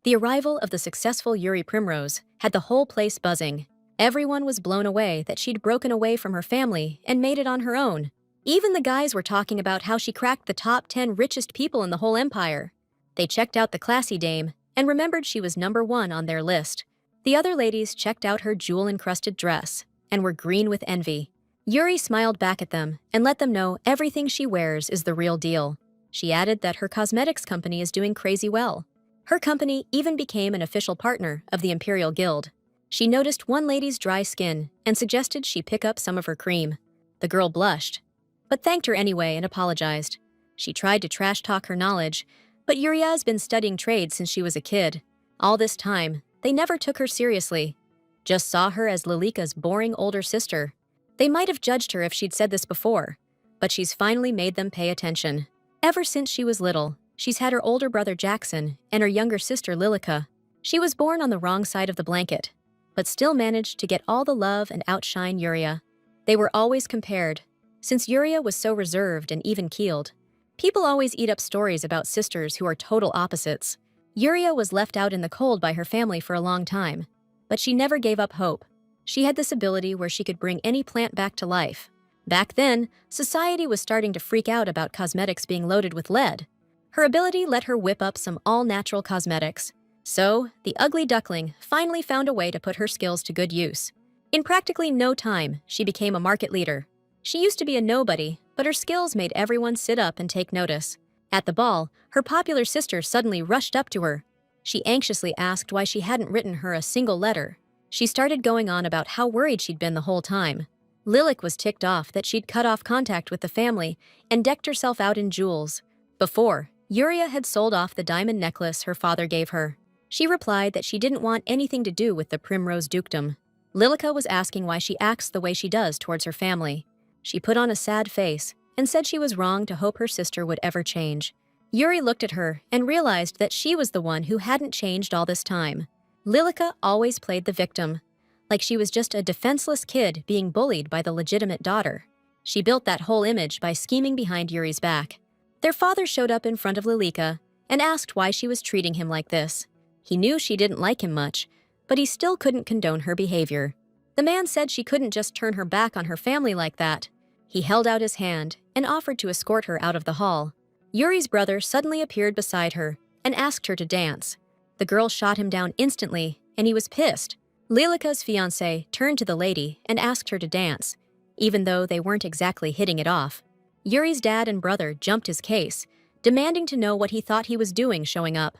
The arrival of the successful Yuri Primrose had the whole place buzzing. Everyone was blown away that she'd broken away from her family and made it on her own. Even the guys were talking about how she cracked the top 10 richest people in the whole empire. They checked out the classy dame and remembered she was #1 on their list. The other ladies checked out her jewel-encrusted dress and were green with envy. Yuri smiled back at them and let them know everything she wears is the real deal. She added that her cosmetics company is doing crazy well. Her company even became an official partner of the Imperial Guild. She noticed one lady's dry skin and suggested she pick up some of her cream. The girl blushed, but thanked her anyway and apologized. She tried to trash-talk her knowledge, but Yuria's been studying trade since she was a kid. All this time, they never took her seriously. Just saw her as Lillica's boring older sister. They might have judged her if she'd said this before, but she's finally made them pay attention. Ever since she was little, she's had her older brother Jackson and her younger sister Lillica. She was born on the wrong side of the blanket, but still managed to get all the love and outshine Yuria. They were always compared, since Yuria was so reserved and even-keeled. People always eat up stories about sisters who are total opposites. Yuria was left out in the cold by her family for a long time, but she never gave up hope. She had this ability where she could bring any plant back to life. Back then, society was starting to freak out about cosmetics being loaded with lead. Her ability let her whip up some all-natural cosmetics. So, the ugly duckling finally found a way to put her skills to good use. In practically no time, she became a market leader. She used to be a nobody, but her skills made everyone sit up and take notice. At the ball, her popular sister suddenly rushed up to her. She anxiously asked why she hadn't written her a single letter. She started going on about how worried she'd been the whole time. Lillica was ticked off that she'd cut off contact with the family and decked herself out in jewels. Before, Yuria had sold off the diamond necklace her father gave her. She replied that she didn't want anything to do with the Primrose Dukedom. Lillica was asking why she acts the way she does towards her family. She put on a sad face and said she was wrong to hope her sister would ever change. Yuri looked at her and realized that she was the one who hadn't changed all this time. Lillica always played the victim, like she was just a defenseless kid being bullied by the legitimate daughter. She built that whole image by scheming behind Yuri's back. Their father showed up in front of Lillica and asked why she was treating him like this. He knew she didn't like him much, but he still couldn't condone her behavior. The man said she couldn't just turn her back on her family like that. He held out his hand and offered to escort her out of the hall. Yuri's brother suddenly appeared beside her and asked her to dance. The girl shot him down instantly, and he was pissed. Lillica's fiancé turned to the lady and asked her to dance, even though they weren't exactly hitting it off. Yuri's dad and brother jumped his case, demanding to know what he thought he was doing showing up.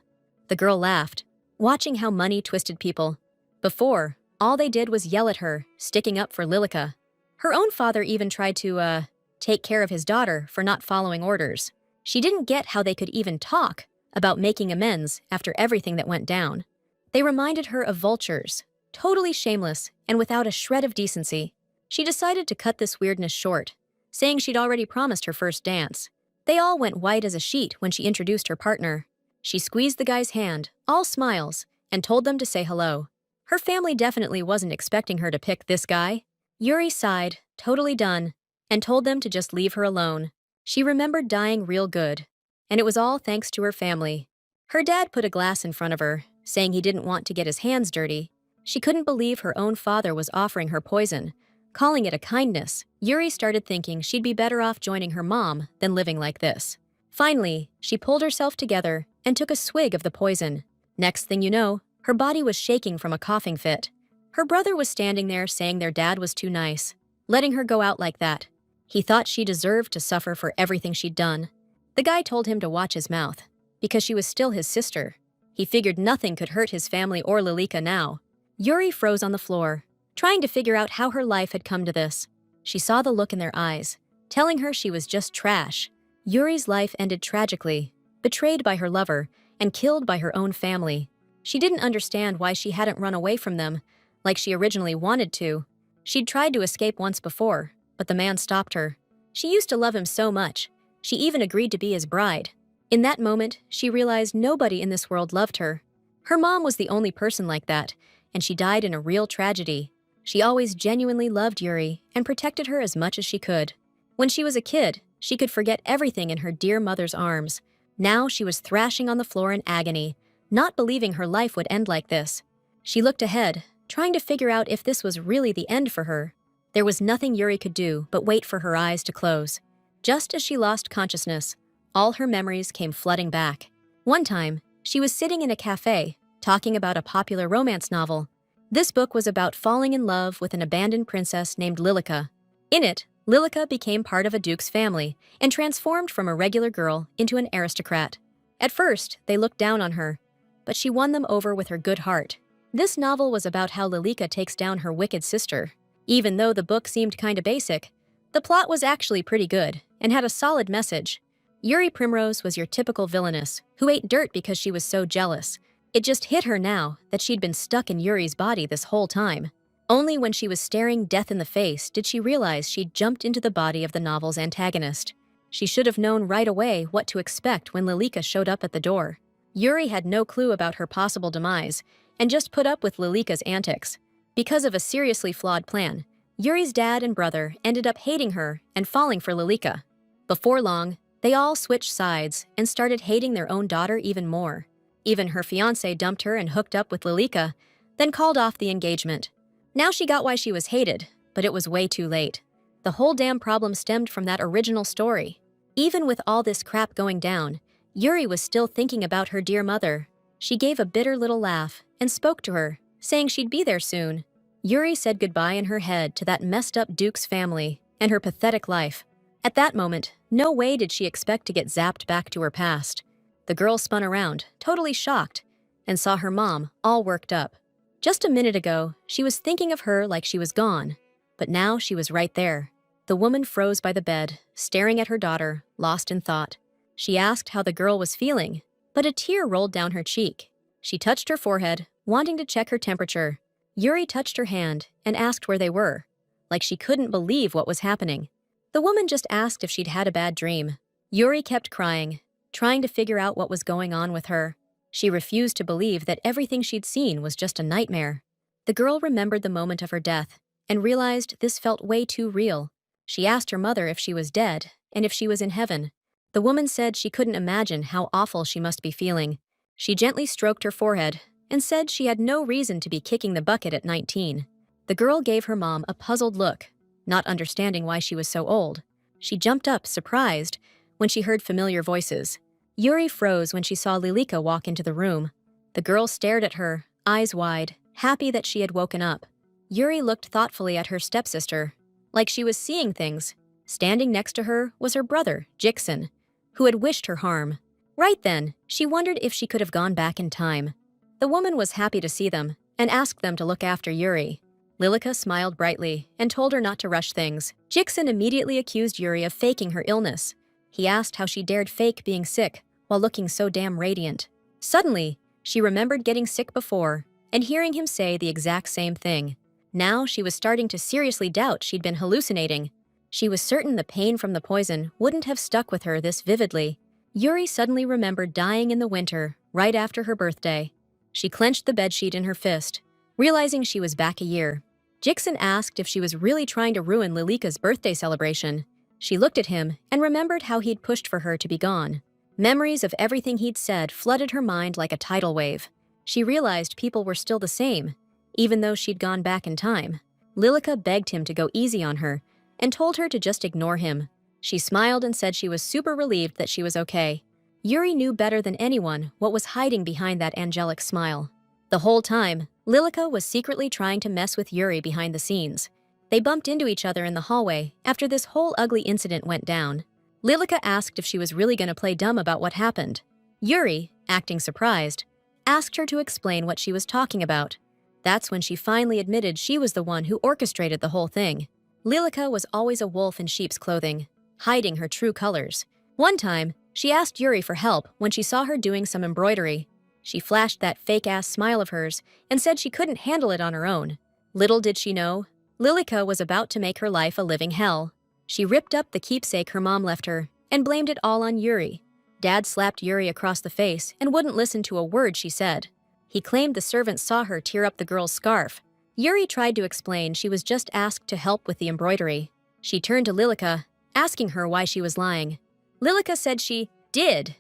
The girl laughed, watching how money twisted people. Before, all they did was yell at her, sticking up for Lillica. Her own father even tried to, take care of his daughter for not following orders. She didn't get how they could even talk about making amends after everything that went down. They reminded her of vultures, totally shameless and without a shred of decency. She decided to cut this weirdness short, saying she'd already promised her first dance. They all went white as a sheet when she introduced her partner. She squeezed the guy's hand, all smiles, and told them to say hello. Her family definitely wasn't expecting her to pick this guy. Yuri sighed, totally done, and told them to just leave her alone. She remembered dying real good, and it was all thanks to her family. Her dad put a glass in front of her, saying he didn't want to get his hands dirty. She couldn't believe her own father was offering her poison, calling it a kindness. Yuri started thinking she'd be better off joining her mom than living like this. Finally, she pulled herself together and took a swig of the poison. Next thing you know, her body was shaking from a coughing fit. Her brother was standing there saying their dad was too nice, letting her go out like that. He thought she deserved to suffer for everything she'd done. The guy told him to watch his mouth, because she was still his sister. He figured nothing could hurt his family or Lillica now. Yuri froze on the floor, trying to figure out how her life had come to this. She saw the look in their eyes, telling her she was just trash. Yuri's life ended tragically, betrayed by her lover and killed by her own family. She didn't understand why she hadn't run away from them, like she originally wanted to. She'd tried to escape once before, but the man stopped her. She used to love him so much. She even agreed to be his bride. In that moment, she realized nobody in this world loved her. Her mom was the only person like that, and she died in a real tragedy. She always genuinely loved Yuri and protected her as much as she could. When she was a kid, she could forget everything in her dear mother's arms. Now she was thrashing on the floor in agony, not believing her life would end like this. She looked ahead, trying to figure out if this was really the end for her. There was nothing Yuri could do but wait for her eyes to close. Just as she lost consciousness, all her memories came flooding back. One time, she was sitting in a cafe, talking about a popular romance novel. This book was about falling in love with an abandoned princess named Lillica. In it, Lillica became part of a duke's family and transformed from a regular girl into an aristocrat. At first, they looked down on her, but she won them over with her good heart. This novel was about how Lillica takes down her wicked sister. Even though the book seemed kinda basic, the plot was actually pretty good and had a solid message. Yuri Primrose was your typical villainess who ate dirt because she was so jealous. It just hit her now that she'd been stuck in Yuri's body this whole time. Only when she was staring death in the face did she realize she'd jumped into the body of the novel's antagonist. She should have known right away what to expect when Lillica showed up at the door. Yuri had no clue about her possible demise and just put up with Lillica's antics. Because of a seriously flawed plan, Yuri's dad and brother ended up hating her and falling for Lillica. Before long, they all switched sides and started hating their own daughter even more. Even her fiancé dumped her and hooked up with Lillica, then called off the engagement. Now she got why she was hated, but it was way too late. The whole damn problem stemmed from that original story. Even with all this crap going down, Yuri was still thinking about her dear mother. She gave a bitter little laugh and spoke to her, saying she'd be there soon. Yuri said goodbye in her head to that messed up duke's family and her pathetic life. At that moment, no way did she expect to get zapped back to her past. The girl spun around, totally shocked, and saw her mom, all worked up. Just a minute ago, she was thinking of her like she was gone, but now she was right there. The woman froze by the bed, staring at her daughter, lost in thought. She asked how the girl was feeling, but a tear rolled down her cheek. She touched her forehead, wanting to check her temperature. Yuri touched her hand and asked where they were, like she couldn't believe what was happening. The woman just asked if she'd had a bad dream. Yuri kept crying, trying to figure out what was going on with her. She refused to believe that everything she'd seen was just a nightmare. The girl remembered the moment of her death and realized this felt way too real. She asked her mother if she was dead and if she was in heaven. The woman said she couldn't imagine how awful she must be feeling. She gently stroked her forehead and said she had no reason to be kicking the bucket at 19. The girl gave her mom a puzzled look, not understanding why she was so old. She jumped up, surprised, when she heard familiar voices. Yuri froze when she saw Lillica walk into the room. The girl stared at her, eyes wide, happy that she had woken up. Yuri looked thoughtfully at her stepsister, like she was seeing things. Standing next to her was her brother, Jixon, who had wished her harm. Right then, she wondered if she could have gone back in time. The woman was happy to see them and asked them to look after Yuri. Lillica smiled brightly and told her not to rush things. Jixon immediately accused Yuri of faking her illness. He asked how she dared fake being sick while looking so damn radiant. Suddenly, she remembered getting sick before and hearing him say the exact same thing. Now she was starting to seriously doubt she'd been hallucinating. She was certain the pain from the poison wouldn't have stuck with her this vividly. Yuri suddenly remembered dying in the winter, right after her birthday. She clenched the bedsheet in her fist, realizing she was back a year. Jixon asked if she was really trying to ruin Lillica's birthday celebration. She looked at him and remembered how he'd pushed for her to be gone. Memories of everything he'd said flooded her mind like a tidal wave. She realized people were still the same, even though she'd gone back in time. Lillica begged him to go easy on her and told her to just ignore him. She smiled and said she was super relieved that she was okay. Yuri knew better than anyone what was hiding behind that angelic smile. The whole time, Lillica was secretly trying to mess with Yuri behind the scenes. They bumped into each other in the hallway after this whole ugly incident went down. Lillica asked if she was really going to play dumb about what happened. Yuri, acting surprised, asked her to explain what she was talking about. That's when she finally admitted she was the one who orchestrated the whole thing. Lillica was always a wolf in sheep's clothing, hiding her true colors. One time, she asked Yuri for help when she saw her doing some embroidery. She flashed that fake-ass smile of hers and said she couldn't handle it on her own. Little did she know, Lillica was about to make her life a living hell. She ripped up the keepsake her mom left her and blamed it all on Yuri. Dad slapped Yuri across the face and wouldn't listen to a word she said. He claimed the servants saw her tear up the girl's scarf. Yuri tried to explain she was just asked to help with the embroidery. She turned to Lillica, asking her why she was lying. Lillica said she did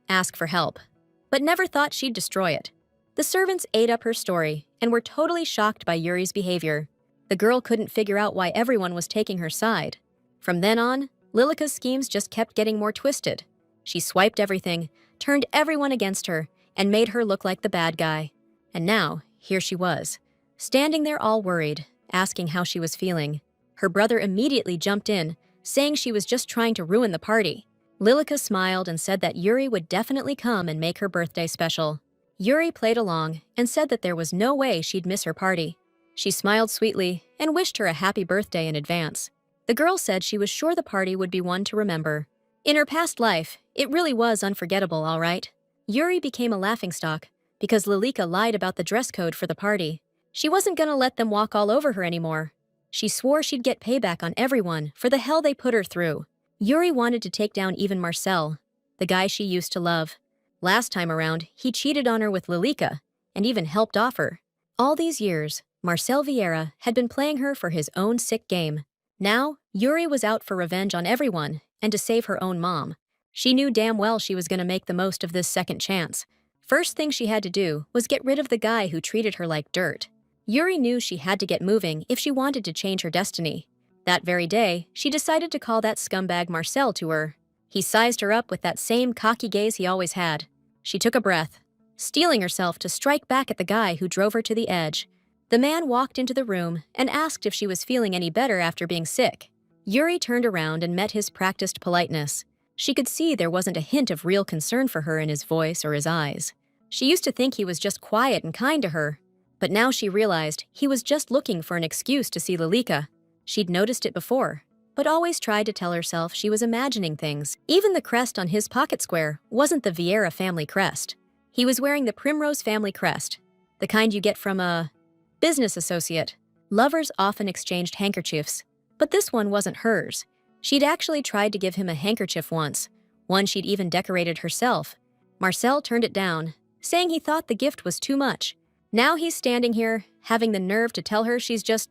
ask for help, but never thought she'd destroy it. The servants ate up her story and were totally shocked by Yuri's behavior. The girl couldn't figure out why everyone was taking her side. From then on, Lillica's schemes just kept getting more twisted. She swiped everything, turned everyone against her, and made her look like the bad guy. And now, here she was, standing there all worried, asking how she was feeling. Her brother immediately jumped in, saying she was just trying to ruin the party. Lillica smiled and said that Yuri would definitely come and make her birthday special. Yuri played along and said that there was no way she'd miss her party. She smiled sweetly and wished her a happy birthday in advance. The girl said she was sure the party would be one to remember. In her past life, it really was unforgettable, all right. Yuri became a laughingstock because Lillica lied about the dress code for the party. She wasn't gonna let them walk all over her anymore. She swore she'd get payback on everyone for the hell they put her through. Yuri wanted to take down even Marcel, the guy she used to love. Last time around, he cheated on her with Lillica and even helped off her. All these years, Marcel Vieira had been playing her for his own sick game. Now, Yuri was out for revenge on everyone and to save her own mom. She knew damn well she was going to make the most of this second chance. First thing she had to do was get rid of the guy who treated her like dirt. Yuri knew she had to get moving if she wanted to change her destiny. That very day, she decided to call that scumbag Marcel to her. He sized her up with that same cocky gaze he always had. She took a breath, steeling herself to strike back at the guy who drove her to the edge. The man walked into the room and asked if she was feeling any better after being sick. Yuri turned around and met his practiced politeness. She could see there wasn't a hint of real concern for her in his voice or his eyes. She used to think he was just quiet and kind to her, but now she realized he was just looking for an excuse to see Lillica. She'd noticed it before, but always tried to tell herself she was imagining things. Even the crest on his pocket square wasn't the Vieira family crest. He was wearing the Primrose family crest, the kind you get from a business associate. Lovers often exchanged handkerchiefs, but this one wasn't hers. She'd actually tried to give him a handkerchief once, one she'd even decorated herself. Marcel turned it down, saying he thought the gift was too much. Now he's standing here, having the nerve to tell her she's just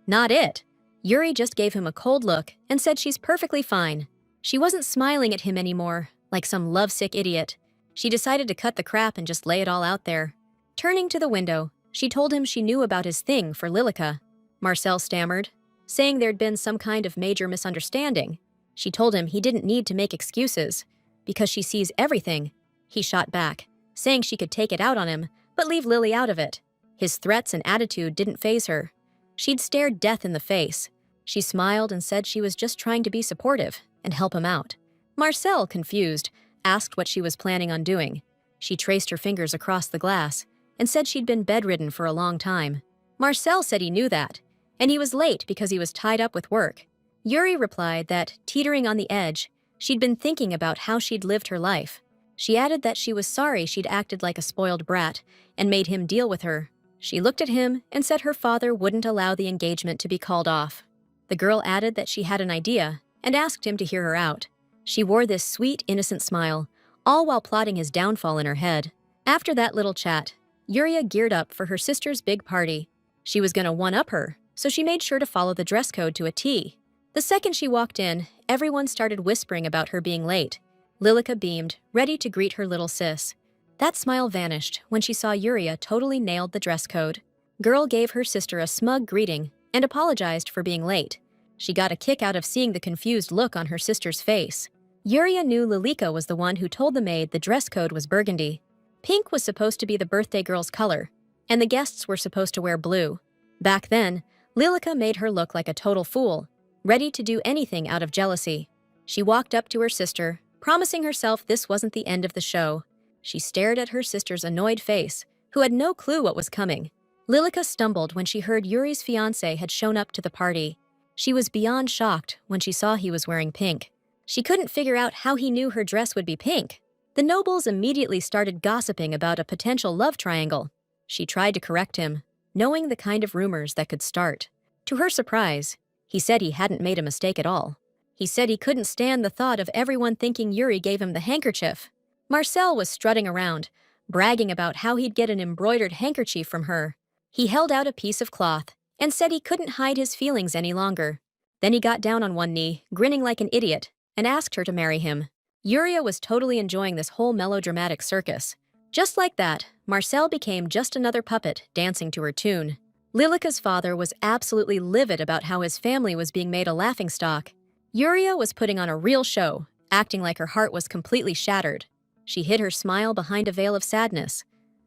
not it. Yuri just gave him a cold look and said she's perfectly fine. She wasn't smiling at him anymore, like some lovesick idiot. She decided to cut the crap and just lay it all out there. Turning to the window, she told him she knew about his thing for Lillica. Marcel stammered, saying there'd been some kind of major misunderstanding. She told him he didn't need to make excuses, because she sees everything. He shot back, saying she could take it out on him, but leave Lily out of it. His threats and attitude didn't faze her. She'd stared death in the face. She smiled and said she was just trying to be supportive and help him out. Marcel, confused, asked what she was planning on doing. She traced her fingers across the glass and said she'd been bedridden for a long time. Marcel said he knew that, and he was late because he was tied up with work. Yuri replied that, teetering on the edge, she'd been thinking about how she'd lived her life. She added that she was sorry she'd acted like a spoiled brat and made him deal with her. She looked at him and said her father wouldn't allow the engagement to be called off. The girl added that she had an idea and asked him to hear her out. She wore this sweet, innocent smile, all while plotting his downfall in her head. After that little chat, Yuri geared up for her sister's big party. She was gonna one-up her, so she made sure to follow the dress code to a T. The second she walked in, everyone started whispering about her being late. Lillica beamed, ready to greet her little sis. That smile vanished when she saw Yuri totally nailed the dress code. Girl gave her sister a smug greeting and apologized for being late. She got a kick out of seeing the confused look on her sister's face. Yuri knew Lillica was the one who told the maid the dress code was burgundy. Pink was supposed to be the birthday girl's color, and the guests were supposed to wear blue. Back then, Lillica made her look like a total fool, ready to do anything out of jealousy. She walked up to her sister, promising herself this wasn't the end of the show. She stared at her sister's annoyed face, who had no clue what was coming. Lillica stumbled when she heard Yuri's fiancé had shown up to the party. She was beyond shocked when she saw he was wearing pink. She couldn't figure out how he knew her dress would be pink. The nobles immediately started gossiping about a potential love triangle. She tried to correct him, knowing the kind of rumors that could start. To her surprise, he said he hadn't made a mistake at all. He said he couldn't stand the thought of everyone thinking Yuri gave him the handkerchief. Marcel was strutting around, bragging about how he'd get an embroidered handkerchief from her. He held out a piece of cloth and said he couldn't hide his feelings any longer. Then he got down on one knee, grinning like an idiot, and asked her to marry him. Yuri was totally enjoying this whole melodramatic circus. Just like that, Marcel became just another puppet dancing to her tune. Lillica's father was absolutely livid about how his family was being made a laughingstock. Yuri was putting on a real show, acting like her heart was completely shattered. She hid her smile behind a veil of sadness.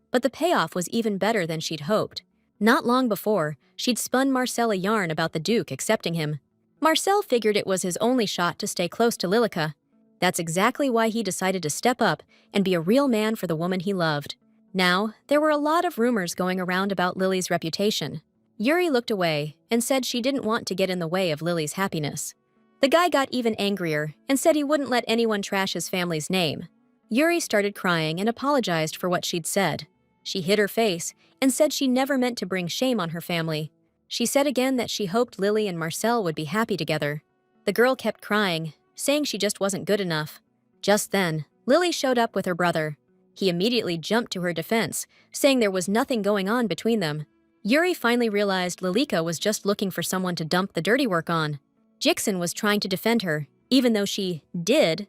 But the payoff was even better than she'd hoped. Not long before, she'd spun Marcel a yarn about the Duke accepting him. Marcel figured it was his only shot to stay close to Lillica. That's exactly why he decided to step up and be a real man for the woman he loved. Now, there were a lot of rumors going around about Lily's reputation. Yuri looked away and said she didn't want to get in the way of Lily's happiness. The guy got even angrier and said he wouldn't let anyone trash his family's name. Yuri started crying and apologized for what she'd said. She hid her face and said she never meant to bring shame on her family. She said again that she hoped Lily and Marcel would be happy together. The girl kept crying, saying she just wasn't good enough. Just then, Lily showed up with her brother. He immediately jumped to her defense, saying there was nothing going on between them. Yuri finally realized Lillica was just looking for someone to dump the dirty work on. Jixon was trying to defend her, even though she did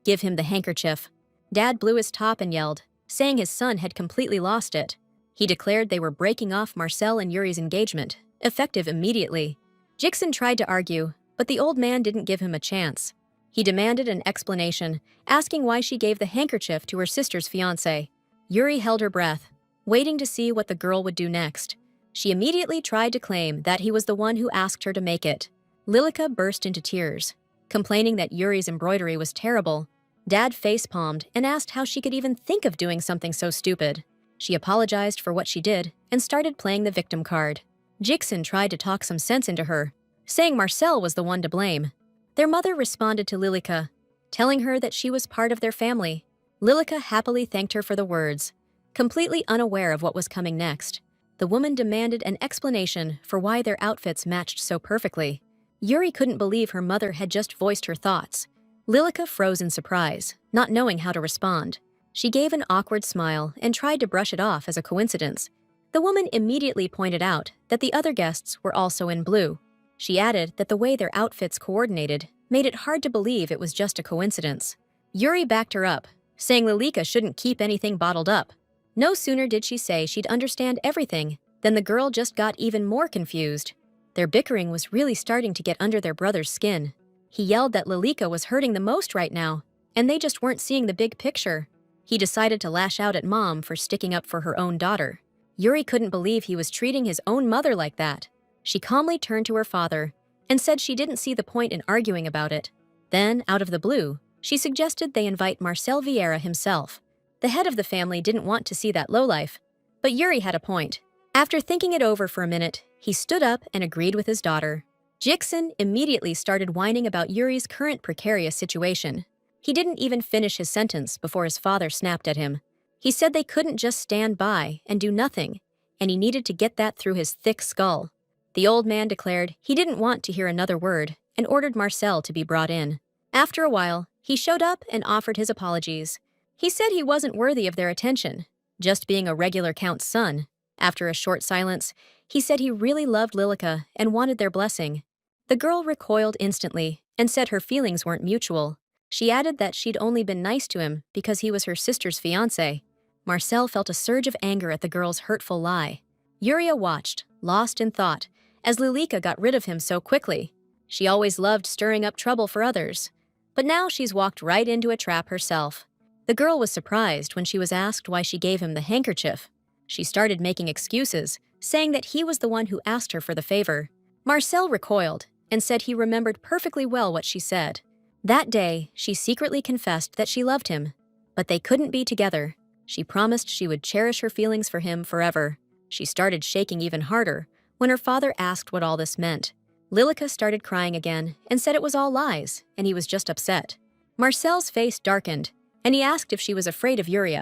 give him the handkerchief. Dad blew his top and yelled, saying his son had completely lost it. He declared they were breaking off Marcel and Yuri's engagement, effective immediately. Jixon tried to argue, but the old man didn't give him a chance. He demanded an explanation, asking why she gave the handkerchief to her sister's fiancé. Yuri held her breath, waiting to see what the girl would do next. She immediately tried to claim that he was the one who asked her to make it. Lillica burst into tears, complaining that Yuri's embroidery was terrible. Dad face-palmed and asked how she could even think of doing something so stupid. She apologized for what she did and started playing the victim card. Jixon tried to talk some sense into her, saying Marcel was the one to blame. Their mother responded to Lillica, telling her that she was part of their family. Lillica happily thanked her for the words, completely unaware of what was coming next. The woman demanded an explanation for why their outfits matched so perfectly. Yuri couldn't believe her mother had just voiced her thoughts. Lillica froze in surprise, not knowing how to respond. She gave an awkward smile and tried to brush it off as a coincidence. The woman immediately pointed out that the other guests were also in blue. She added that the way their outfits coordinated made it hard to believe it was just a coincidence. Yuri backed her up, saying Lillica shouldn't keep anything bottled up. No sooner did she say she'd understand everything than the girl just got even more confused. Their bickering was really starting to get under their brother's skin. He yelled that Lillica was hurting the most right now, and they just weren't seeing the big picture. He decided to lash out at Mom for sticking up for her own daughter. Yuri couldn't believe he was treating his own mother like that. She calmly turned to her father and said she didn't see the point in arguing about it. Then, out of the blue, she suggested they invite Marcel Vieira himself. The head of the family didn't want to see that lowlife, but Yuri had a point. After thinking it over for a minute, he stood up and agreed with his daughter. Jixon immediately started whining about Yuri's current precarious situation. He didn't even finish his sentence before his father snapped at him. He said they couldn't just stand by and do nothing, and he needed to get that through his thick skull. The old man declared he didn't want to hear another word and ordered Marcel to be brought in. After a while, he showed up and offered his apologies. He said he wasn't worthy of their attention, just being a regular count's son. After a short silence, he said he really loved Lillica and wanted their blessing. The girl recoiled instantly and said her feelings weren't mutual. She added that she'd only been nice to him because he was her sister's fiancé. Marcel felt a surge of anger at the girl's hurtful lie. Yuri watched, lost in thought, as Lillica got rid of him so quickly. She always loved stirring up trouble for others, but now she's walked right into a trap herself. The girl was surprised when she was asked why she gave him the handkerchief. She started making excuses, saying that he was the one who asked her for the favor. Marcel recoiled and said he remembered perfectly well what she said. That day, she secretly confessed that she loved him, but they couldn't be together. She promised she would cherish her feelings for him forever. She started shaking even harder when her father asked what all this meant. Lillica started crying again and said it was all lies, and he was just upset. Marcel's face darkened, and he asked if she was afraid of Yuri.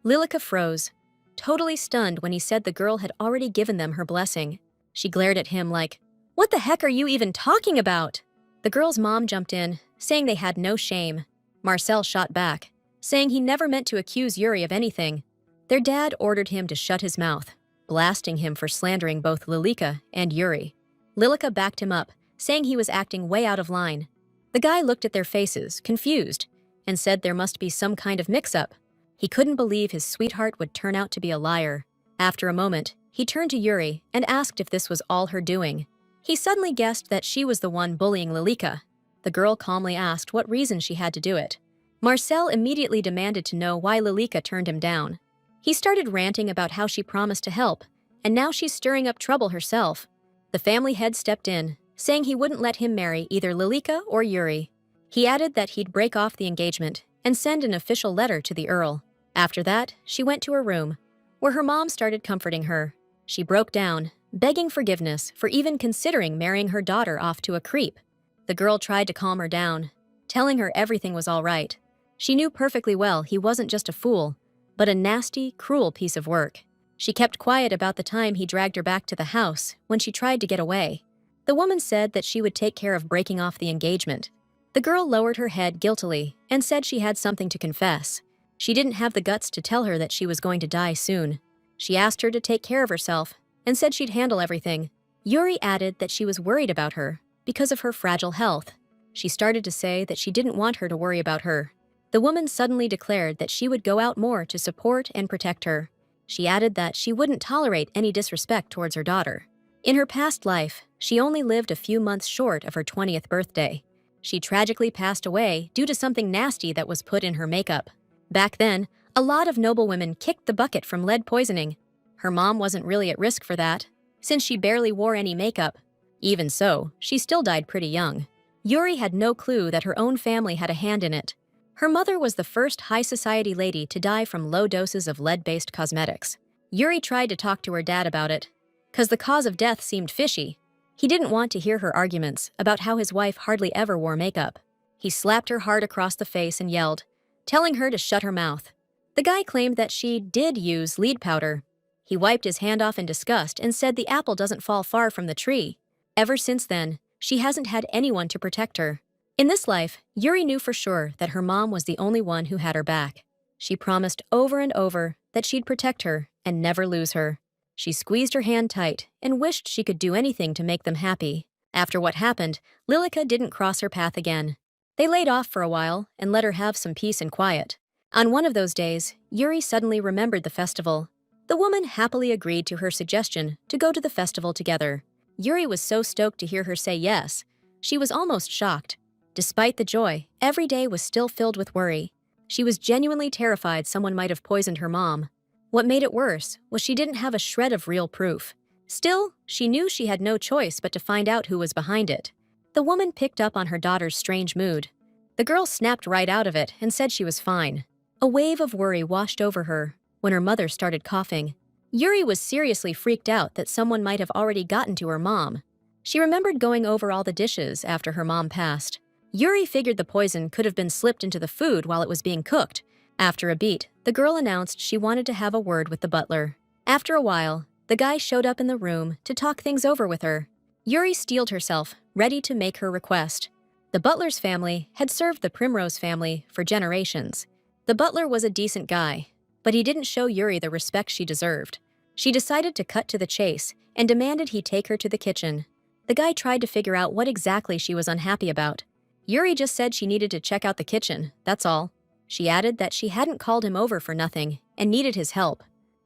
Lillica froze, totally stunned when he said the girl had already given them her blessing. She glared at him like, "What the heck are you even talking about?" The girl's mom jumped in, saying they had no shame. Marcel shot back, saying he never meant to accuse Yuri of anything. Their dad ordered him to shut his mouth, blasting him for slandering both Lillica and Yuri. Lillica backed him up, saying he was acting way out of line. The guy looked at their faces, confused, and said there must be some kind of mix-up. He couldn't believe his sweetheart would turn out to be a liar. After a moment, he turned to Yuri and asked if this was all her doing. He suddenly guessed that she was the one bullying Lillica. The girl calmly asked what reason she had to do it. Marcel immediately demanded to know why Lillica turned him down. He started ranting about how she promised to help, and now she's stirring up trouble herself. The family head stepped in, saying he wouldn't let him marry either Lillica or Yuri. He added that he'd break off the engagement and send an official letter to the Earl. After that, she went to her room, where her mom started comforting her. She broke down, begging forgiveness for even considering marrying her daughter off to a creep. The girl tried to calm her down, telling her everything was all right. She knew perfectly well he wasn't just a fool, but a nasty, cruel piece of work. She kept quiet about the time he dragged her back to the house when she tried to get away. The woman said that she would take care of breaking off the engagement. The girl lowered her head guiltily and said she had something to confess. She didn't have the guts to tell her that she was going to die soon. She asked her to take care of herself and said she'd handle everything. Yuri added that she was worried about her because of her fragile health. She started to say that she didn't want her to worry about her. The woman suddenly declared that she would go out more to support and protect her. She added that she wouldn't tolerate any disrespect towards her daughter. In her past life, she only lived a few months short of her 20th birthday. She tragically passed away due to something nasty that was put in her makeup. Back then, a lot of noblewomen kicked the bucket from lead poisoning. Her mom wasn't really at risk for that, since she barely wore any makeup. Even so, she still died pretty young. Yuri had no clue that her own family had a hand in it. Her mother was the first high society lady to die from low doses of lead-based cosmetics. Yuri tried to talk to her dad about it, because the cause of death seemed fishy. He didn't want to hear her arguments about how his wife hardly ever wore makeup. He slapped her hard across the face and yelled, telling her to shut her mouth. The guy claimed that she did use lead powder. He wiped his hand off in disgust and said the apple doesn't fall far from the tree. Ever since then, she hasn't had anyone to protect her. In this life, Yuri knew for sure that her mom was the only one who had her back. She promised over and over that she'd protect her and never lose her. She squeezed her hand tight and wished she could do anything to make them happy. After what happened, Lillica didn't cross her path again. They laid off for a while and let her have some peace and quiet. On one of those days, Yuri suddenly remembered the festival. The woman happily agreed to her suggestion to go to the festival together. Yuri was so stoked to hear her say yes. She was almost shocked. Despite the joy, every day was still filled with worry. She was genuinely terrified someone might have poisoned her mom. What made it worse was she didn't have a shred of real proof. Still, she knew she had no choice but to find out who was behind it. The woman picked up on her daughter's strange mood. The girl snapped right out of it and said she was fine. A wave of worry washed over her when her mother started coughing. Yuri was seriously freaked out that someone might have already gotten to her mom. She remembered going over all the dishes after her mom passed. Yuri figured the poison could have been slipped into the food while it was being cooked. After a beat, the girl announced she wanted to have a word with the butler. After a while, the guy showed up in the room to talk things over with her. Yuri steeled herself, ready to make her request. The butler's family had served the Primrose family for generations. The butler was a decent guy, but he didn't show Yuri the respect she deserved. She decided to cut to the chase and demanded he take her to the kitchen. The guy tried to figure out what exactly she was unhappy about. Yuri just said she needed to check out the kitchen, that's all. She added that she hadn't called him over for nothing and needed his help.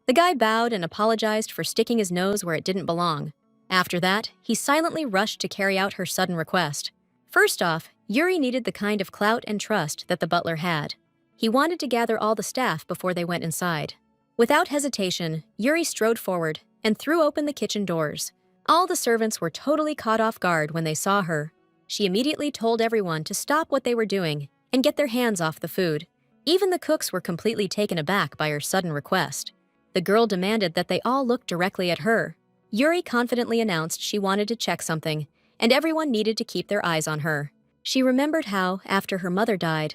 The guy bowed and apologized for sticking his nose where it didn't belong. After that, he silently rushed to carry out her sudden request. First off, Yuri needed the kind of clout and trust that the butler had. He wanted to gather all the staff before they went inside. Without hesitation, Yuri strode forward and threw open the kitchen doors. All the servants were totally caught off guard when they saw her. She immediately told everyone to stop what they were doing and get their hands off the food. Even the cooks were completely taken aback by her sudden request. The girl demanded that they all look directly at her. Yuri confidently announced she wanted to check something, and everyone needed to keep their eyes on her. She remembered how, after her mother died,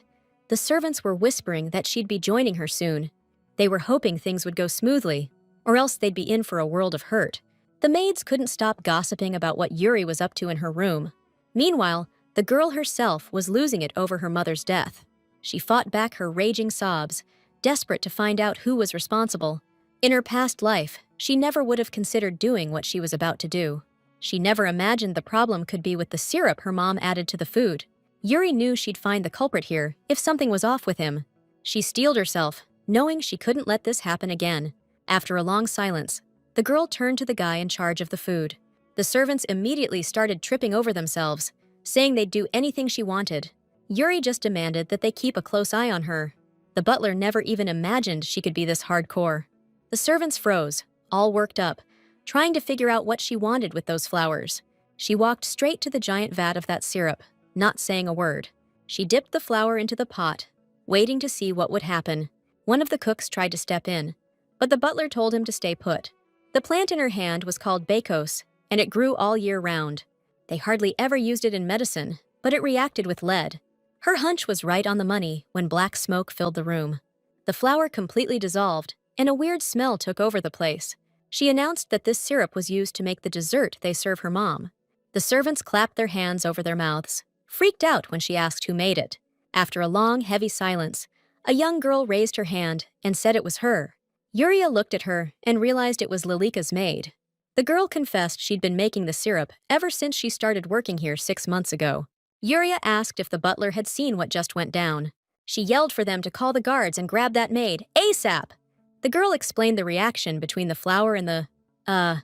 the servants were whispering that she'd be joining her soon. They were hoping things would go smoothly, or else they'd be in for a world of hurt. The maids couldn't stop gossiping about what Yuri was up to in her room. Meanwhile, the girl herself was losing it over her mother's death. She fought back her raging sobs, desperate to find out who was responsible. In her past life, she never would have considered doing what she was about to do. She never imagined the problem could be with the syrup her mom added to the food. Yuri knew she'd find the culprit here if something was off with him. She steeled herself, knowing she couldn't let this happen again. After a long silence, the girl turned to the guy in charge of the food. The servants immediately started tripping over themselves, saying they'd do anything she wanted. Yuri just demanded that they keep a close eye on her. The butler never even imagined she could be this hardcore. The servants froze, all worked up, trying to figure out what she wanted with those flowers. She walked straight to the giant vat of that syrup, not saying a word. She dipped the flour into the pot, waiting to see what would happen. One of the cooks tried to step in, but the butler told him to stay put. The plant in her hand was called bakos, and it grew all year round. They hardly ever used it in medicine, but it reacted with lead. Her hunch was right on the money when black smoke filled the room. The flour completely dissolved, and a weird smell took over the place. She announced that this syrup was used to make the dessert they serve her mom. The servants clapped their hands over their mouths, freaked out when she asked who made it. After a long, heavy silence, a young girl raised her hand and said it was her. Yuri looked at her and realized it was Lillica's maid. The girl confessed she'd been making the syrup ever since she started working here 6 months ago. Yuri asked if the butler had seen what just went down. She yelled for them to call the guards and grab that maid, ASAP! The girl explained the reaction between the flour and the,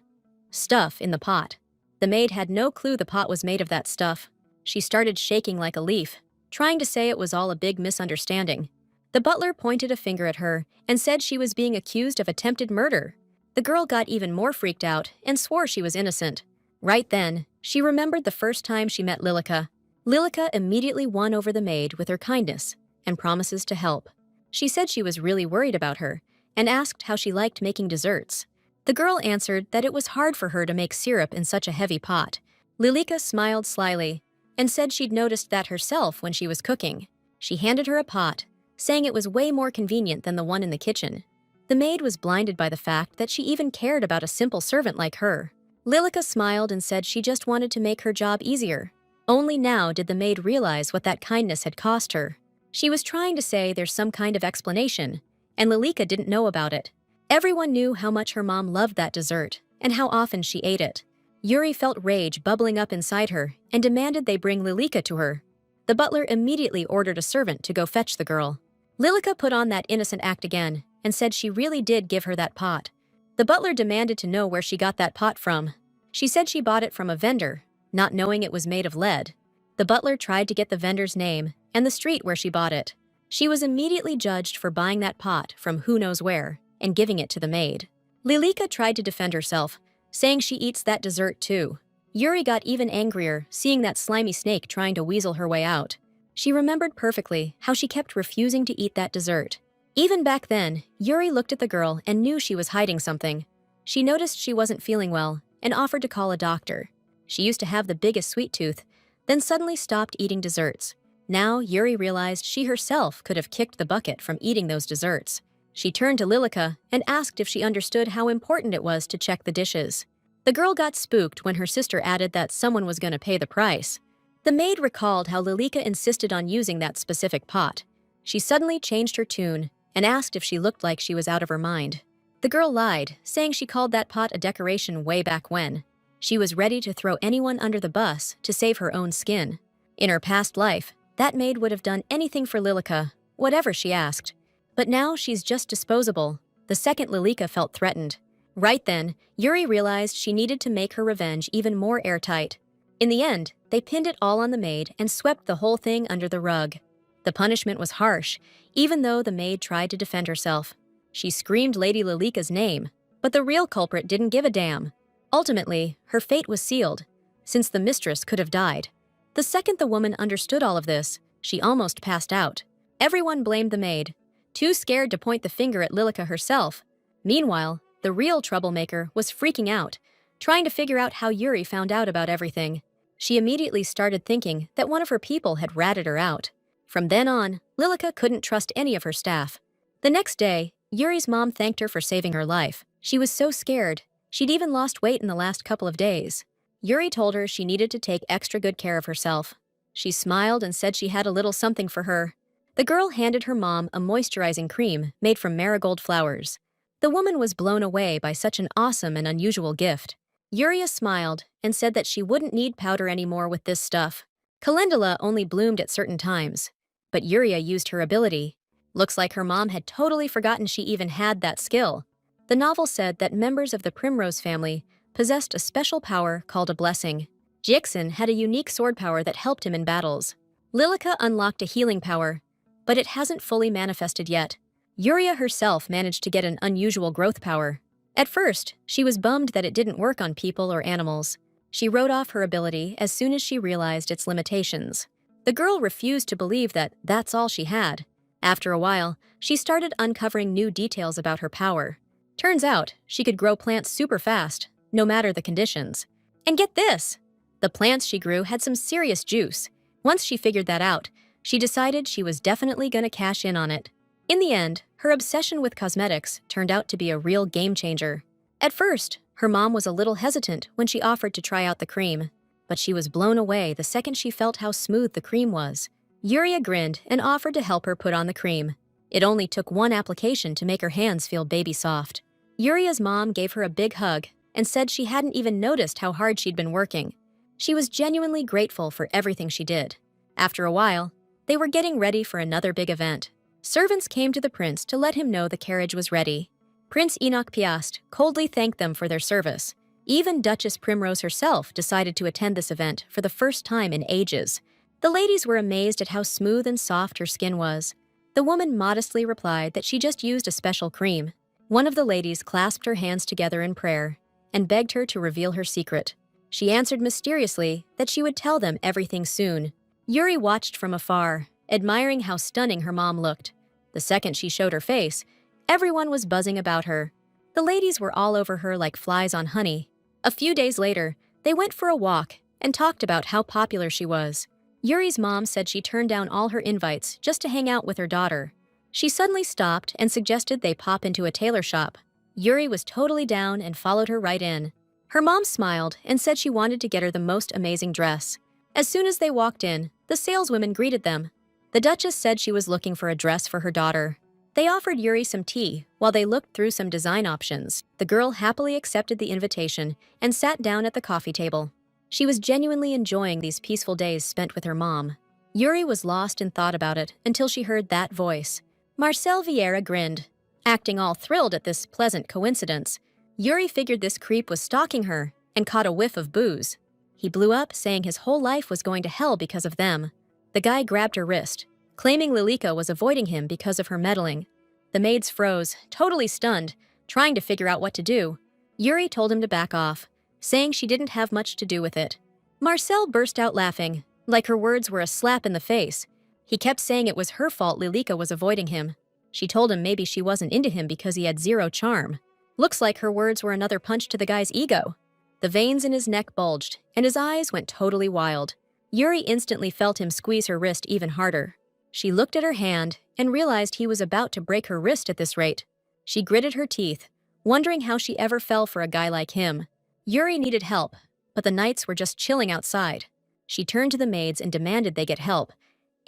stuff in the pot. The maid had no clue the pot was made of that stuff. She started shaking like a leaf, trying to say it was all a big misunderstanding. The butler pointed a finger at her and said she was being accused of attempted murder. The girl got even more freaked out and swore she was innocent. Right then, she remembered the first time she met Lillica. Lillica immediately won over the maid with her kindness and promises to help. She said she was really worried about her and asked how she liked making desserts. The girl answered that it was hard for her to make syrup in such a heavy pot. Lillica smiled slyly and said she'd noticed that herself when she was cooking. She handed her a pot, saying it was way more convenient than the one in the kitchen. The maid was blinded by the fact that she even cared about a simple servant like her. Lillica smiled and said she just wanted to make her job easier. Only now did the maid realize what that kindness had cost her. She was trying to say there's some kind of explanation, and Lillica didn't know about it. Everyone knew how much her mom loved that dessert and how often she ate it. Yuri felt rage bubbling up inside her and demanded they bring Lillica to her. The butler immediately ordered a servant to go fetch the girl. Lillica put on that innocent act again and said she really did give her that pot. The butler demanded to know where she got that pot from. She said she bought it from a vendor, not knowing it was made of lead. The butler tried to get the vendor's name and the street where she bought it. She was immediately judged for buying that pot from who knows where and giving it to the maid. Lillica tried to defend herself, saying she eats that dessert too. Yuri got even angrier seeing that slimy snake trying to weasel her way out. She remembered perfectly how she kept refusing to eat that dessert. Even back then, Yuri looked at the girl and knew she was hiding something. She noticed she wasn't feeling well and offered to call a doctor. She used to have the biggest sweet tooth, then suddenly stopped eating desserts. Now Yuri realized she herself could have kicked the bucket from eating those desserts. She turned to Lillica and asked if she understood how important it was to check the dishes. The girl got spooked when her sister added that someone was going to pay the price. The maid recalled how Lillica insisted on using that specific pot. She suddenly changed her tune and asked if she looked like she was out of her mind. The girl lied, saying she called that pot a decoration way back when. She was ready to throw anyone under the bus to save her own skin. In her past life, that maid would have done anything for Lillica, whatever she asked. But now she's just disposable. The second Lillica felt threatened. Right then, Yuri realized she needed to make her revenge even more airtight. In the end, they pinned it all on the maid and swept the whole thing under the rug. The punishment was harsh, even though the maid tried to defend herself. She screamed Lady Lillica's name, but the real culprit didn't give a damn. Ultimately, her fate was sealed, since the mistress could have died. The second the woman understood all of this, she almost passed out. Everyone blamed the maid, too scared to point the finger at Lillica herself. Meanwhile, the real troublemaker was freaking out, trying to figure out how Yuri found out about everything. She immediately started thinking that one of her people had ratted her out. From then on, Lillica couldn't trust any of her staff. The next day, Yuri's mom thanked her for saving her life. She was so scared. She'd even lost weight in the last couple of days. Yuri told her she needed to take extra good care of herself. She smiled and said she had a little something for her. The girl handed her mom a moisturizing cream made from marigold flowers. The woman was blown away by such an awesome and unusual gift. Yuri smiled and said that she wouldn't need powder anymore with this stuff. Calendula only bloomed at certain times, but Yuri used her ability. Looks like her mom had totally forgotten she even had that skill. The novel said that members of the Primrose family possessed a special power called a blessing. Jixin had a unique sword power that helped him in battles. Lillica unlocked a healing power, but it hasn't fully manifested yet. Yuri herself managed to get an unusual growth power. At first, she was bummed that it didn't work on people or animals. She wrote off her ability as soon as she realized its limitations. The girl refused to believe that that's all she had. After a while, she started uncovering new details about her power. Turns out, she could grow plants super fast, no matter the conditions. And get this! The plants she grew had some serious juice. Once she figured that out, she decided she was definitely gonna cash in on it. In the end, her obsession with cosmetics turned out to be a real game changer. At first, her mom was a little hesitant when she offered to try out the cream, but she was blown away the second she felt how smooth the cream was. Yuri grinned and offered to help her put on the cream. It only took one application to make her hands feel baby soft. Yuri's mom gave her a big hug and said she hadn't even noticed how hard she'd been working. She was genuinely grateful for everything she did. After a while, they were getting ready for another big event. Servants came to the prince to let him know the carriage was ready. Prince Enoch Piast coldly thanked them for their service. Even Duchess Primrose herself decided to attend this event for the first time in ages. The ladies were amazed at how smooth and soft her skin was. The woman modestly replied that she just used a special cream. One of the ladies clasped her hands together in prayer and begged her to reveal her secret. She answered mysteriously that she would tell them everything soon. Yuri watched from afar, admiring how stunning her mom looked. The second she showed her face, everyone was buzzing about her. The ladies were all over her like flies on honey. A few days later, they went for a walk and talked about how popular she was. Yuri's mom said she turned down all her invites just to hang out with her daughter. She suddenly stopped and suggested they pop into a tailor shop. Yuri was totally down and followed her right in. Her mom smiled and said she wanted to get her the most amazing dress. As soon as they walked in, the saleswomen greeted them. The Duchess said she was looking for a dress for her daughter. They offered Yuri some tea while they looked through some design options. The girl happily accepted the invitation and sat down at the coffee table. She was genuinely enjoying these peaceful days spent with her mom. Yuri was lost in thought about it until she heard that voice. Marcel Vieira grinned. Acting all thrilled at this pleasant coincidence, Yuri figured this creep was stalking her and caught a whiff of booze. He blew up, saying his whole life was going to hell because of them. The guy grabbed her wrist, claiming Lillica was avoiding him because of her meddling. The maids froze, totally stunned, trying to figure out what to do. Yuri told him to back off, saying she didn't have much to do with it. Marcel burst out laughing, like her words were a slap in the face. He kept saying it was her fault Lillica was avoiding him. She told him maybe she wasn't into him because he had zero charm. Looks like her words were another punch to the guy's ego. The veins in his neck bulged, and his eyes went totally wild. Yuri instantly felt him squeeze her wrist even harder. She looked at her hand and realized he was about to break her wrist at this rate. She gritted her teeth, wondering how she ever fell for a guy like him. Yuri needed help, but the knights were just chilling outside. She turned to the maids and demanded they get help.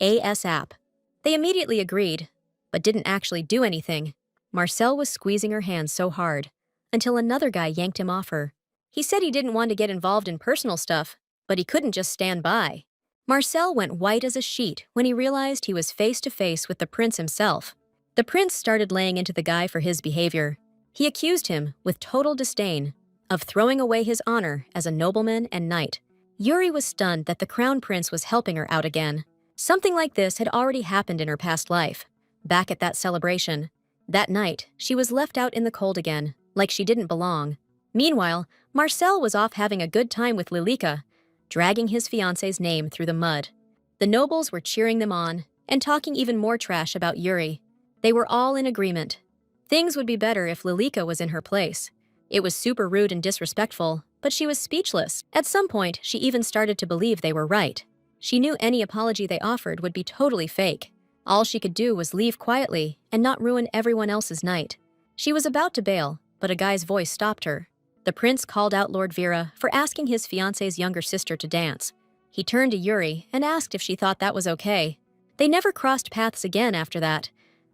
ASAP. They immediately agreed, but didn't actually do anything. Marcel was squeezing her hand so hard, until another guy yanked him off her. He said he didn't want to get involved in personal stuff, but he couldn't just stand by. Marcel went white as a sheet when he realized he was face to face with the prince himself. The prince started laying into the guy for his behavior. He accused him, with total disdain, of throwing away his honor as a nobleman and knight. Yuri was stunned that the crown prince was helping her out again. Something like this had already happened in her past life. Back at that celebration. That night, she was left out in the cold again, like she didn't belong. Meanwhile, Marcel was off having a good time with Lillica, dragging his fiancé's name through the mud. The nobles were cheering them on and talking even more trash about Yuri. They were all in agreement. Things would be better if Lillica was in her place. It was super rude and disrespectful, but she was speechless. At some point, she even started to believe they were right. She knew any apology they offered would be totally fake. All she could do was leave quietly and not ruin everyone else's night. She was about to bail, but a guy's voice stopped her. The prince called out Lord Vera for asking his fiancé's younger sister to dance. He turned to Yuri and asked if she thought that was okay. They never crossed paths again after that,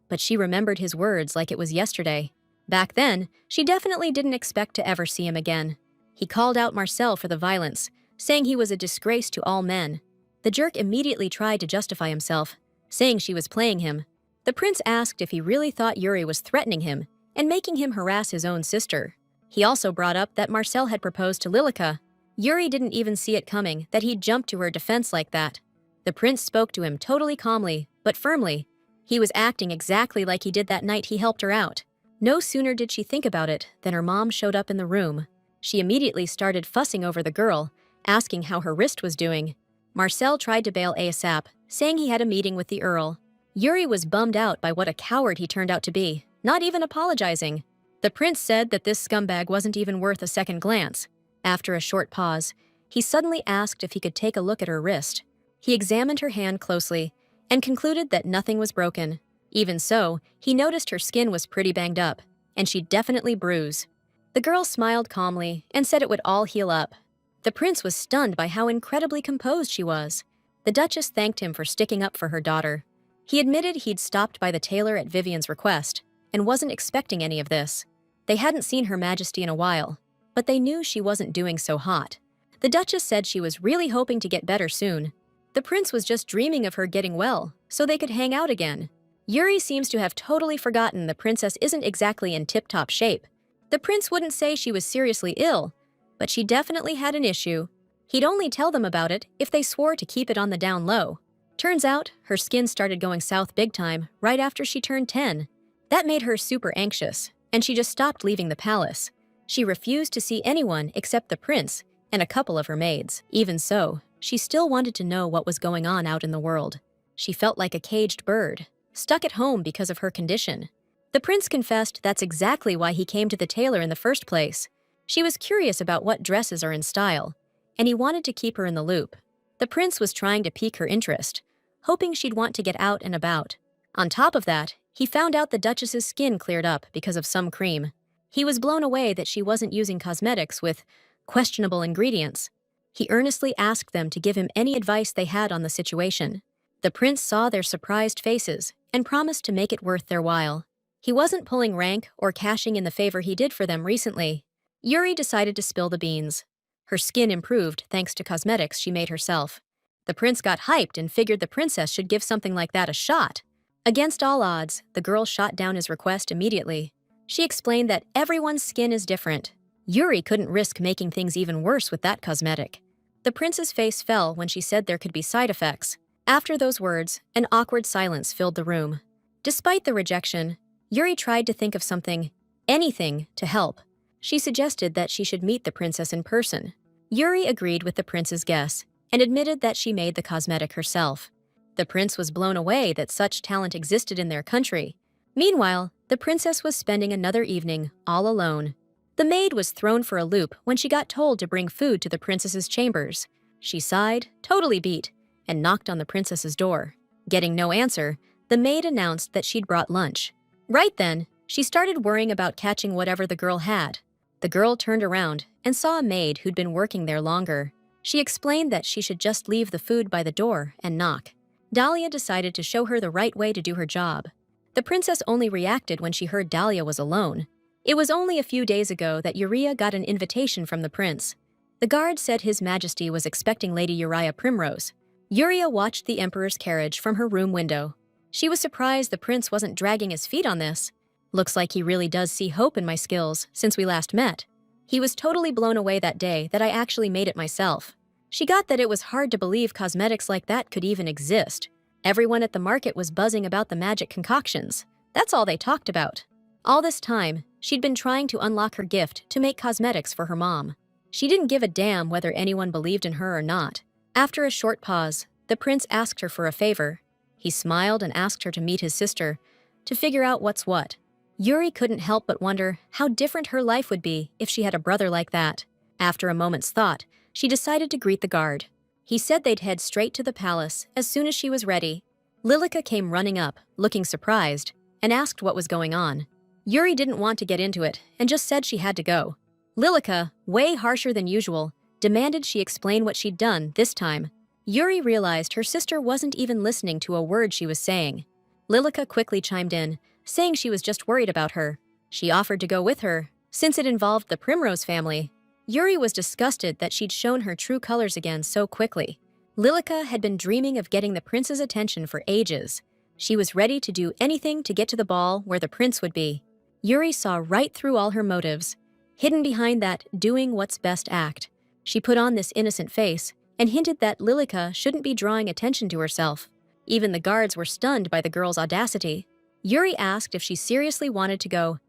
but she remembered his words like it was yesterday. Back then, she definitely didn't expect to ever see him again. He called out Marcel for the violence, saying he was a disgrace to all men. The jerk immediately tried to justify himself, saying she was playing him. The prince asked if he really thought Yuri was threatening him and making him harass his own sister. He also brought up that Marcel had proposed to Lillica. Yuri didn't even see it coming that he'd jump to her defense like that. The prince spoke to him totally calmly, but firmly. He was acting exactly like he did that night he helped her out. No sooner did she think about it than her mom showed up in the room. She immediately started fussing over the girl, asking how her wrist was doing. Marcel tried to bail ASAP, saying he had a meeting with the Earl. Yuri was bummed out by what a coward he turned out to be, not even apologizing. The prince said that this scumbag wasn't even worth a second glance. After a short pause, he suddenly asked if he could take a look at her wrist. He examined her hand closely and concluded that nothing was broken. Even so, he noticed her skin was pretty banged up, and she'd definitely bruise. The girl smiled calmly and said it would all heal up. The prince was stunned by how incredibly composed she was. The Duchess thanked him for sticking up for her daughter. He admitted he'd stopped by the tailor at Vivian's request and wasn't expecting any of this. They hadn't seen Her Majesty in a while, but they knew she wasn't doing so hot. The Duchess said she was really hoping to get better soon. The prince was just dreaming of her getting well, so they could hang out again. Yuri seems to have totally forgotten the princess isn't exactly in tip-top shape. The prince wouldn't say she was seriously ill, but she definitely had an issue. He'd only tell them about it if they swore to keep it on the down low. Turns out, her skin started going south big time right after she turned 10. That made her super anxious, and she just stopped leaving the palace. She refused to see anyone except the prince and a couple of her maids. Even so, she still wanted to know what was going on out in the world. She felt like a caged bird, stuck at home because of her condition. The prince confessed that's exactly why he came to the tailor in the first place. She was curious about what dresses are in style, and he wanted to keep her in the loop. The prince was trying to pique her interest, hoping she'd want to get out and about. On top of that, he found out the Duchess's skin cleared up because of some cream. He was blown away that she wasn't using cosmetics with questionable ingredients. He earnestly asked them to give him any advice they had on the situation. The prince saw their surprised faces and promised to make it worth their while. He wasn't pulling rank or cashing in the favor he did for them recently. Yuri decided to spill the beans. Her skin improved thanks to cosmetics she made herself. The prince got hyped and figured the princess should give something like that a shot. Against all odds, the girl shot down his request immediately. She explained that everyone's skin is different. Yuri couldn't risk making things even worse with that cosmetic. The prince's face fell when she said there could be side effects. After those words, an awkward silence filled the room. Despite the rejection, Yuri tried to think of something, anything, to help. She suggested that she should meet the princess in person. Yuri agreed with the prince's guess and admitted that she made the cosmetic herself. The prince was blown away that such talent existed in their country. Meanwhile, the princess was spending another evening all alone. The maid was thrown for a loop when she got told to bring food to the princess's chambers. She sighed, totally beat, and knocked on the princess's door. Getting no answer, the maid announced that she'd brought lunch. Right then, she started worrying about catching whatever the girl had. The girl turned around and saw a maid who'd been working there longer. She explained that she should just leave the food by the door and knock. Dahlia decided to show her the right way to do her job. The princess only reacted when she heard Dahlia was alone. It was only a few days ago that Uriah got an invitation from the prince. The guard said His Majesty was expecting Lady Uriah Primrose. Uriah watched the emperor's carriage from her room window. She was surprised the prince wasn't dragging his feet on this. Looks like he really does see hope in my skills since we last met. He was totally blown away that day that I actually made it myself. She got that it was hard to believe cosmetics like that could even exist. Everyone at the market was buzzing about the magic concoctions. That's all they talked about. All this time, she'd been trying to unlock her gift to make cosmetics for her mom. She didn't give a damn whether anyone believed in her or not. After a short pause, the prince asked her for a favor. He smiled and asked her to meet his sister, to figure out what's what. Yuri couldn't help but wonder how different her life would be if she had a brother like that. After a moment's thought, she decided to greet the guard. He said they'd head straight to the palace as soon as she was ready. Lillica came running up, looking surprised, and asked what was going on. Yuri didn't want to get into it and just said she had to go. Lillica, way harsher than usual, demanded she explain what she'd done this time. Yuri realized her sister wasn't even listening to a word she was saying. Lillica quickly chimed in, saying she was just worried about her. She offered to go with her, since it involved the Primrose family. Yuri was disgusted that she'd shown her true colors again so quickly. Lillica had been dreaming of getting the prince's attention for ages. She was ready to do anything to get to the ball where the prince would be. Yuri saw right through all her motives. Hidden behind that doing what's best act, she put on this innocent face and hinted that Lillica shouldn't be drawing attention to herself. Even the guards were stunned by the girl's audacity. Yuri asked if she seriously wanted to go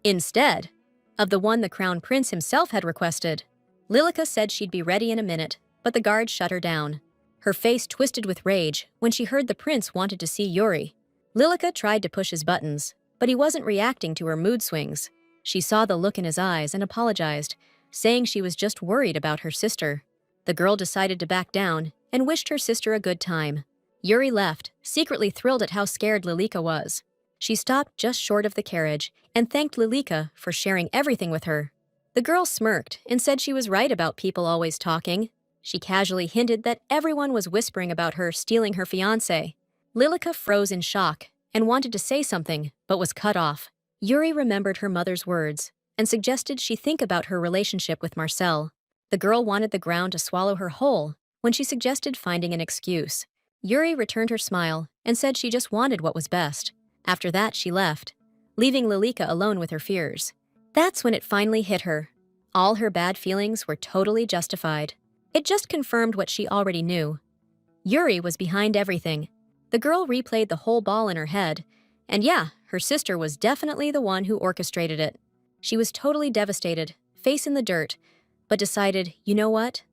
instead of the one the crown prince himself had requested. Lillica said she'd be ready in a minute, but the guard shut her down. Her face twisted with rage when she heard the prince wanted to see Yuri. Lillica tried to push his buttons, but he wasn't reacting to her mood swings. She saw the look in his eyes and apologized, saying she was just worried about her sister. The girl decided to back down and wished her sister a good time. Yuri left, secretly thrilled at how scared Lillica was. She stopped just short of the carriage and thanked Lillica for sharing everything with her. The girl smirked and said she was right about people always talking. She casually hinted that everyone was whispering about her stealing her fiancé. Lillica froze in shock and wanted to say something, but was cut off. Yuri remembered her mother's words and suggested she think about her relationship with Marcel. The girl wanted the ground to swallow her whole when she suggested finding an excuse. Yuri returned her smile and said she just wanted what was best. After that, she left, leaving Lillica alone with her fears. That's when it finally hit her. All her bad feelings were totally justified. It just confirmed what she already knew. Yuri was behind everything. The girl replayed the whole ball in her head, and yeah, her sister was definitely the one who orchestrated it. She was totally devastated, face in the dirt, but decided, you know what?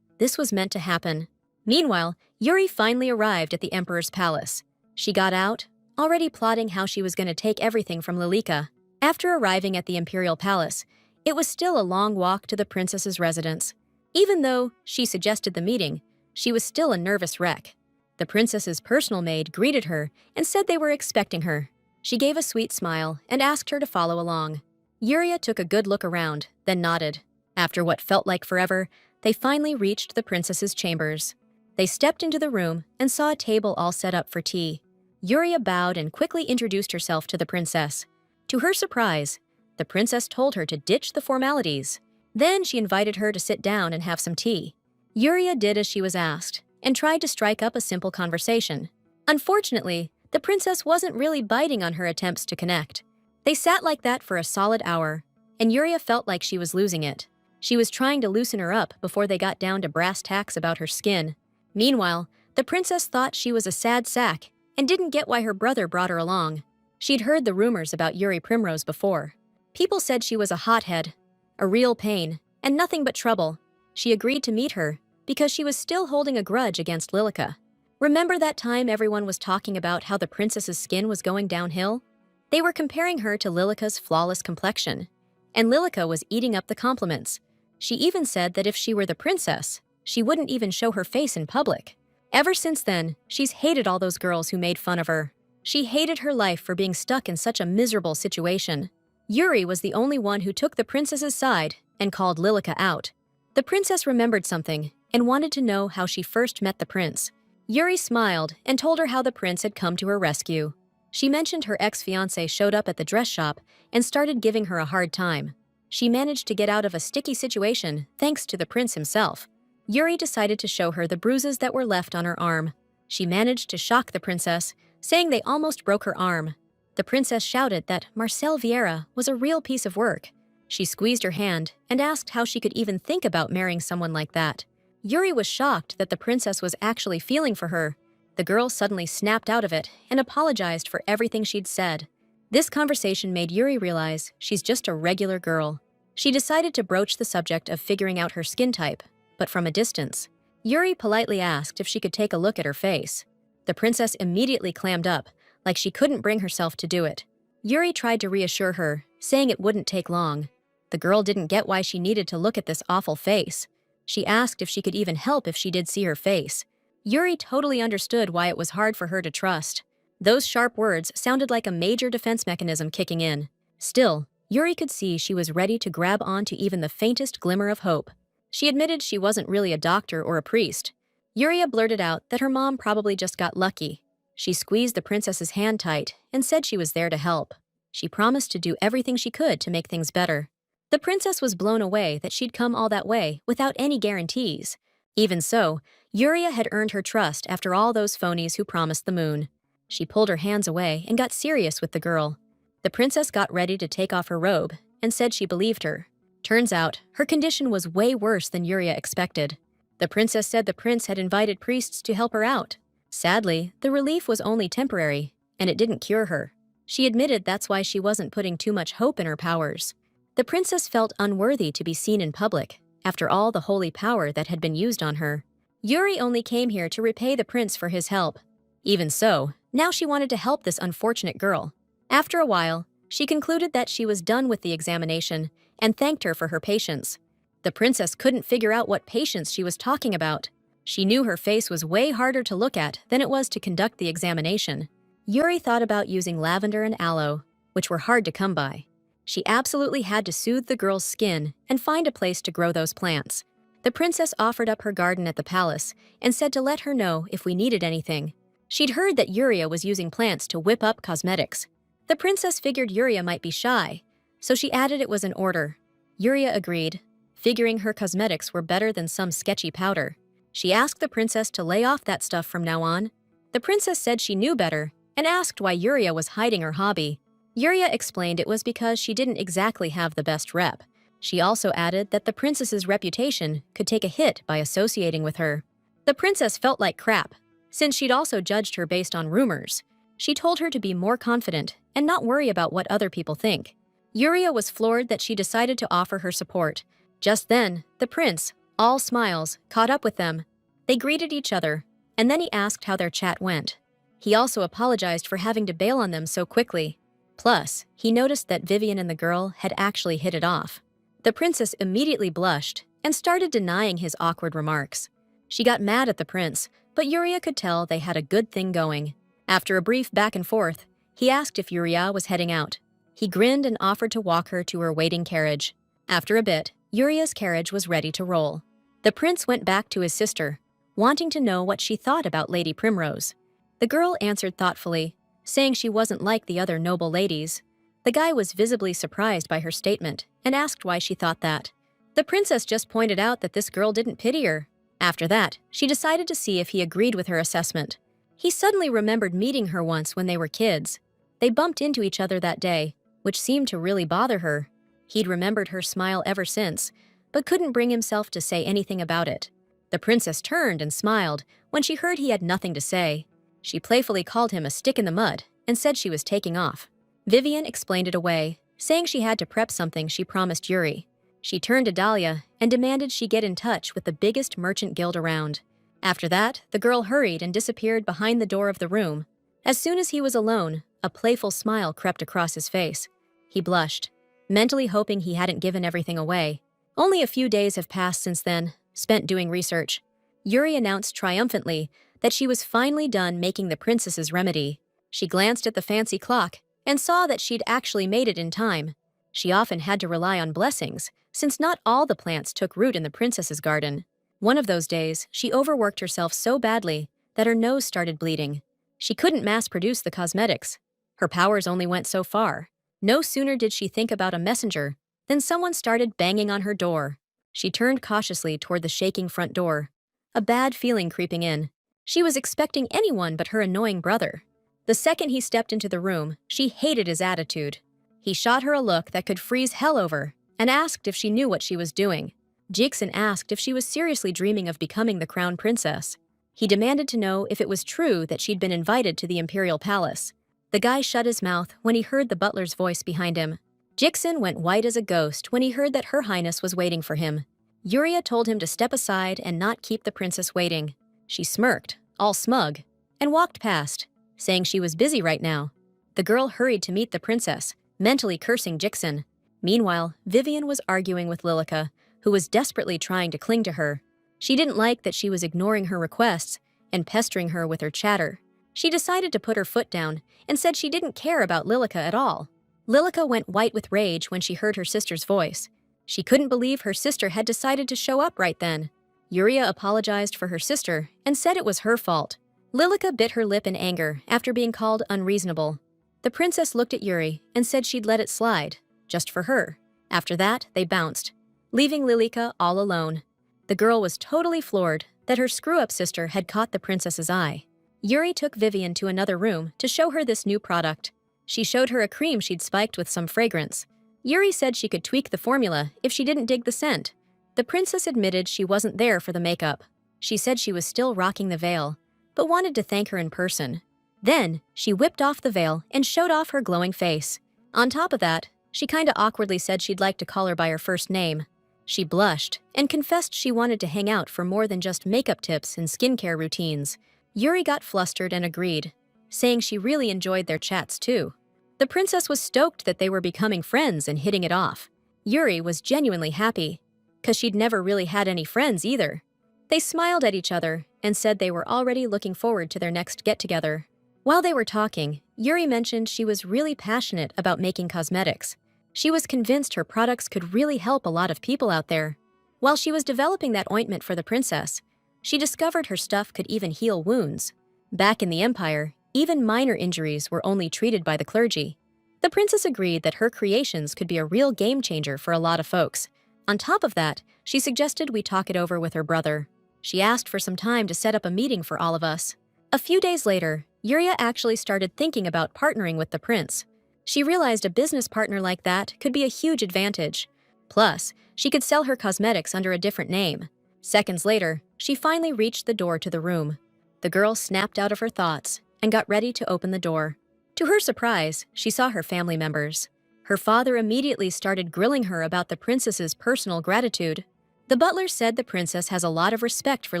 This was meant to happen. Meanwhile, Yuri finally arrived at the Emperor's palace. She got out, already plotting how she was going to take everything from Lillica. After arriving at the Imperial Palace, it was still a long walk to the princess's residence. Even though she suggested the meeting, she was still a nervous wreck. The princess's personal maid greeted her and said they were expecting her. She gave a sweet smile and asked her to follow along. Yuri took a good look around, then nodded. After what felt like forever, they finally reached the princess's chambers. They stepped into the room and saw a table all set up for tea. Yuri bowed and quickly introduced herself to the princess. To her surprise, the princess told her to ditch the formalities. Then she invited her to sit down and have some tea. Yuri did as she was asked and tried to strike up a simple conversation. Unfortunately, the princess wasn't really biting on her attempts to connect. They sat like that for a solid hour, and Yuri felt like she was losing it. She was trying to loosen her up before they got down to brass tacks about her skin. Meanwhile, the princess thought she was a sad sack and didn't get why her brother brought her along. She'd heard the rumors about Yuri Primrose before. People said she was a hothead, a real pain, and nothing but trouble. She agreed to meet her because she was still holding a grudge against Lillica. Remember that time everyone was talking about how the princess's skin was going downhill? They were comparing her to Lillica's flawless complexion, and Lillica was eating up the compliments. She even said that if she were the princess, she wouldn't even show her face in public. Ever since then, she's hated all those girls who made fun of her. She hated her life for being stuck in such a miserable situation. Yuri was the only one who took the princess's side and called Lillica out. The princess remembered something and wanted to know how she first met the prince. Yuri smiled and told her how the prince had come to her rescue. She mentioned her ex-fiancé showed up at the dress shop and started giving her a hard time. She managed to get out of a sticky situation thanks to the prince himself. Yuri decided to show her the bruises that were left on her arm. She managed to shock the princess, saying they almost broke her arm. The princess shouted that Marcel Vieira was a real piece of work. She squeezed her hand and asked how she could even think about marrying someone like that. Yuri was shocked that the princess was actually feeling for her. The girl suddenly snapped out of it and apologized for everything she'd said. This conversation made Yuri realize she's just a regular girl. She decided to broach the subject of figuring out her skin type, but from a distance. Yuri politely asked if she could take a look at her face. The princess immediately clammed up, like she couldn't bring herself to do it. Yuri tried to reassure her, saying it wouldn't take long. The girl didn't get why she needed to look at this awful face. She asked if she could even help if she did see her face. Yuri totally understood why it was hard for her to trust. Those sharp words sounded like a major defense mechanism kicking in. Still, Yuri could see she was ready to grab onto even the faintest glimmer of hope. She admitted she wasn't really a doctor or a priest. Yuri blurted out that her mom probably just got lucky. She squeezed the princess's hand tight and said she was there to help. She promised to do everything she could to make things better. The princess was blown away that she'd come all that way without any guarantees. Even so, Yuri had earned her trust after all those phonies who promised the moon. She pulled her hands away and got serious with the girl. The princess got ready to take off her robe and said she believed her. Turns out, her condition was way worse than Yuri expected. The princess said the prince had invited priests to help her out. Sadly, the relief was only temporary, and it didn't cure her. She admitted that's why she wasn't putting too much hope in her powers. The princess felt unworthy to be seen in public, after all the holy power that had been used on her. Yuri only came here to repay the prince for his help. Even so, now she wanted to help this unfortunate girl. After a while, she concluded that she was done with the examination and thanked her for her patience. The princess couldn't figure out what patience she was talking about. She knew her face was way harder to look at than it was to conduct the examination. Yuri thought about using lavender and aloe, which were hard to come by. She absolutely had to soothe the girl's skin and find a place to grow those plants. The princess offered up her garden at the palace and said to let her know if we needed anything. She'd heard that Yuria was using plants to whip up cosmetics. The princess figured Yuria might be shy, so she added it was an order. Yuria agreed, figuring her cosmetics were better than some sketchy powder. She asked the princess to lay off that stuff from now on. The princess said she knew better and asked why Yuria was hiding her hobby. Yuria explained it was because she didn't exactly have the best rep. She also added that the princess's reputation could take a hit by associating with her. The princess felt like crap, since she'd also judged her based on rumors. She told her to be more confident and not worry about what other people think. Yuria was floored that she decided to offer her support. Just then, the prince, all smiles, caught up with them. They greeted each other, and then he asked how their chat went. He also apologized for having to bail on them so quickly. Plus, he noticed that Vivian and the girl had actually hit it off. The princess immediately blushed and started denying his awkward remarks. She got mad at the prince, but Yuria could tell they had a good thing going. After a brief back and forth, he asked if Yuria was heading out. He grinned and offered to walk her to her waiting carriage. After a bit, Yuria's carriage was ready to roll. The prince went back to his sister, wanting to know what she thought about Lady Primrose. The girl answered thoughtfully, saying she wasn't like the other noble ladies. The guy was visibly surprised by her statement and asked why she thought that. The princess just pointed out that this girl didn't pity her. After that, she decided to see if he agreed with her assessment. He suddenly remembered meeting her once when they were kids. They bumped into each other that day, which seemed to really bother her. He'd remembered her smile ever since, but couldn't bring himself to say anything about it. The princess turned and smiled when she heard he had nothing to say. She playfully called him a stick in the mud and said she was taking off. Vivian explained it away, saying she had to prep something she promised Yuri. She turned to Dahlia and demanded she get in touch with the biggest merchant guild around. After that, the girl hurried and disappeared behind the door of the room. As soon as he was alone, a playful smile crept across his face. He blushed, mentally hoping he hadn't given everything away. Only a few days have passed since then, spent doing research. Yuri announced triumphantly that she was finally done making the princess's remedy. She glanced at the fancy clock and saw that she'd actually made it in time. She often had to rely on blessings, since not all the plants took root in the princess's garden. One of those days, she overworked herself so badly that her nose started bleeding. She couldn't mass-produce the cosmetics. Her powers only went so far. No sooner did she think about a messenger than someone started banging on her door. She turned cautiously toward the shaking front door, a bad feeling creeping in. She was expecting anyone but her annoying brother. The second he stepped into the room, she hated his attitude. He shot her a look that could freeze hell over and asked if she knew what she was doing. Jixin asked if she was seriously dreaming of becoming the crown princess. He demanded to know if it was true that she'd been invited to the imperial palace. The guy shut his mouth when he heard the butler's voice behind him. Jixin went white as a ghost when he heard that Her Highness was waiting for him. Yuria told him to step aside and not keep the princess waiting. She smirked, all smug, and walked past, saying she was busy right now. The girl hurried to meet the princess, mentally cursing Jixin. Meanwhile, Vivian was arguing with Lillica, who was desperately trying to cling to her. She didn't like that she was ignoring her requests and pestering her with her chatter. She decided to put her foot down and said she didn't care about Lillica at all. Lillica went white with rage when she heard her sister's voice. She couldn't believe her sister had decided to show up right then. Yuria apologized for her sister and said it was her fault. Lillica bit her lip in anger after being called unreasonable. The princess looked at Yuri and said she'd let it slide, just for her. After that, they bounced, leaving Lillica all alone. The girl was totally floored that her screw-up sister had caught the princess's eye. Yuri took Vivian to another room to show her this new product. She showed her a cream she'd spiked with some fragrance. Yuri said she could tweak the formula if she didn't dig the scent. The princess admitted she wasn't there for the makeup. She said she was still rocking the veil, but wanted to thank her in person. Then, she whipped off the veil and showed off her glowing face. On top of that, she kinda awkwardly said she'd like to call her by her first name. She blushed and confessed she wanted to hang out for more than just makeup tips and skincare routines. Yuri got flustered and agreed, saying she really enjoyed their chats too. The princess was stoked that they were becoming friends and hitting it off. Yuri was genuinely happy, 'cause she'd never really had any friends either. They smiled at each other and said they were already looking forward to their next get-together. While they were talking, Yuri mentioned she was really passionate about making cosmetics. She was convinced her products could really help a lot of people out there. While she was developing that ointment for the princess, she discovered her stuff could even heal wounds. Back in the Empire, even minor injuries were only treated by the clergy. The princess agreed that her creations could be a real game changer for a lot of folks. On top of that, she suggested we talk it over with her brother. She asked for some time to set up a meeting for all of us. A few days later, Yuri actually started thinking about partnering with the prince. She realized a business partner like that could be a huge advantage. Plus, she could sell her cosmetics under a different name. Seconds later, she finally reached the door to the room. The girl snapped out of her thoughts and got ready to open the door. To her surprise, she saw her family members. Her father immediately started grilling her about the princess's personal gratitude. The butler said the princess has a lot of respect for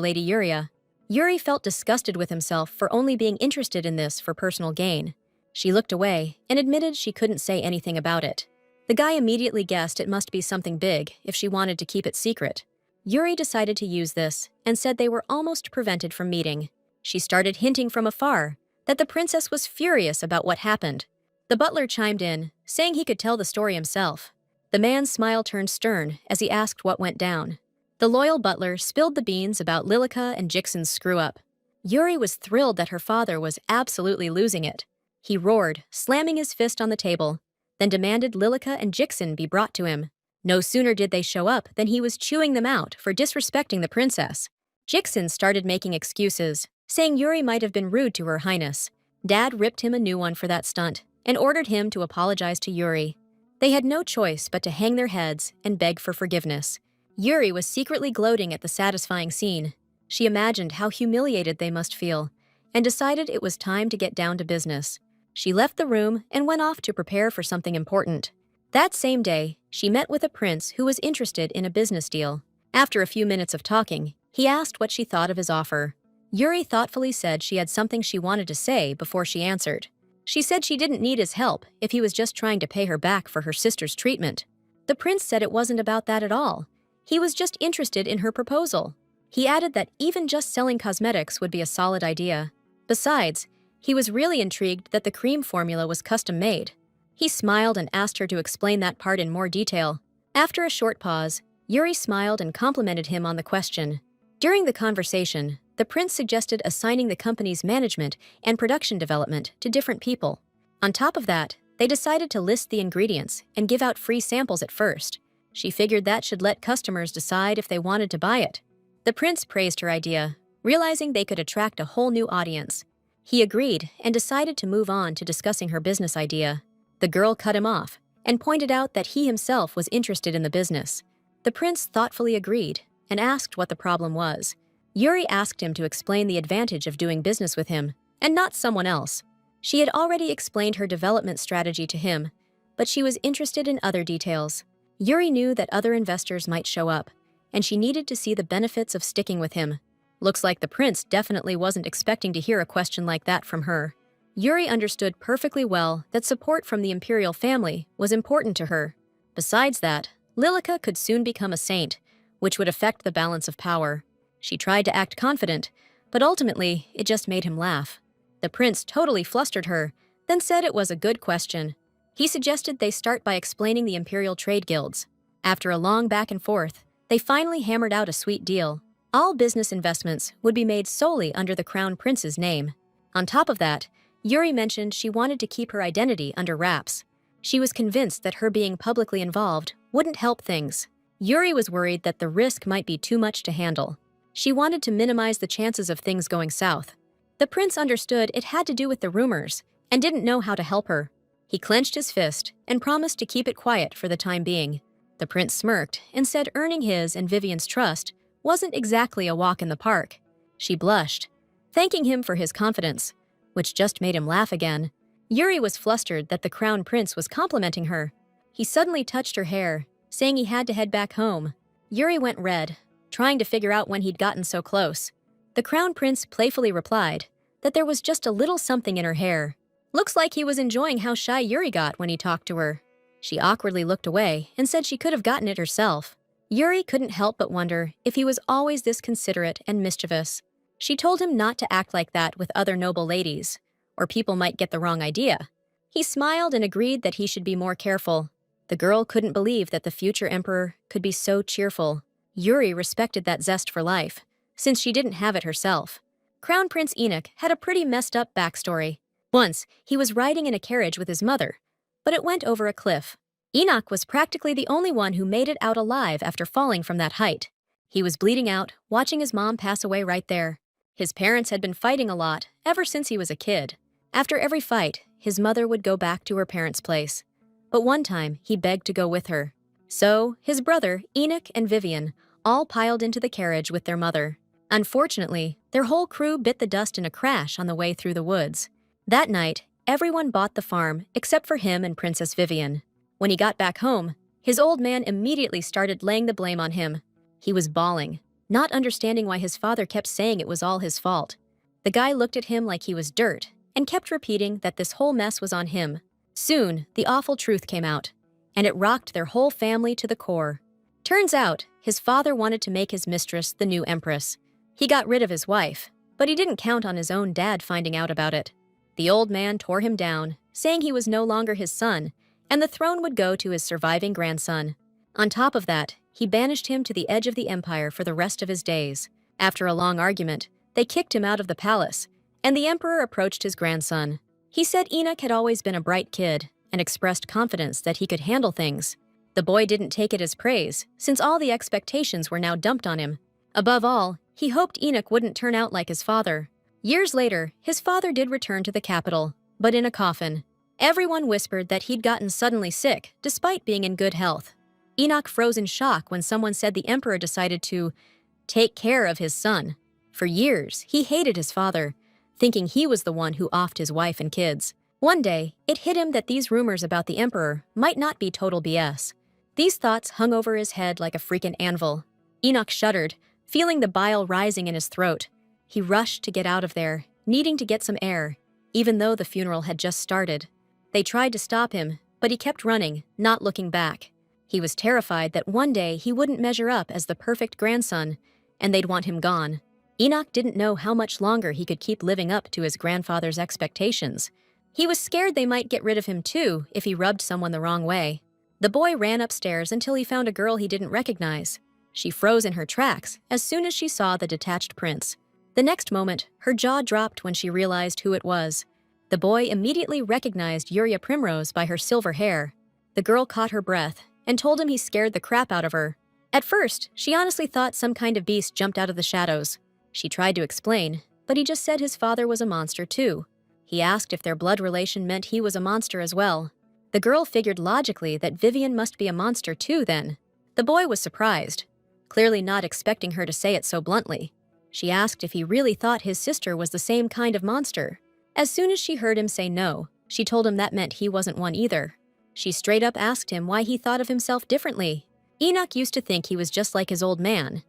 Lady Yuri. Yuri felt disgusted with himself for only being interested in this for personal gain. She looked away and admitted she couldn't say anything about it. The guy immediately guessed it must be something big if she wanted to keep it secret. Yuri decided to use this and said they were almost prevented from meeting. She started hinting from afar that the princess was furious about what happened. The butler chimed in, saying he could tell the story himself. The man's smile turned stern as he asked what went down. The loyal butler spilled the beans about Lillica and Jixon's screw-up. Yuri was thrilled that her father was absolutely losing it. He roared, slamming his fist on the table, then demanded Lillica and Jixon be brought to him. No sooner did they show up than he was chewing them out for disrespecting the princess. Jixon started making excuses, saying Yuri might have been rude to her highness. Dad ripped him a new one for that stunt and ordered him to apologize to Yuri. They had no choice but to hang their heads and beg for forgiveness. Yuri was secretly gloating at the satisfying scene. She imagined how humiliated they must feel and decided it was time to get down to business. She left the room and went off to prepare for something important. That same day, she met with a prince who was interested in a business deal. After a few minutes of talking, he asked what she thought of his offer. Yuri thoughtfully said she had something she wanted to say before she answered. She said she didn't need his help if he was just trying to pay her back for her sister's treatment. The prince said it wasn't about that at all. He was just interested in her proposal. He added that even just selling cosmetics would be a solid idea. Besides, he was really intrigued that the cream formula was custom-made. He smiled and asked her to explain that part in more detail. After a short pause, Yuri smiled and complimented him on the question. During the conversation, the prince suggested assigning the company's management and production development to different people. On top of that, they decided to list the ingredients and give out free samples at first. She figured that should let customers decide if they wanted to buy it. The prince praised her idea, realizing they could attract a whole new audience. He agreed and decided to move on to discussing her business idea. The girl cut him off and pointed out that he himself was interested in the business. The prince thoughtfully agreed and asked what the problem was. Yuri asked him to explain the advantage of doing business with him and not someone else. She had already explained her development strategy to him, but she was interested in other details. Yuri knew that other investors might show up, and she needed to see the benefits of sticking with him. Looks like the prince definitely wasn't expecting to hear a question like that from her. Yuri understood perfectly well that support from the imperial family was important to her. Besides that, Lillica could soon become a saint, which would affect the balance of power. She tried to act confident, but ultimately it just made him laugh. The prince totally flustered her, then said it was a good question. He suggested they start by explaining the imperial trade guilds. After a long back and forth, they finally hammered out a sweet deal. All business investments would be made solely under the crown prince's name. On top of that, Yuri mentioned she wanted to keep her identity under wraps. She was convinced that her being publicly involved wouldn't help things. Yuri was worried that the risk might be too much to handle. She wanted to minimize the chances of things going south. The prince understood it had to do with the rumors and didn't know how to help her. He clenched his fist and promised to keep it quiet for the time being. The prince smirked and said earning his and Vivian's trust wasn't exactly a walk in the park. She blushed, thanking him for his confidence, which just made him laugh again. Yuri was flustered that the crown prince was complimenting her. He suddenly touched her hair, saying he had to head back home. Yuri went red, trying to figure out when he'd gotten so close. The crown prince playfully replied that there was just a little something in her hair. Looks like he was enjoying how shy Yuri got when he talked to her. She awkwardly looked away and said she could have gotten it herself. Yuri couldn't help but wonder if he was always this considerate and mischievous. She told him not to act like that with other noble ladies, or people might get the wrong idea. He smiled and agreed that he should be more careful. The girl couldn't believe that the future emperor could be so cheerful. Yuri respected that zest for life, since she didn't have it herself. Crown Prince Enoch had a pretty messed up backstory. Once, he was riding in a carriage with his mother, but it went over a cliff. Enoch was practically the only one who made it out alive after falling from that height. He was bleeding out, watching his mom pass away right there. His parents had been fighting a lot ever since he was a kid. After every fight, his mother would go back to her parents' place. But one time, he begged to go with her. So, his brother, Enoch and Vivian, all piled into the carriage with their mother. Unfortunately, their whole crew bit the dust in a crash on the way through the woods. That night, everyone bought the farm except for him and Princess Vivian. When he got back home, his old man immediately started laying the blame on him. He was bawling, not understanding why his father kept saying it was all his fault. The guy looked at him like he was dirt and kept repeating that this whole mess was on him. Soon, the awful truth came out, and it rocked their whole family to the core. Turns out, his father wanted to make his mistress the new empress. He got rid of his wife, but he didn't count on his own dad finding out about it. The old man tore him down, saying he was no longer his son, and the throne would go to his surviving grandson. On top of that, he banished him to the edge of the empire for the rest of his days. After a long argument, they kicked him out of the palace, and the emperor approached his grandson. He said Enoch had always been a bright kid and expressed confidence that he could handle things. The boy didn't take it as praise, since all the expectations were now dumped on him. Above all, he hoped Enoch wouldn't turn out like his father. Years later, his father did return to the capital, but in a coffin. Everyone whispered that he'd gotten suddenly sick, despite being in good health. Enoch froze in shock when someone said the emperor decided to take care of his son. For years, he hated his father, thinking he was the one who offed his wife and kids. One day, it hit him that these rumors about the emperor might not be total BS. These thoughts hung over his head like a freaking anvil. Enoch shuddered, feeling the bile rising in his throat. He rushed to get out of there, needing to get some air, even though the funeral had just started. They tried to stop him, but he kept running, not looking back. He was terrified that one day he wouldn't measure up as the perfect grandson, and they'd want him gone. Enoch didn't know how much longer he could keep living up to his grandfather's expectations. He was scared they might get rid of him too if he rubbed someone the wrong way. The boy ran upstairs until he found a girl he didn't recognize. She froze in her tracks as soon as she saw the detached prince. The next moment, her jaw dropped when she realized who it was. The boy immediately recognized Yuri Primrose by her silver hair. The girl caught her breath and told him he scared the crap out of her. At first, she honestly thought some kind of beast jumped out of the shadows. She tried to explain, but he just said his father was a monster too. He asked if their blood relation meant he was a monster as well. The girl figured logically that Vivian must be a monster too then. The boy was surprised, clearly not expecting her to say it so bluntly. She asked if he really thought his sister was the same kind of monster. As soon as she heard him say no, she told him that meant he wasn't one either. She straight up asked him why he thought of himself differently. Enoch used to think he was just like his old man,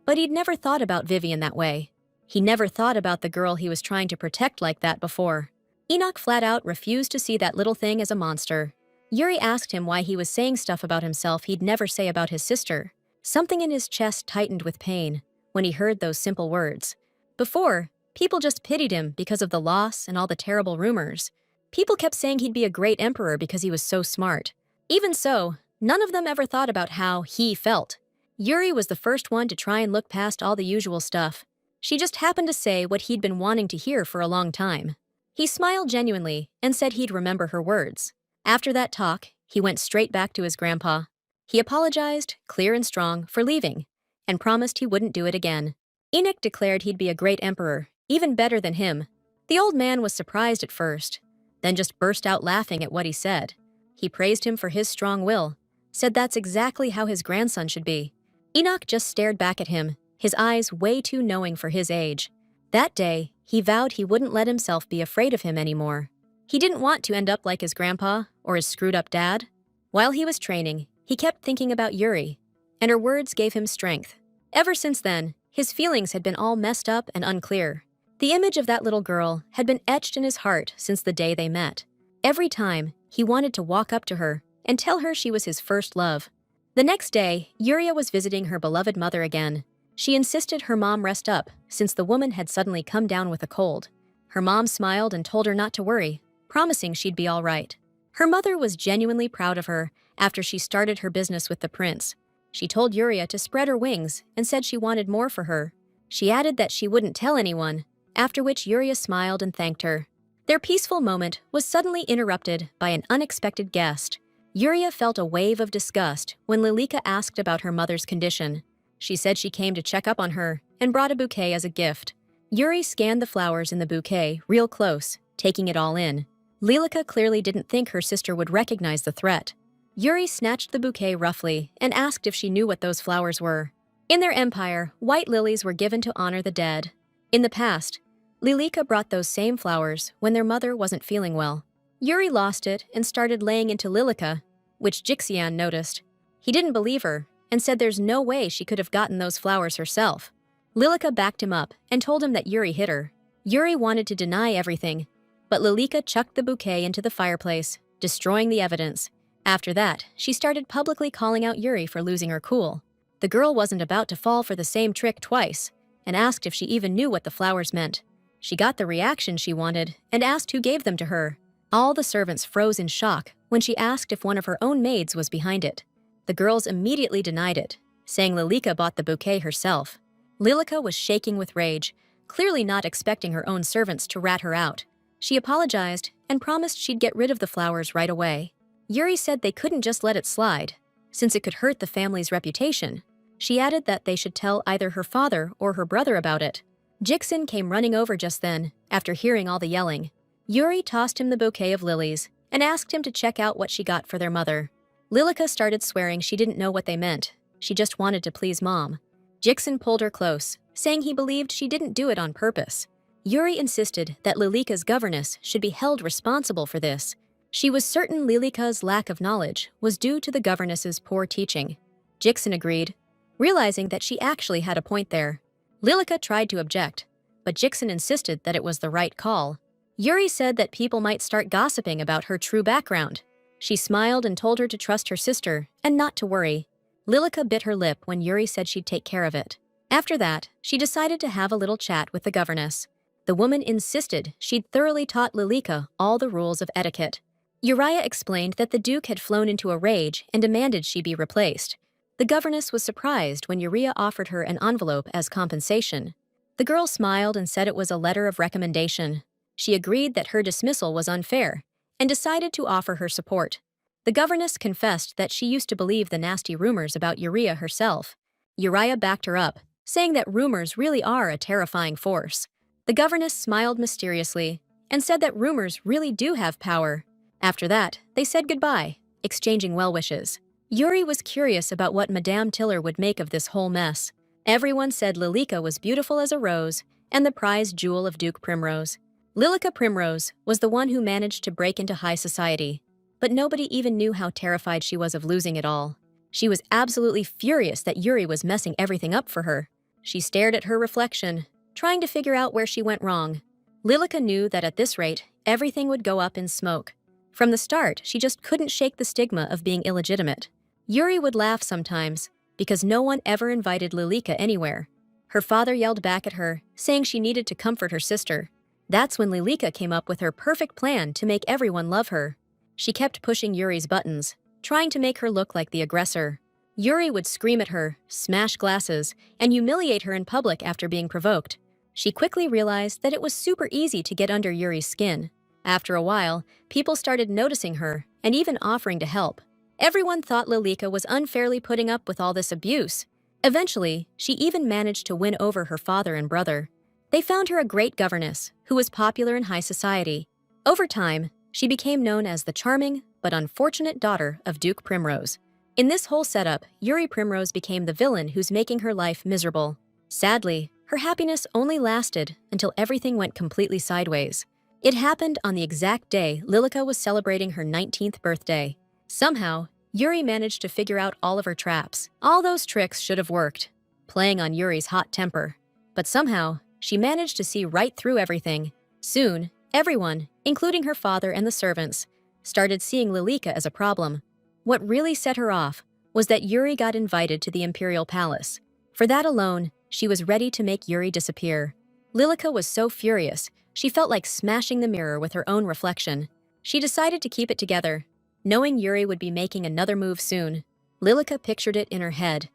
but he'd never thought about Vivian that way. He never thought about the girl he was trying to protect like that before. Enoch flat out refused to see that little thing as a monster. Yuri asked him why he was saying stuff about himself he'd never say about his sister. Something in his chest tightened with pain when he heard those simple words. Before, people just pitied him because of the loss and all the terrible rumors. People kept saying he'd be a great emperor because he was so smart. Even so, none of them ever thought about how he felt. Yuri was the first one to try and look past all the usual stuff. She just happened to say what he'd been wanting to hear for a long time. He smiled genuinely and said he'd remember her words. After that talk, he went straight back to his grandpa. He apologized, clear and strong, for leaving, and promised he wouldn't do it again. Enoch declared he'd be a great emperor, even better than him, The old man was surprised at first, then just burst out laughing at what he said. He praised him for his strong will, said that's exactly how his grandson should be. Enoch just stared back at him, his eyes way too knowing for his age. That day, he vowed he wouldn't let himself be afraid of him anymore. He didn't want to end up like his grandpa or his screwed-up dad. While he was training, he kept thinking about Yuri, and her words gave him strength. Ever since then, his feelings had been all messed up and unclear. The image of that little girl had been etched in his heart since the day they met. Every time, he wanted to walk up to her and tell her she was his first love. The next day, Yuri was visiting her beloved mother again. She insisted her mom rest up, since the woman had suddenly come down with a cold. Her mom smiled and told her not to worry, promising she'd be all right. Her mother was genuinely proud of her after she started her business with the prince. She told Yuri to spread her wings and said she wanted more for her. She added that she wouldn't tell anyone, after which Yuri smiled and thanked her. Their peaceful moment was suddenly interrupted by an unexpected guest. Yuri felt a wave of disgust when Lillica asked about her mother's condition. She said she came to check up on her and brought a bouquet as a gift. Yuri scanned the flowers in the bouquet real close, taking it all in. Lillica clearly didn't think her sister would recognize the threat. Yuri snatched the bouquet roughly and asked if she knew what those flowers were. In their empire, white lilies were given to honor the dead. In the past, Lillica brought those same flowers when their mother wasn't feeling well. Yuri lost it and started laying into Lillica, which Jixian noticed. He didn't believe her and said there's no way she could have gotten those flowers herself. Lillica backed him up and told him that Yuri hit her. Yuri wanted to deny everything, but Lillica chucked the bouquet into the fireplace, destroying the evidence. After that, she started publicly calling out Yuri for losing her cool. The girl wasn't about to fall for the same trick twice, and asked if she even knew what the flowers meant. She got the reaction she wanted and asked who gave them to her. All the servants froze in shock when she asked if one of her own maids was behind it. The girls immediately denied it, saying Lillica bought the bouquet herself. Lillica was shaking with rage, clearly not expecting her own servants to rat her out. She apologized and promised she'd get rid of the flowers right away. Yuri said they couldn't just let it slide, since it could hurt the family's reputation. She added that they should tell either her father or her brother about it. Jixin came running over just then, after hearing all the yelling. Yuri tossed him the bouquet of lilies and asked him to check out what she got for their mother. Lillica started swearing she didn't know what they meant. She just wanted to please Mom. Jixin pulled her close, saying he believed she didn't do it on purpose. Yuri insisted that Lillica's governess should be held responsible for this. She was certain Lillica's lack of knowledge was due to the governess's poor teaching. Jixin agreed, realizing that she actually had a point there. Lillica tried to object, but Jixin insisted that it was the right call. Yuri said that people might start gossiping about her true background. She smiled and told her to trust her sister and not to worry. Lillica bit her lip when Yuri said she'd take care of it. After that, she decided to have a little chat with the governess. The woman insisted she'd thoroughly taught Lillica all the rules of etiquette. Uriah explained that the Duke had flown into a rage and demanded she be replaced. The governess was surprised when Uriah offered her an envelope as compensation. The girl smiled and said it was a letter of recommendation. She agreed that her dismissal was unfair and decided to offer her support. The governess confessed that she used to believe the nasty rumors about Uriah herself. Uriah backed her up, saying that rumors really are a terrifying force. The governess smiled mysteriously and said that rumors really do have power. After that, they said goodbye, exchanging well wishes. Yuri was curious about what Madame Tiller would make of this whole mess. Everyone said Lillica was beautiful as a rose and the prized jewel of Duke Primrose. Lillica Primrose was the one who managed to break into high society, but nobody even knew how terrified she was of losing it all. She was absolutely furious that Yuri was messing everything up for her. She stared at her reflection, trying to figure out where she went wrong. Lillica knew that at this rate, everything would go up in smoke. From the start, she just couldn't shake the stigma of being illegitimate. Yuri would laugh sometimes, because no one ever invited Lillica anywhere. Her father yelled back at her, saying she needed to comfort her sister. That's when Lillica came up with her perfect plan to make everyone love her. She kept pushing Yuri's buttons, trying to make her look like the aggressor. Yuri would scream at her, smash glasses, and humiliate her in public after being provoked. She quickly realized that it was super easy to get under Yuri's skin. After a while, people started noticing her and even offering to help. Everyone thought Lillica was unfairly putting up with all this abuse. Eventually, she even managed to win over her father and brother. They found her a great governess who was popular in high society. Over time, she became known as the charming but unfortunate daughter of Duke Primrose. In this whole setup, Yuri Primrose became the villain who's making her life miserable. Sadly, her happiness only lasted until everything went completely sideways. It happened on the exact day Lillica was celebrating her 19th birthday. Somehow, Yuri managed to figure out all of her traps. All those tricks should have worked, playing on Yuri's hot temper. But somehow, she managed to see right through everything. Soon, everyone, including her father and the servants, started seeing Lillica as a problem. What really set her off was that Yuri got invited to the Imperial Palace. For that alone, she was ready to make Yuri disappear. Lillica was so furious, she felt like smashing the mirror with her own reflection. She decided to keep it together, knowing Yuri would be making another move soon. Lillica pictured it in her head.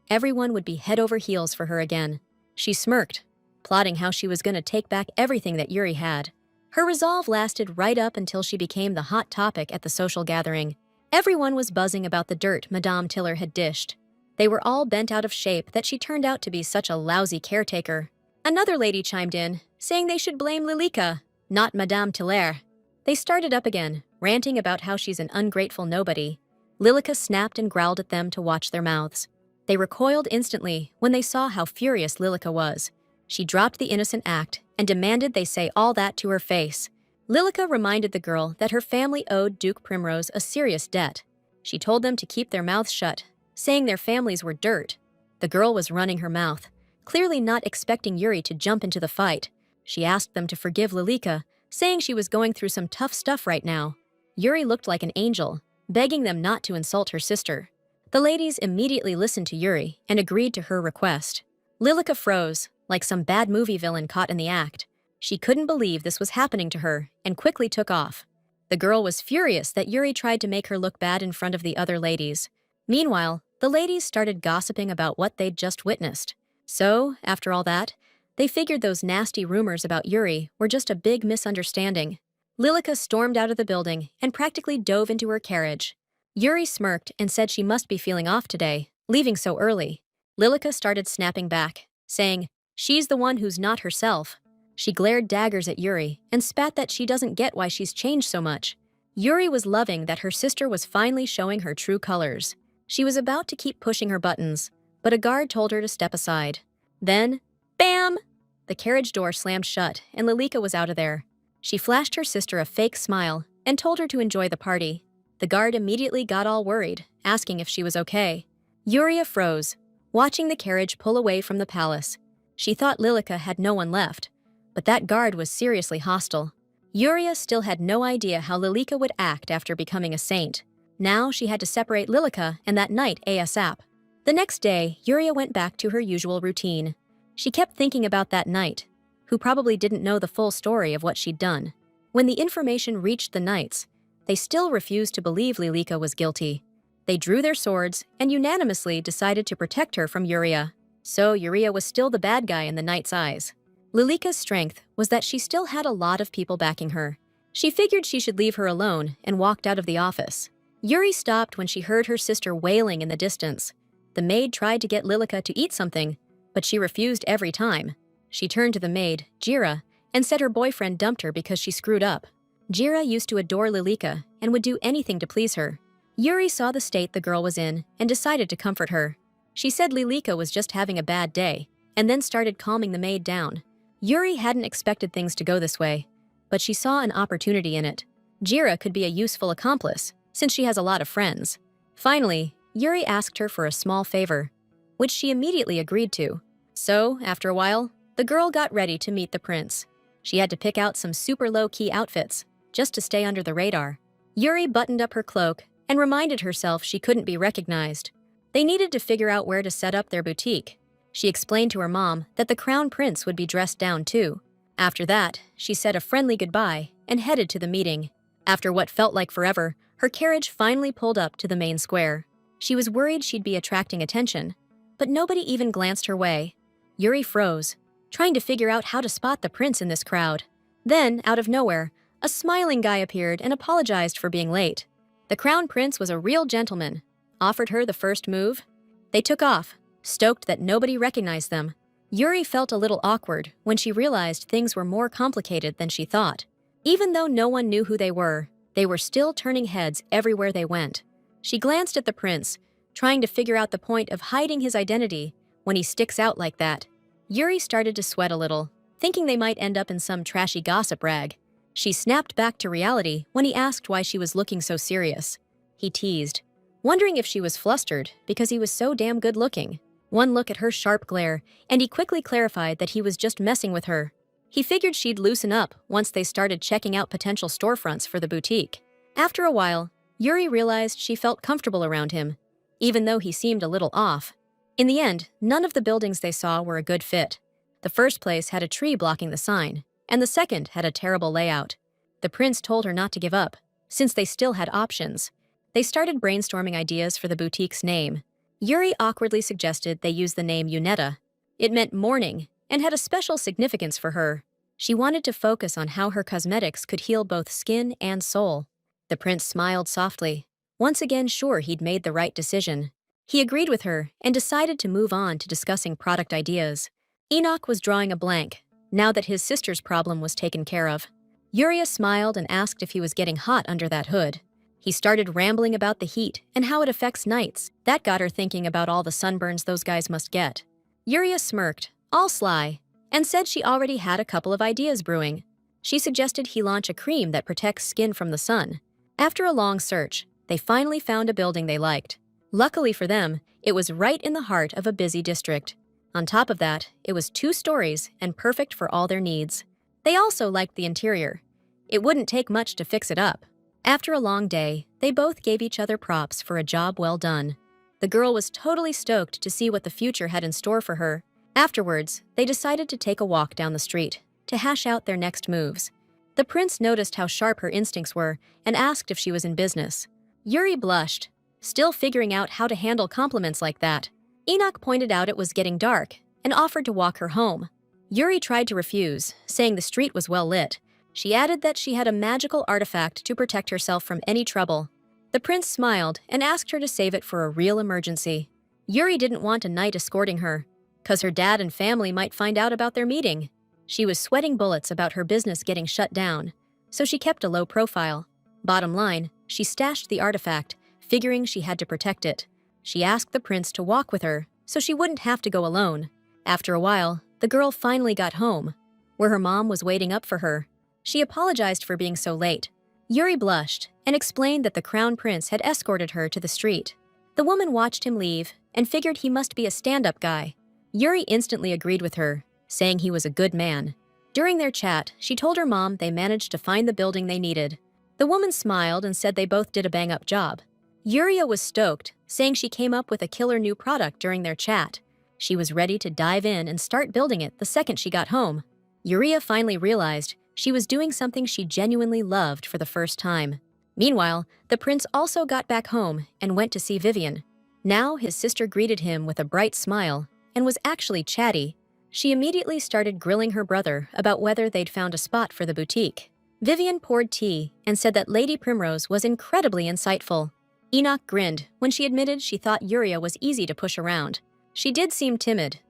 Everyone would be head over heels for her again. She smirked, plotting how she was going to take back everything that Yuri had. Her resolve lasted right up until she became the hot topic at the social gathering. Everyone was buzzing about the dirt Madame Tiller had dished. They were all bent out of shape that she turned out to be such a lousy caretaker. Another lady chimed in, saying they should blame Lillica, not Madame Tiller. They started up again, ranting about how she's an ungrateful nobody. Lillica snapped and growled at them to watch their mouths. They recoiled instantly when they saw how furious Lillica was. She dropped the innocent act and demanded they say all that to her face. Lillica reminded the girl that her family owed Duke Primrose a serious debt. She told them to keep their mouths shut, saying their families were dirt. The girl was running her mouth, clearly not expecting Yuri to jump into the fight. She asked them to forgive Lillica, saying she was going through some tough stuff right now. Yuri looked like an angel, begging them not to insult her sister. The ladies immediately listened to Yuri and agreed to her request. Lillica froze, like some bad movie villain caught in the act. She couldn't believe this was happening to her and quickly took off. The girl was furious that Yuri tried to make her look bad in front of the other ladies. Meanwhile, the ladies started gossiping about what they'd just witnessed. So, after all that, they figured those nasty rumors about Yuri were just a big misunderstanding. Lillica stormed out of the building and practically dove into her carriage. Yuri smirked and said she must be feeling off today, leaving so early. Lillica started snapping back, saying, "She's the one who's not herself." She glared daggers at Yuri and spat that she doesn't get why she's changed so much. Yuri was loving that her sister was finally showing her true colors. She was about to keep pushing her buttons, but a guard told her to step aside. Then, bam! The carriage door slammed shut and Lillica was out of there. She flashed her sister a fake smile and told her to enjoy the party. The guard immediately got all worried, asking if she was okay. Yuri froze, watching the carriage pull away from the palace. She thought Lillica had no one left, but that guard was seriously hostile. Yuri still had no idea how Lillica would act after becoming a saint. Now she had to separate Lillica and that night ASAP. The next day, Yuri went back to her usual routine. She kept thinking about that night, who probably didn't know the full story of what she'd done. When the information reached the knights, they still refused to believe Lillica was guilty. They drew their swords and unanimously decided to protect her from Yuri. So Yuri was still the bad guy in the knights' eyes. Lillica's strength was that she still had a lot of people backing her. She figured she should leave her alone and walked out of the office. Yuri stopped when she heard her sister wailing in the distance. The maid tried to get Lillica to eat something, but she refused every time. She turned to the maid, Jira, and said her boyfriend dumped her because she screwed up. Jira used to adore Lillica and would do anything to please her. Yuri saw the state the girl was in and decided to comfort her. She said Lillica was just having a bad day, and then started calming the maid down. Yuri hadn't expected things to go this way, but she saw an opportunity in it. Jira could be a useful accomplice, since she has a lot of friends. Finally, Yuri asked her for a small favor, which she immediately agreed to. So, after a while, the girl got ready to meet the prince. She had to pick out some super low-key outfits, just to stay under the radar. Yuri buttoned up her cloak and reminded herself she couldn't be recognized. They needed to figure out where to set up their boutique. She explained to her mom that the crown prince would be dressed down too. After that, she said a friendly goodbye and headed to the meeting. After what felt like forever, her carriage finally pulled up to the main square. She was worried she'd be attracting attention, but nobody even glanced her way. Yuri froze, trying to figure out how to spot the prince in this crowd. Then, out of nowhere, a smiling guy appeared and apologized for being late. The crown prince was a real gentleman, offered her the first move. They took off, stoked that nobody recognized them. Yuri felt a little awkward when she realized things were more complicated than she thought. Even though no one knew who they were still turning heads everywhere they went. She glanced at the prince, trying to figure out the point of hiding his identity when he sticks out like that. Yuri started to sweat a little, thinking they might end up in some trashy gossip rag. She snapped back to reality when he asked why she was looking so serious. He teased, wondering if she was flustered because he was so damn good looking. One look at her sharp glare, and he quickly clarified that he was just messing with her. He figured she'd loosen up once they started checking out potential storefronts for the boutique. After a while, Yuri realized she felt comfortable around him, even though he seemed a little off. In the end, none of the buildings they saw were a good fit. The first place had a tree blocking the sign, and the second had a terrible layout. The prince told her not to give up, since they still had options. They started brainstorming ideas for the boutique's name. Yuri awkwardly suggested they use the name Yunetta. It meant morning, and had a special significance for her. She wanted to focus on how her cosmetics could heal both skin and soul. The prince smiled softly, once again sure he'd made the right decision. He agreed with her and decided to move on to discussing product ideas. Enoch was drawing a blank, now that his sister's problem was taken care of. Yuri smiled and asked if he was getting hot under that hood. He started rambling about the heat and how it affects nights. That got her thinking about all the sunburns those guys must get. Yuri smirked, all sly, and said she already had a couple of ideas brewing. She suggested he launch a cream that protects skin from the sun. After a long search, they finally found a building they liked. Luckily for them, it was right in the heart of a busy district. On top of that, it was 2 stories and perfect for all their needs. They also liked the interior. It wouldn't take much to fix it up. After a long day, they both gave each other props for a job well done. The girl was totally stoked to see what the future had in store for her. Afterwards, they decided to take a walk down the street to hash out their next moves. The prince noticed how sharp her instincts were and asked if she was in business. Yuri blushed, still figuring out how to handle compliments like that. Enoch pointed out it was getting dark and offered to walk her home. Yuri tried to refuse, saying the street was well lit. She added that she had a magical artifact to protect herself from any trouble. The prince smiled and asked her to save it for a real emergency. Yuri didn't want a knight escorting her, 'cause her dad and family might find out about their meeting. She was sweating bullets about her business getting shut down, so she kept a low profile. Bottom line, she stashed the artifact, figuring she had to protect it. She asked the prince to walk with her, so she wouldn't have to go alone. After a while, the girl finally got home, where her mom was waiting up for her. She apologized for being so late. Yuri blushed and explained that the crown prince had escorted her to the street. The woman watched him leave and figured he must be a stand-up guy. Yuri instantly agreed with her, saying he was a good man. During their chat, she told her mom they managed to find the building they needed. The woman smiled and said they both did a bang-up job. Yuri was stoked, saying she came up with a killer new product during their chat. She was ready to dive in and start building it the second she got home. Yuri finally realized she was doing something she genuinely loved for the first time. Meanwhile, the prince also got back home and went to see Vivian. Now his sister greeted him with a bright smile and was actually chatty. She immediately started grilling her brother about whether they'd found a spot for the boutique. Vivian poured tea and said that Lady Primrose was incredibly insightful. Enoch grinned when she admitted she thought Yuri was easy to push around. She did seem timid,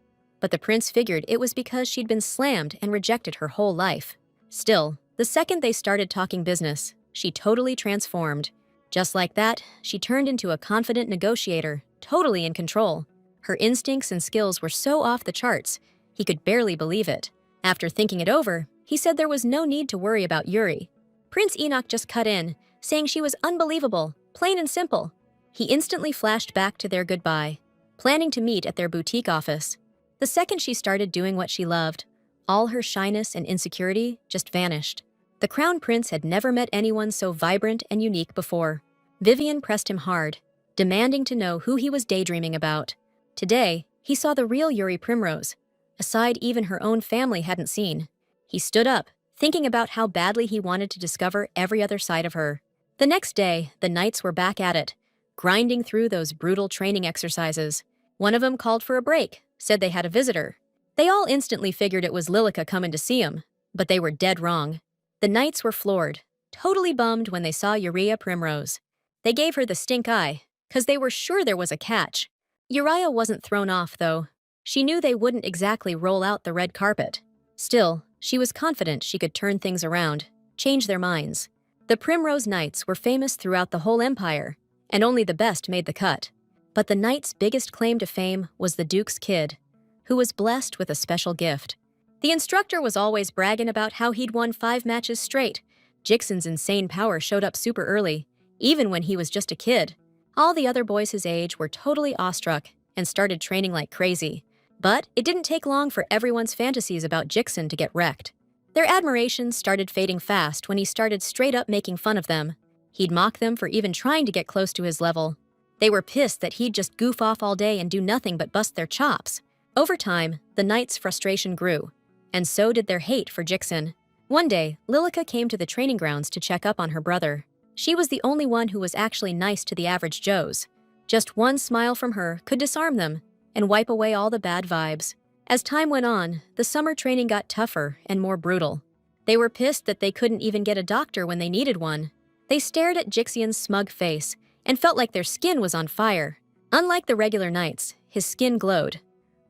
but the prince figured it was because she'd been slammed and rejected her whole life. Still, the second they started talking business, she totally transformed. Just like that, she turned into a confident negotiator, totally in control. Her instincts and skills were so off the charts, he could barely believe it. After thinking it over, he said there was no need to worry about Yuri. Prince Enoch just cut in, saying she was unbelievable, plain and simple. He instantly flashed back to their goodbye, planning to meet at their boutique office. The second she started doing what she loved, all her shyness and insecurity just vanished. The crown prince had never met anyone so vibrant and unique before. Vivian pressed him hard, demanding to know who he was daydreaming about. Today, he saw the real Yuri Primrose, a side even her own family hadn't seen. He stood up, thinking about how badly he wanted to discover every other side of her. The next day, the knights were back at it, grinding through those brutal training exercises. One of them called for a break, said they had a visitor. They all instantly figured it was Lillica coming to see him, but they were dead wrong. The knights were floored, totally bummed when they saw Yuri Primrose. They gave her the stink eye, 'cause they were sure there was a catch. Uriah wasn't thrown off, though. She knew they wouldn't exactly roll out the red carpet. Still, she was confident she could turn things around, change their minds. The Primrose Knights were famous throughout the whole empire, and only the best made the cut. But the Knights' biggest claim to fame was the Duke's kid, who was blessed with a special gift. The instructor was always bragging about how he'd won 5 matches straight. Jixen's insane power showed up super early, even when he was just a kid. All the other boys his age were totally awestruck and started training like crazy. But it didn't take long for everyone's fantasies about Jixen to get wrecked. Their admiration started fading fast when he started straight up making fun of them. He'd mock them for even trying to get close to his level. They were pissed that he'd just goof off all day and do nothing but bust their chops. Over time, the Knights' frustration grew, and so did their hate for Jixen. One day, Lillica came to the training grounds to check up on her brother. She was the only one who was actually nice to the average Joes. Just one smile from her could disarm them and wipe away all the bad vibes. As time went on, the summer training got tougher and more brutal. They were pissed that they couldn't even get a doctor when they needed one. They stared at Jixian's smug face and felt like their skin was on fire. Unlike the regular Knights, his skin glowed,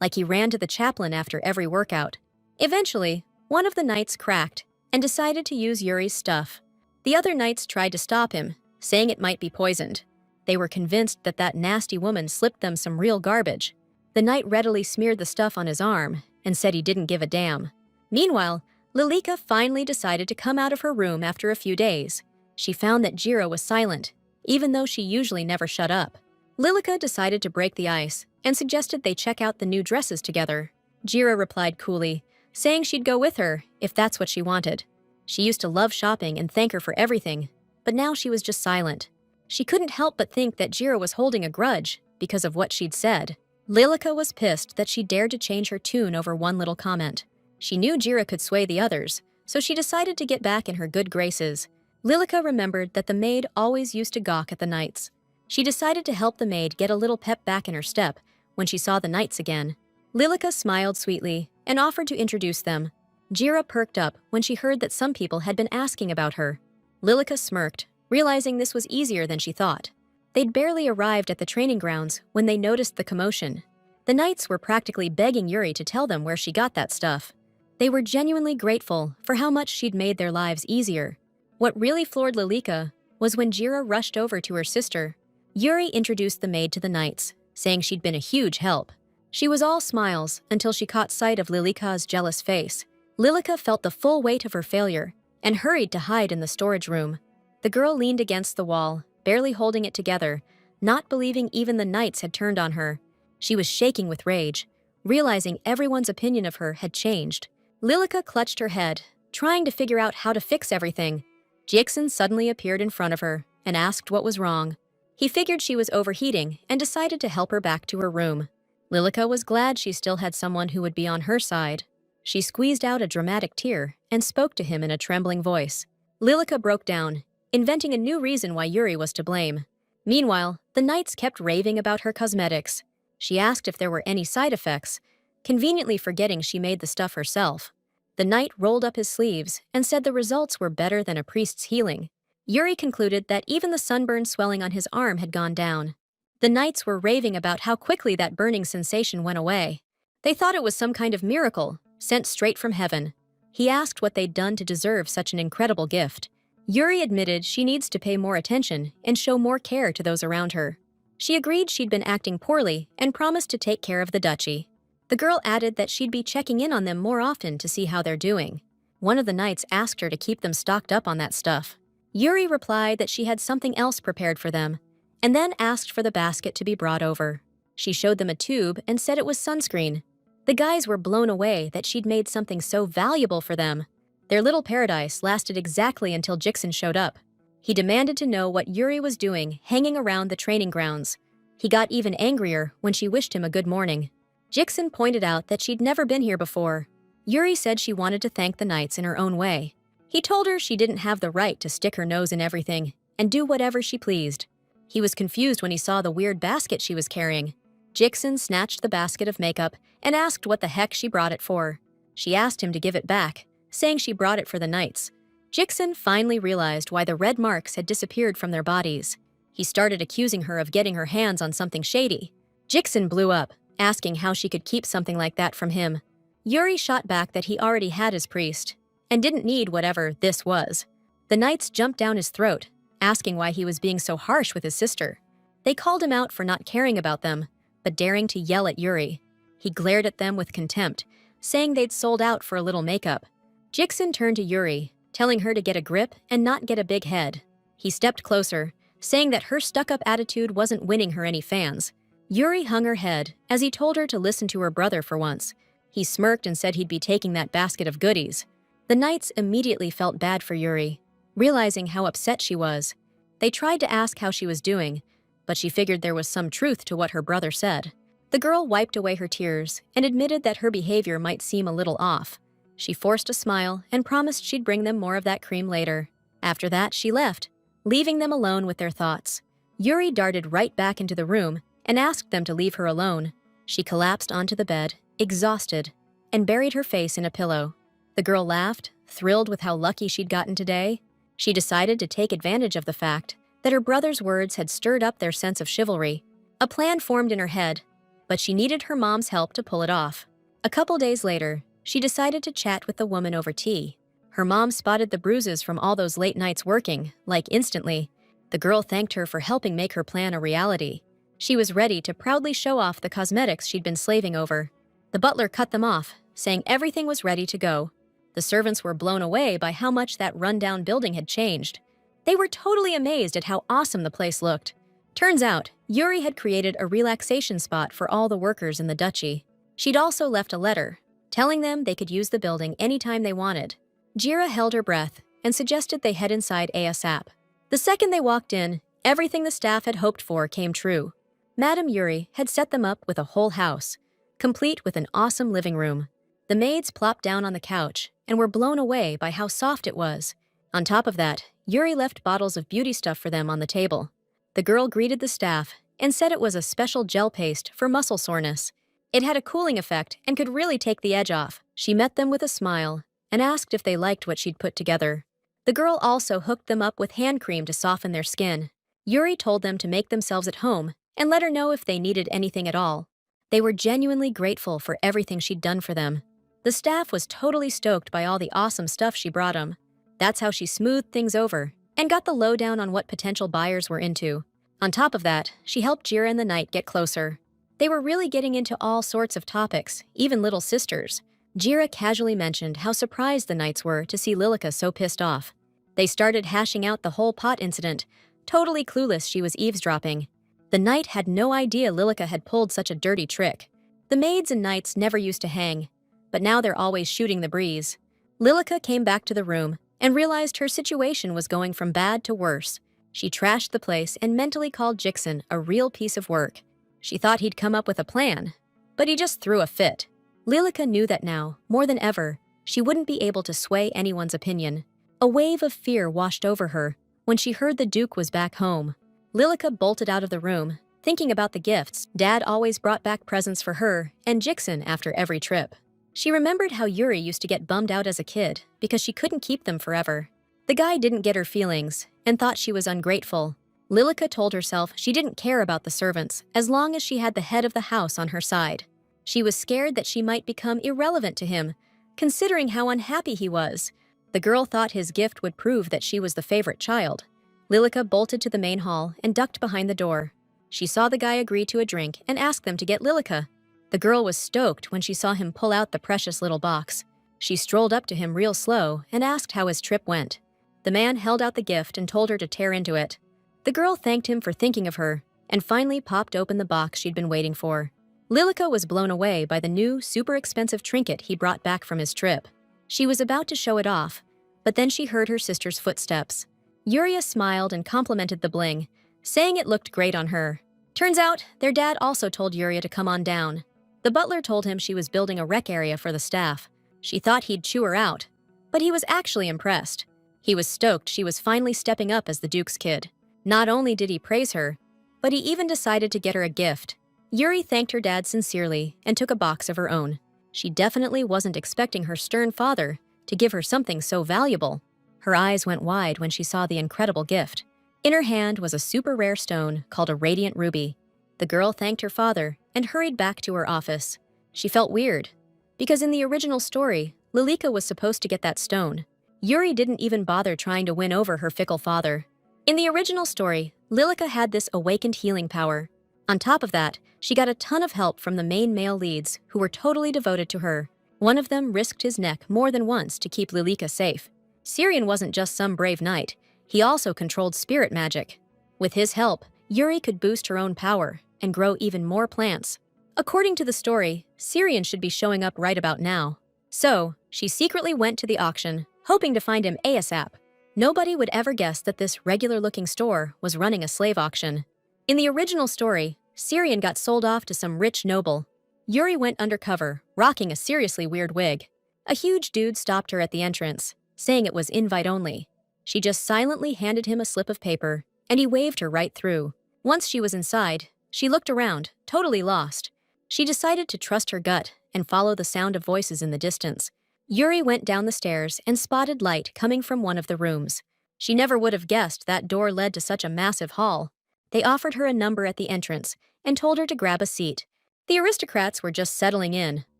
like he ran to the chaplain after every workout. Eventually, one of the Knights cracked and decided to use Yuri's stuff. The other Knights tried to stop him, saying it might be poisoned. They were convinced that that nasty woman slipped them some real garbage. The Knight readily smeared the stuff on his arm and said he didn't give a damn. Meanwhile, Lillica finally decided to come out of her room after a few days. She found that Jira was silent, even though she usually never shut up. Lillica decided to break the ice and suggested they check out the new dresses together. Jira replied coolly, saying she'd go with her if that's what she wanted. She used to love shopping and thank her for everything, but now she was just silent. She couldn't help but think that Jira was holding a grudge because of what she'd said. Lillica was pissed that she dared to change her tune over one little comment. She knew Jira could sway the others, so she decided to get back in her good graces. Lillica remembered that the maid always used to gawk at the Knights. She decided to help the maid get a little pep back in her step when she saw the Knights again. Lillica smiled sweetly and offered to introduce them. Jira perked up when she heard that some people had been asking about her. Lillica smirked, realizing this was easier than she thought. They'd barely arrived at the training grounds when they noticed the commotion. The Knights were practically begging Yuri to tell them where she got that stuff. They were genuinely grateful for how much she'd made their lives easier. What really floored Lillica was when Jira rushed over to her sister. Yuri introduced the maid to the Knights, saying she'd been a huge help. She was all smiles until she caught sight of Lillica's jealous face. Lillica felt the full weight of her failure and hurried to hide in the storage room. The girl leaned against the wall, barely holding it together, not believing even the Knights had turned on her. She was shaking with rage, realizing everyone's opinion of her had changed. Lillica clutched her head, trying to figure out how to fix everything. Jixen suddenly appeared in front of her and asked what was wrong. He figured she was overheating and decided to help her back to her room. Lillica was glad she still had someone who would be on her side. She squeezed out a dramatic tear and spoke to him in a trembling voice. Lillica broke down, inventing a new reason why Yuri was to blame. Meanwhile, the Knights kept raving about her cosmetics. She asked if there were any side effects, conveniently forgetting she made the stuff herself. The Knight rolled up his sleeves and said the results were better than a priest's healing. Yuri concluded that even the sunburn swelling on his arm had gone down. The Knights were raving about how quickly that burning sensation went away. They thought it was some kind of miracle, sent straight from heaven. He asked what they'd done to deserve such an incredible gift. Yuri admitted she needs to pay more attention and show more care to those around her. She agreed she'd been acting poorly and promised to take care of the duchy. The girl added that she'd be checking in on them more often to see how they're doing. One of the Knights asked her to keep them stocked up on that stuff. Yuri replied that she had something else prepared for them, and then asked for the basket to be brought over. She showed them a tube and said it was sunscreen. The guys were blown away that she'd made something so valuable for them. Their little paradise lasted exactly until Jixen showed up. He demanded to know what Yuri was doing hanging around the training grounds. He got even angrier when she wished him a good morning. Jixen pointed out that she'd never been here before. Yuri said she wanted to thank the Knights in her own way. He told her she didn't have the right to stick her nose in everything and do whatever she pleased. He was confused when he saw the weird basket she was carrying. Jixen snatched the basket of makeup and asked what the heck she brought it for. She asked him to give it back, saying she brought it for the Knights. Jixen finally realized why the red marks had disappeared from their bodies. He started accusing her of getting her hands on something shady. Jixen blew up, asking how she could keep something like that from him. Yuri shot back that he already had his priest and didn't need whatever this was. The knights jumped down his throat, asking why he was being so harsh with his sister. They called him out for not caring about them, but daring to yell at Yuri. He glared at them with contempt, saying they'd sold out for a little makeup. Jixin turned to Yuri, telling her to get a grip and not get a big head. He stepped closer, saying that her stuck-up attitude wasn't winning her any fans. Yuri hung her head as he told her to listen to her brother for once. He smirked and said he'd be taking that basket of goodies. The knights immediately felt bad for Yuri, realizing how upset she was. They tried to ask how she was doing, but she figured there was some truth to what her brother said. The girl wiped away her tears and admitted that her behavior might seem a little off. She forced a smile and promised she'd bring them more of that cream later. After that, she left, leaving them alone with their thoughts. Yuri darted right back into the room and asked them to leave her alone. She collapsed onto the bed, exhausted, and buried her face in a pillow. The girl laughed, thrilled with how lucky she'd gotten today. She decided to take advantage of the fact that her brother's words had stirred up their sense of chivalry. A plan formed in her head, but she needed her mom's help to pull it off. A couple days later, she decided to chat with the woman over tea. Her mom spotted the bruises from all those late nights working, like instantly. The girl thanked her for helping make her plan a reality. She was ready to proudly show off the cosmetics she'd been slaving over. The butler cut them off, saying everything was ready to go. The servants were blown away by how much that rundown building had changed. They were totally amazed at how awesome the place looked. Turns out, Yuri had created a relaxation spot for all the workers in the duchy. She'd also left a letter, telling them they could use the building anytime they wanted. Jira held her breath and suggested they head inside ASAP. The second they walked in, everything the staff had hoped for came true. Madame Yuri had set them up with a whole house, complete with an awesome living room. The maids plopped down on the couch and were blown away by how soft it was. On top of that, Yuri left bottles of beauty stuff for them on the table. The girl greeted the staff and said it was a special gel paste for muscle soreness. It had a cooling effect and could really take the edge off. She met them with a smile and asked if they liked what she'd put together. The girl also hooked them up with hand cream to soften their skin. Yuri told them to make themselves at home and let her know if they needed anything at all. They were genuinely grateful for everything she'd done for them. The staff was totally stoked by all the awesome stuff she brought them. That's how she smoothed things over and got the lowdown on what potential buyers were into. On top of that, she helped Jira and the knight get closer. They were really getting into all sorts of topics, even little sisters. Jira casually mentioned how surprised the knights were to see Lillica so pissed off. They started hashing out the whole pot incident, totally clueless she was eavesdropping. The knight had no idea Lillica had pulled such a dirty trick. The maids and knights never used to hang, but now they're always shooting the breeze. Lillica came back to the room and realized her situation was going from bad to worse. She trashed the place and mentally called Jixin a real piece of work. She thought he'd come up with a plan, but he just threw a fit. Lillica knew that now, more than ever, she wouldn't be able to sway anyone's opinion. A wave of fear washed over her when she heard the Duke was back home. Lillica bolted out of the room, thinking about the gifts. Dad always brought back presents for her and Jixin after every trip. She remembered how Yuri used to get bummed out as a kid because she couldn't keep them forever. The guy didn't get her feelings and thought she was ungrateful. Lillica told herself she didn't care about the servants as long as she had the head of the house on her side. She was scared that she might become irrelevant to him, considering how unhappy he was. The girl thought his gift would prove that she was the favorite child. Lillica bolted to the main hall and ducked behind the door. She saw the guy agree to a drink and ask them to get Lillica. The girl was stoked when she saw him pull out the precious little box. She strolled up to him real slow and asked how his trip went. The man held out the gift and told her to tear into it. The girl thanked him for thinking of her and finally popped open the box she'd been waiting for. Lillica was blown away by the new, super expensive trinket he brought back from his trip. She was about to show it off, but then she heard her sister's footsteps. Yuri smiled and complimented the bling, saying it looked great on her. Turns out, their dad also told Yuri to come on down. The butler told him she was building a rec area for the staff. She thought he'd chew her out, but he was actually impressed. He was stoked she was finally stepping up as the Duke's kid. Not only did he praise her, but he even decided to get her a gift. Yuri thanked her dad sincerely and took a box of her own. She definitely wasn't expecting her stern father to give her something so valuable. Her eyes went wide when she saw the incredible gift. In her hand was a super rare stone called a radiant ruby. The girl thanked her father and hurried back to her office. She felt weird, because in the original story, Lillica was supposed to get that stone. Yuri didn't even bother trying to win over her fickle father. In the original story, Lillica had this awakened healing power. On top of that, she got a ton of help from the main male leads who were totally devoted to her. One of them risked his neck more than once to keep Lillica safe. Syrian wasn't just some brave knight, he also controlled spirit magic. With his help, Yuri could boost her own power and grow even more plants. According to the story, Syrian should be showing up right about now. So, she secretly went to the auction, hoping to find him ASAP. Nobody would ever guess that this regular-looking store was running a slave auction. In the original story, Syrian got sold off to some rich noble. Yuri went undercover, rocking a seriously weird wig. A huge dude stopped her at the entrance, saying it was invite only. She just silently handed him a slip of paper, and he waved her right through. Once she was inside, she looked around, totally lost. She decided to trust her gut and follow the sound of voices in the distance. Yuri went down the stairs and spotted light coming from one of the rooms. She never would have guessed that door led to such a massive hall. They offered her a number at the entrance and told her to grab a seat. The aristocrats were just settling in,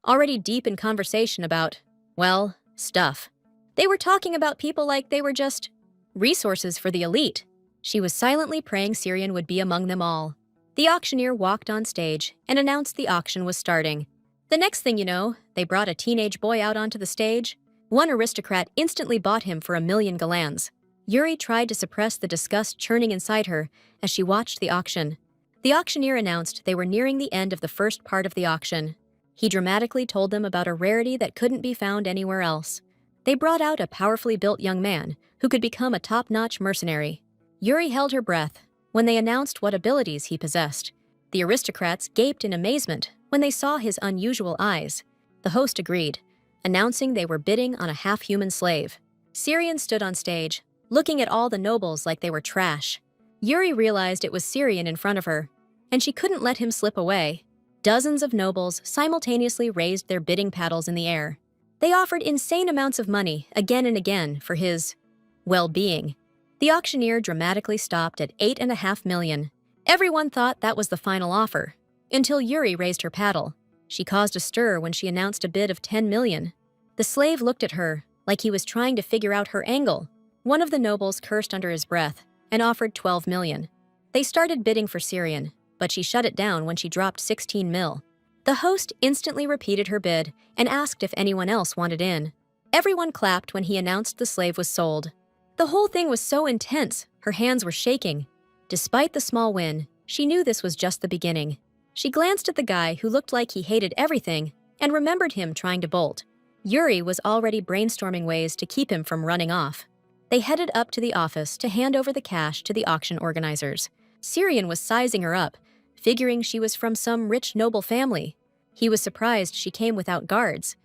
already deep in conversation about, well, stuff. They were talking about people like they were just resources for the elite. She was silently praying Syrian would be among them all. The auctioneer walked on stage and announced the auction was starting. The next thing you know, they brought a teenage boy out onto the stage. One aristocrat instantly bought him for 1,000,000 galans. Yuri tried to suppress the disgust churning inside her as she watched the auction. The auctioneer announced they were nearing the end of the first part of the auction. He dramatically told them about a rarity that couldn't be found anywhere else. They brought out a powerfully built young man who could become a top-notch mercenary. Yuri held her breath when they announced what abilities he possessed. The aristocrats gaped in amazement when they saw his unusual eyes. The host agreed, announcing they were bidding on a half-human slave. Syrian stood on stage, looking at all the nobles like they were trash. Yuri realized it was Syrian in front of her, and she couldn't let him slip away. Dozens of nobles simultaneously raised their bidding paddles in the air. They offered insane amounts of money again and again for his well-being. The auctioneer dramatically stopped at 8.5 million. Everyone thought that was the final offer, until Yuri raised her paddle. She caused a stir when she announced a bid of 10 million. The slave looked at her like he was trying to figure out her angle. One of the nobles cursed under his breath and offered 12 million. They started bidding for Syrian, but she shut it down when she dropped 16 mil. The host instantly repeated her bid and asked if anyone else wanted in. Everyone clapped when he announced the slave was sold. The whole thing was so intense, her hands were shaking. Despite the small win, she knew this was just the beginning. She glanced at the guy who looked like he hated everything and remembered him trying to bolt. Yuri was already brainstorming ways to keep him from running off. They headed up to the office to hand over the cash to the auction organizers. Syrian was sizing her up, figuring she was from some rich noble family. He was surprised she came without guards,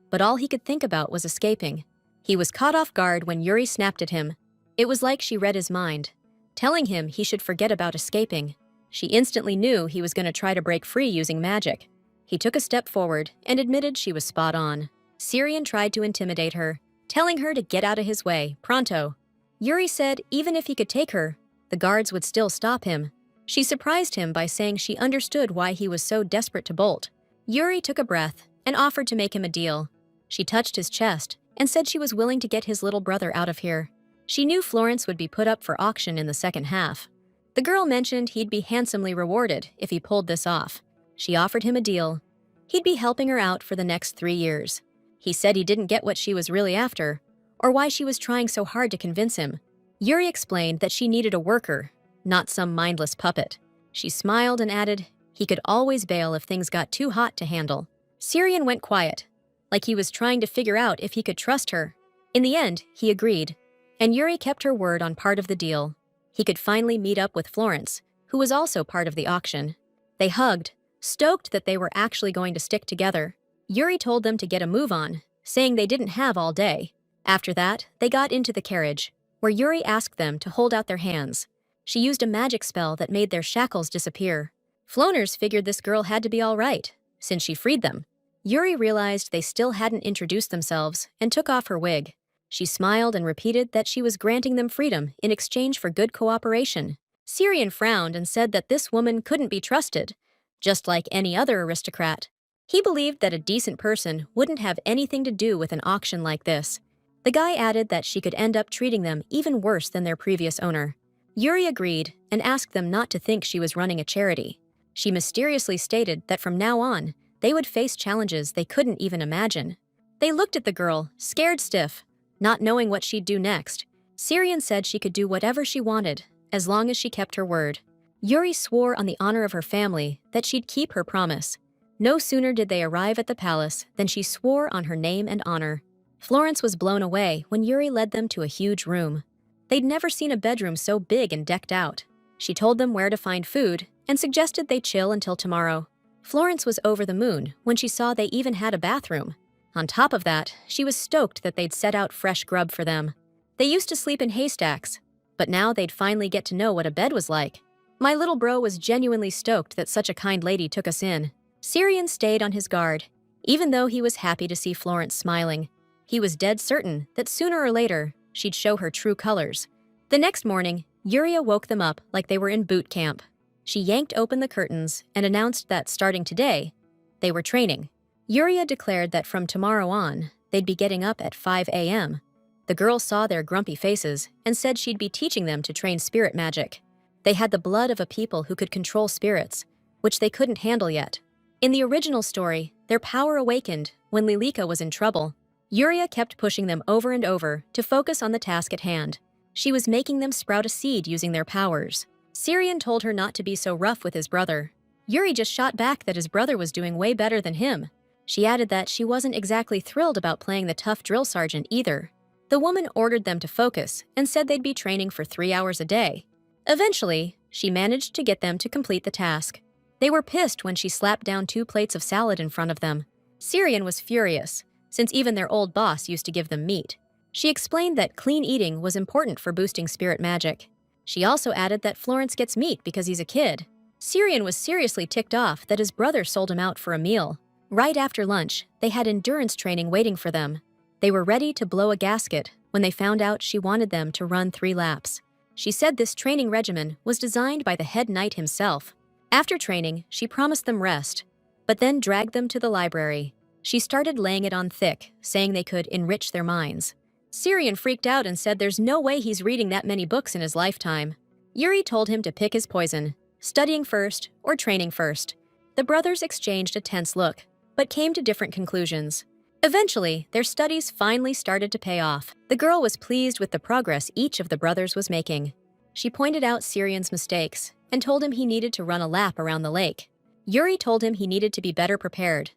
but all he could think about was escaping. He was caught off guard when Yuri snapped at him. It was like she read his mind, telling him he should forget about escaping. She instantly knew he was going to try to break free using magic. He took a step forward and admitted she was spot on. Syrian tried to intimidate her, telling her to get out of his way, pronto. Yuri said even if he could take her, the guards would still stop him. She surprised him by saying she understood why he was so desperate to bolt. Yuri took a breath and offered to make him a deal. She touched his chest and said she was willing to get his little brother out of here. She knew Florence would be put up for auction in the second half. The girl mentioned he'd be handsomely rewarded if he pulled this off. She offered him a deal. He'd be helping her out for the next 3 years. He said he didn't get what she was really after, or why she was trying so hard to convince him. Yuri explained that she needed a worker, not some mindless puppet. She smiled and added he could always bail if things got too hot to handle. Syrian went quiet, like he was trying to figure out if he could trust her. In the end, he agreed, and Yuri kept her word on part of the deal. He could finally meet up with Florence, who was also part of the auction. They hugged, stoked that they were actually going to stick together. Yuri told them to get a move on, saying they didn't have all day. After that, they got into the carriage, where Yuri asked them to hold out their hands. She used a magic spell that made their shackles disappear. Floners figured this girl had to be all right, since she freed them. Yuri realized they still hadn't introduced themselves and took off her wig. She smiled and repeated that she was granting them freedom in exchange for good cooperation. Syrian frowned and said that this woman couldn't be trusted, just like any other aristocrat. He believed that a decent person wouldn't have anything to do with an auction like this. The guy added that she could end up treating them even worse than their previous owner. Yuri agreed and asked them not to think she was running a charity. She mysteriously stated that from now on, they would face challenges they couldn't even imagine. They looked at the girl, scared stiff, not knowing what she'd do next. Syrian said she could do whatever she wanted, as long as she kept her word. Yuri swore on the honor of her family that she'd keep her promise. No sooner did they arrive at the palace than she swore on her name and honor. Florence was blown away when Yuri led them to a huge room. They'd never seen a bedroom so big and decked out. She told them where to find food and suggested they chill until tomorrow. Florence was over the moon when she saw they even had a bathroom. On top of that, she was stoked that they'd set out fresh grub for them. They used to sleep in haystacks, but now they'd finally get to know what a bed was like. My little bro was genuinely stoked that such a kind lady took us in. Syrian stayed on his guard, even though he was happy to see Florence smiling. He was dead certain that sooner or later, she'd show her true colors. The next morning, Yuri woke them up like they were in boot camp. She yanked open the curtains and announced that starting today, they were training. Yuri declared that from tomorrow on, they'd be getting up at 5 a.m. The girls saw their grumpy faces and said she'd be teaching them to train spirit magic. They had the blood of a people who could control spirits, which they couldn't handle yet. In the original story, their power awakened when Lillica was in trouble. Yuri kept pushing them over and over to focus on the task at hand. She was making them sprout a seed using their powers. Syrian told her not to be so rough with his brother. Yuri just shot back that his brother was doing way better than him. She added that she wasn't exactly thrilled about playing the tough drill sergeant either. The woman ordered them to focus and said they'd be training for 3 hours a day. Eventually, she managed to get them to complete the task. They were pissed when she slapped down 2 plates of salad in front of them. Syrian was furious, since even their old boss used to give them meat. She explained that clean eating was important for boosting spirit magic. She also added that Florence gets meat because he's a kid. Syrian was seriously ticked off that his brother sold him out for a meal. Right after lunch, they had endurance training waiting for them. They were ready to blow a gasket when they found out she wanted them to run 3 laps. She said this training regimen was designed by the head knight himself. After training, she promised them rest, but then dragged them to the library. She started laying it on thick, saying they could enrich their minds. Syrian freaked out and said there's no way he's reading that many books in his lifetime. Yuri told him to pick his poison, studying first or training first. The brothers exchanged a tense look, but came to different conclusions. Eventually, their studies finally started to pay off. The girl was pleased with the progress each of the brothers was making. She pointed out Syrian's mistakes and told him he needed to run a lap around the lake. Yuri told him he needed to be better prepared,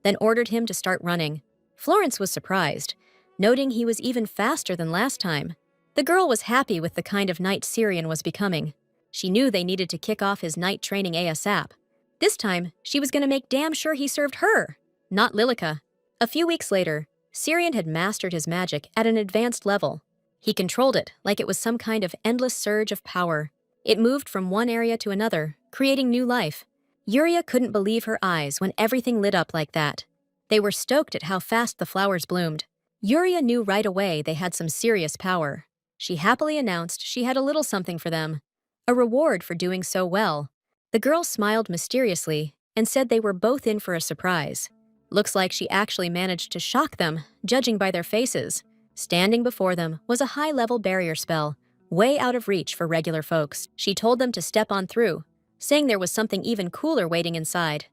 then ordered him to start running. Florence was surprised, noting he was even faster than last time. The girl was happy with the kind of knight Syrian was becoming. She knew they needed to kick off his knight training ASAP. This time, she was going to make damn sure he served her, not Lillica. A few weeks later, Syrian had mastered his magic at an advanced level. He controlled it like it was some kind of endless surge of power. It moved from one area to another, creating new life. Yuri couldn't believe her eyes when everything lit up like that. They were stoked at how fast the flowers bloomed. Yuri knew right away they had some serious power. She happily announced she had a little something for them, a reward for doing so well. The girl smiled mysteriously and said they were both in for a surprise. Looks like she actually managed to shock them, judging by their faces. Standing before them was a high-level barrier spell, way out of reach for regular folks. She told them to step on through, saying there was something even cooler waiting inside.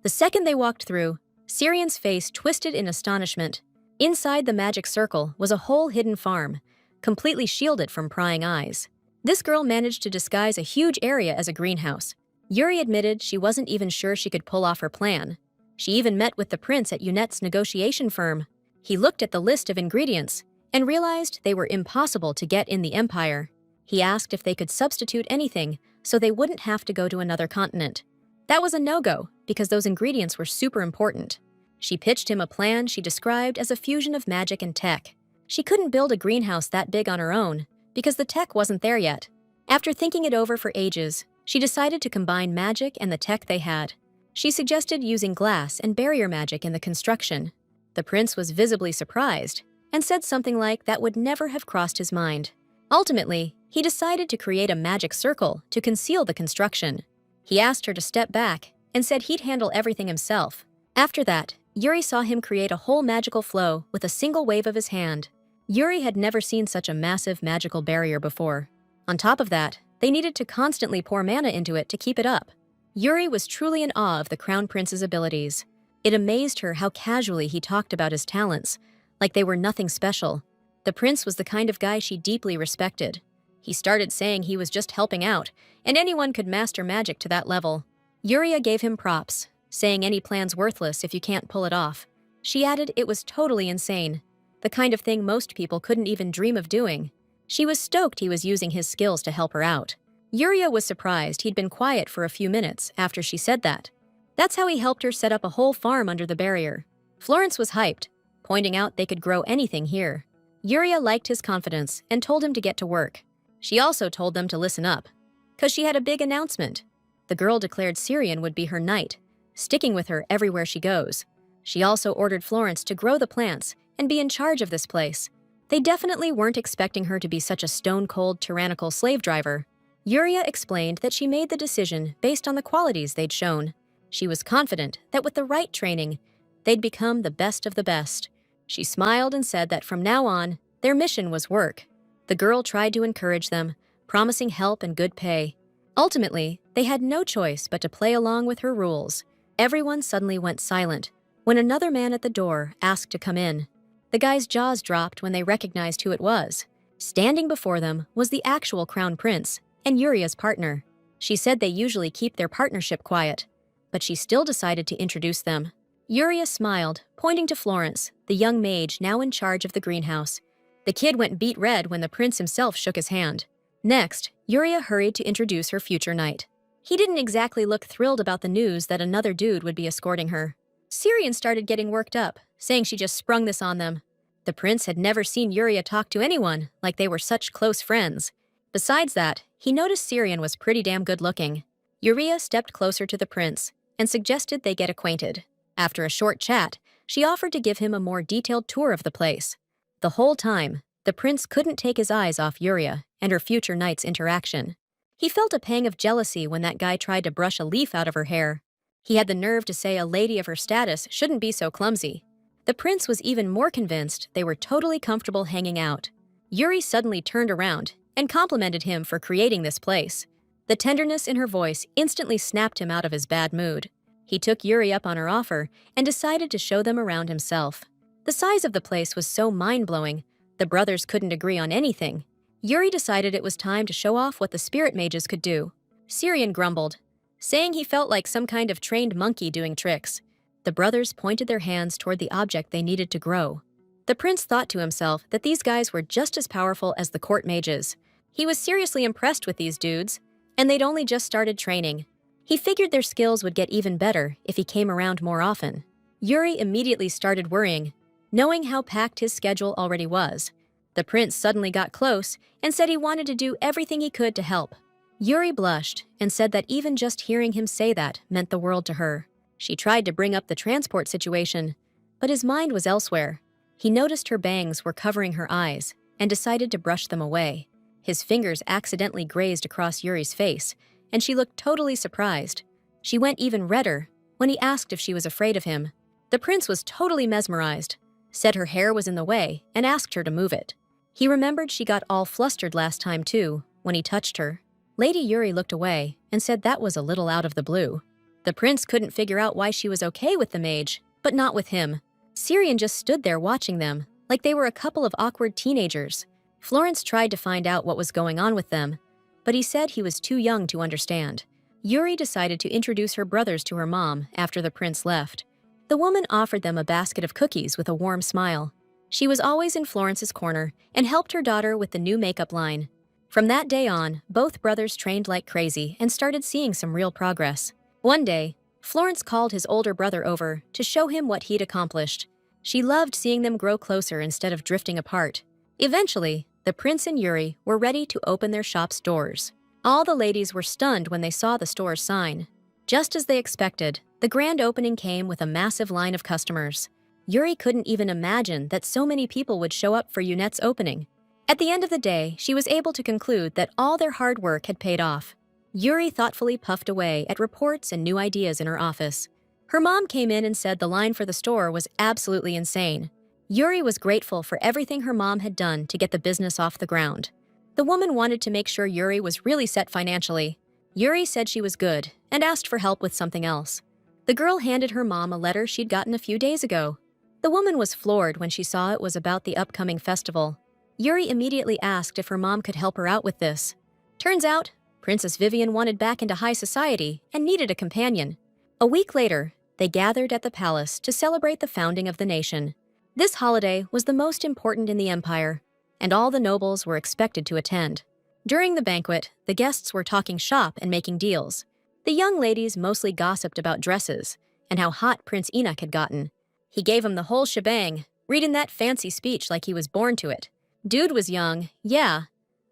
The second they walked through, Syrian's face twisted in astonishment. Inside the magic circle was a whole hidden farm, completely shielded from prying eyes. This girl managed to disguise a huge area as a greenhouse. Yuri admitted she wasn't even sure she could pull off her plan. She even met with the prince at Unette's negotiation firm. He looked at the list of ingredients and realized they were impossible to get in the Empire. He asked if they could substitute anything so they wouldn't have to go to another continent. That was a no-go because those ingredients were super important. She pitched him a plan she described as a fusion of magic and tech. She couldn't build a greenhouse that big on her own because the tech wasn't there yet. After thinking it over for ages, she decided to combine magic and the tech they had. She suggested using glass and barrier magic in the construction. The prince was visibly surprised and said something like that would never have crossed his mind. Ultimately, He decided to create a magic circle to conceal the construction. He asked her to step back and said he'd handle everything himself. After that, Yuri saw him create a whole magical flow with a single wave of his hand. Yuri had never seen such a massive magical barrier before. On top of that, they needed to constantly pour mana into it to keep it up. Yuri was truly in awe of the Crown Prince's abilities. It amazed her how casually he talked about his talents, like they were nothing special. The prince was the kind of guy she deeply respected. He started saying he was just helping out, and anyone could master magic to that level. Yuri gave him props, saying any plan's worthless if you can't pull it off. She added it was totally insane, the kind of thing most people couldn't even dream of doing. She was stoked he was using his skills to help her out. Yuri was surprised he'd been quiet for a few minutes after she said that. That's how he helped her set up a whole farm under the barrier. Florence was hyped, pointing out they could grow anything here. Yuri liked his confidence and told him to get to work. She also told them to listen up, because she had a big announcement. The girl declared Syrian would be her knight, sticking with her everywhere she goes. She also ordered Florence to grow the plants and be in charge of this place. They definitely weren't expecting her to be such a stone-cold, tyrannical slave driver. Yuri explained that she made the decision based on the qualities they'd shown. She was confident that with the right training, they'd become the best of the best. She smiled and said that from now on, their mission was work. The girl tried to encourage them, promising help and good pay. Ultimately, they had no choice but to play along with her rules. Everyone suddenly went silent when another man at the door asked to come in. The guy's jaws dropped when they recognized who it was. Standing before them was the actual Crown Prince and Yuri's partner. She said they usually keep their partnership quiet, but she still decided to introduce them. Yuri smiled, pointing to Florence, the young mage now in charge of the greenhouse. The kid went beet red when the prince himself shook his hand. Next, Yuri hurried to introduce her future knight. He didn't exactly look thrilled about the news that another dude would be escorting her. Syrian started getting worked up, saying she just sprung this on them. The prince had never seen Yuri talk to anyone like they were such close friends. Besides that, he noticed Syrian was pretty damn good looking. Yuri stepped closer to the prince and suggested they get acquainted. After a short chat, she offered to give him a more detailed tour of the place. The whole time, the prince couldn't take his eyes off Yuri and her future knight's interaction. He felt a pang of jealousy when that guy tried to brush a leaf out of her hair. He had the nerve to say a lady of her status shouldn't be so clumsy. The prince was even more convinced they were totally comfortable hanging out. Yuri suddenly turned around and complimented him for creating this place. The tenderness in her voice instantly snapped him out of his bad mood. He took Yuri up on her offer and decided to show them around himself. The size of the place was so mind-blowing, the brothers couldn't agree on anything. Yuri decided it was time to show off what the spirit mages could do. Syrian grumbled, saying he felt like some kind of trained monkey doing tricks. The brothers pointed their hands toward the object they needed to grow. The prince thought to himself that these guys were just as powerful as the court mages. He was seriously impressed with these dudes, and they'd only just started training. He figured their skills would get even better if he came around more often. Yuri immediately started worrying, knowing how packed his schedule already was. The prince suddenly got close and said he wanted to do everything he could to help. Yuri blushed and said that even just hearing him say that meant the world to her. She tried to bring up the transport situation, but his mind was elsewhere. He noticed her bangs were covering her eyes and decided to brush them away. His fingers accidentally grazed across Yuri's face, and she looked totally surprised. She went even redder when he asked if she was afraid of him. The prince was totally mesmerized, said her hair was in the way, and asked her to move it. He remembered she got all flustered last time too, when he touched her. Lady Yuri looked away and said that was a little out of the blue. The prince couldn't figure out why she was okay with the mage, but not with him. Syrian just stood there watching them, like they were a couple of awkward teenagers. Florence tried to find out what was going on with them, but he said he was too young to understand. Yuri decided to introduce her brothers to her mom after the prince left. The woman offered them a basket of cookies with a warm smile. She was always in Florence's corner and helped her daughter with the new makeup line. From that day on, both brothers trained like crazy and started seeing some real progress. One day, Florence called his older brother over to show him what he'd accomplished. She loved seeing them grow closer instead of drifting apart. Eventually, the prince and Yuri were ready to open their shop's doors. All the ladies were stunned when they saw the store's sign. Just as they expected, the grand opening came with a massive line of customers. Yuri couldn't even imagine that so many people would show up for Yunette's opening. At the end of the day, she was able to conclude that all their hard work had paid off. Yuri thoughtfully puffed away at reports and new ideas in her office. Her mom came in and said the line for the store was absolutely insane. Yuri was grateful for everything her mom had done to get the business off the ground. The woman wanted to make sure Yuri was really set financially. Yuri said she was good and asked for help with something else. The girl handed her mom a letter she'd gotten a few days ago. The woman was floored when she saw it was about the upcoming festival. Yuri immediately asked if her mom could help her out with this. Turns out, Princess Vivian wanted back into high society and needed a companion. A week later, they gathered at the palace to celebrate the founding of the nation. This holiday was the most important in the empire, and all the nobles were expected to attend. During the banquet, the guests were talking shop and making deals. The young ladies mostly gossiped about dresses and how hot Prince Enoch had gotten. He gave him the whole shebang, reading that fancy speech like he was born to it. Dude was young, yeah,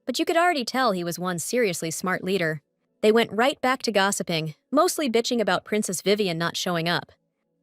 but you could already tell he was one seriously smart leader. They went right back to gossiping, mostly bitching about Princess Vivian not showing up.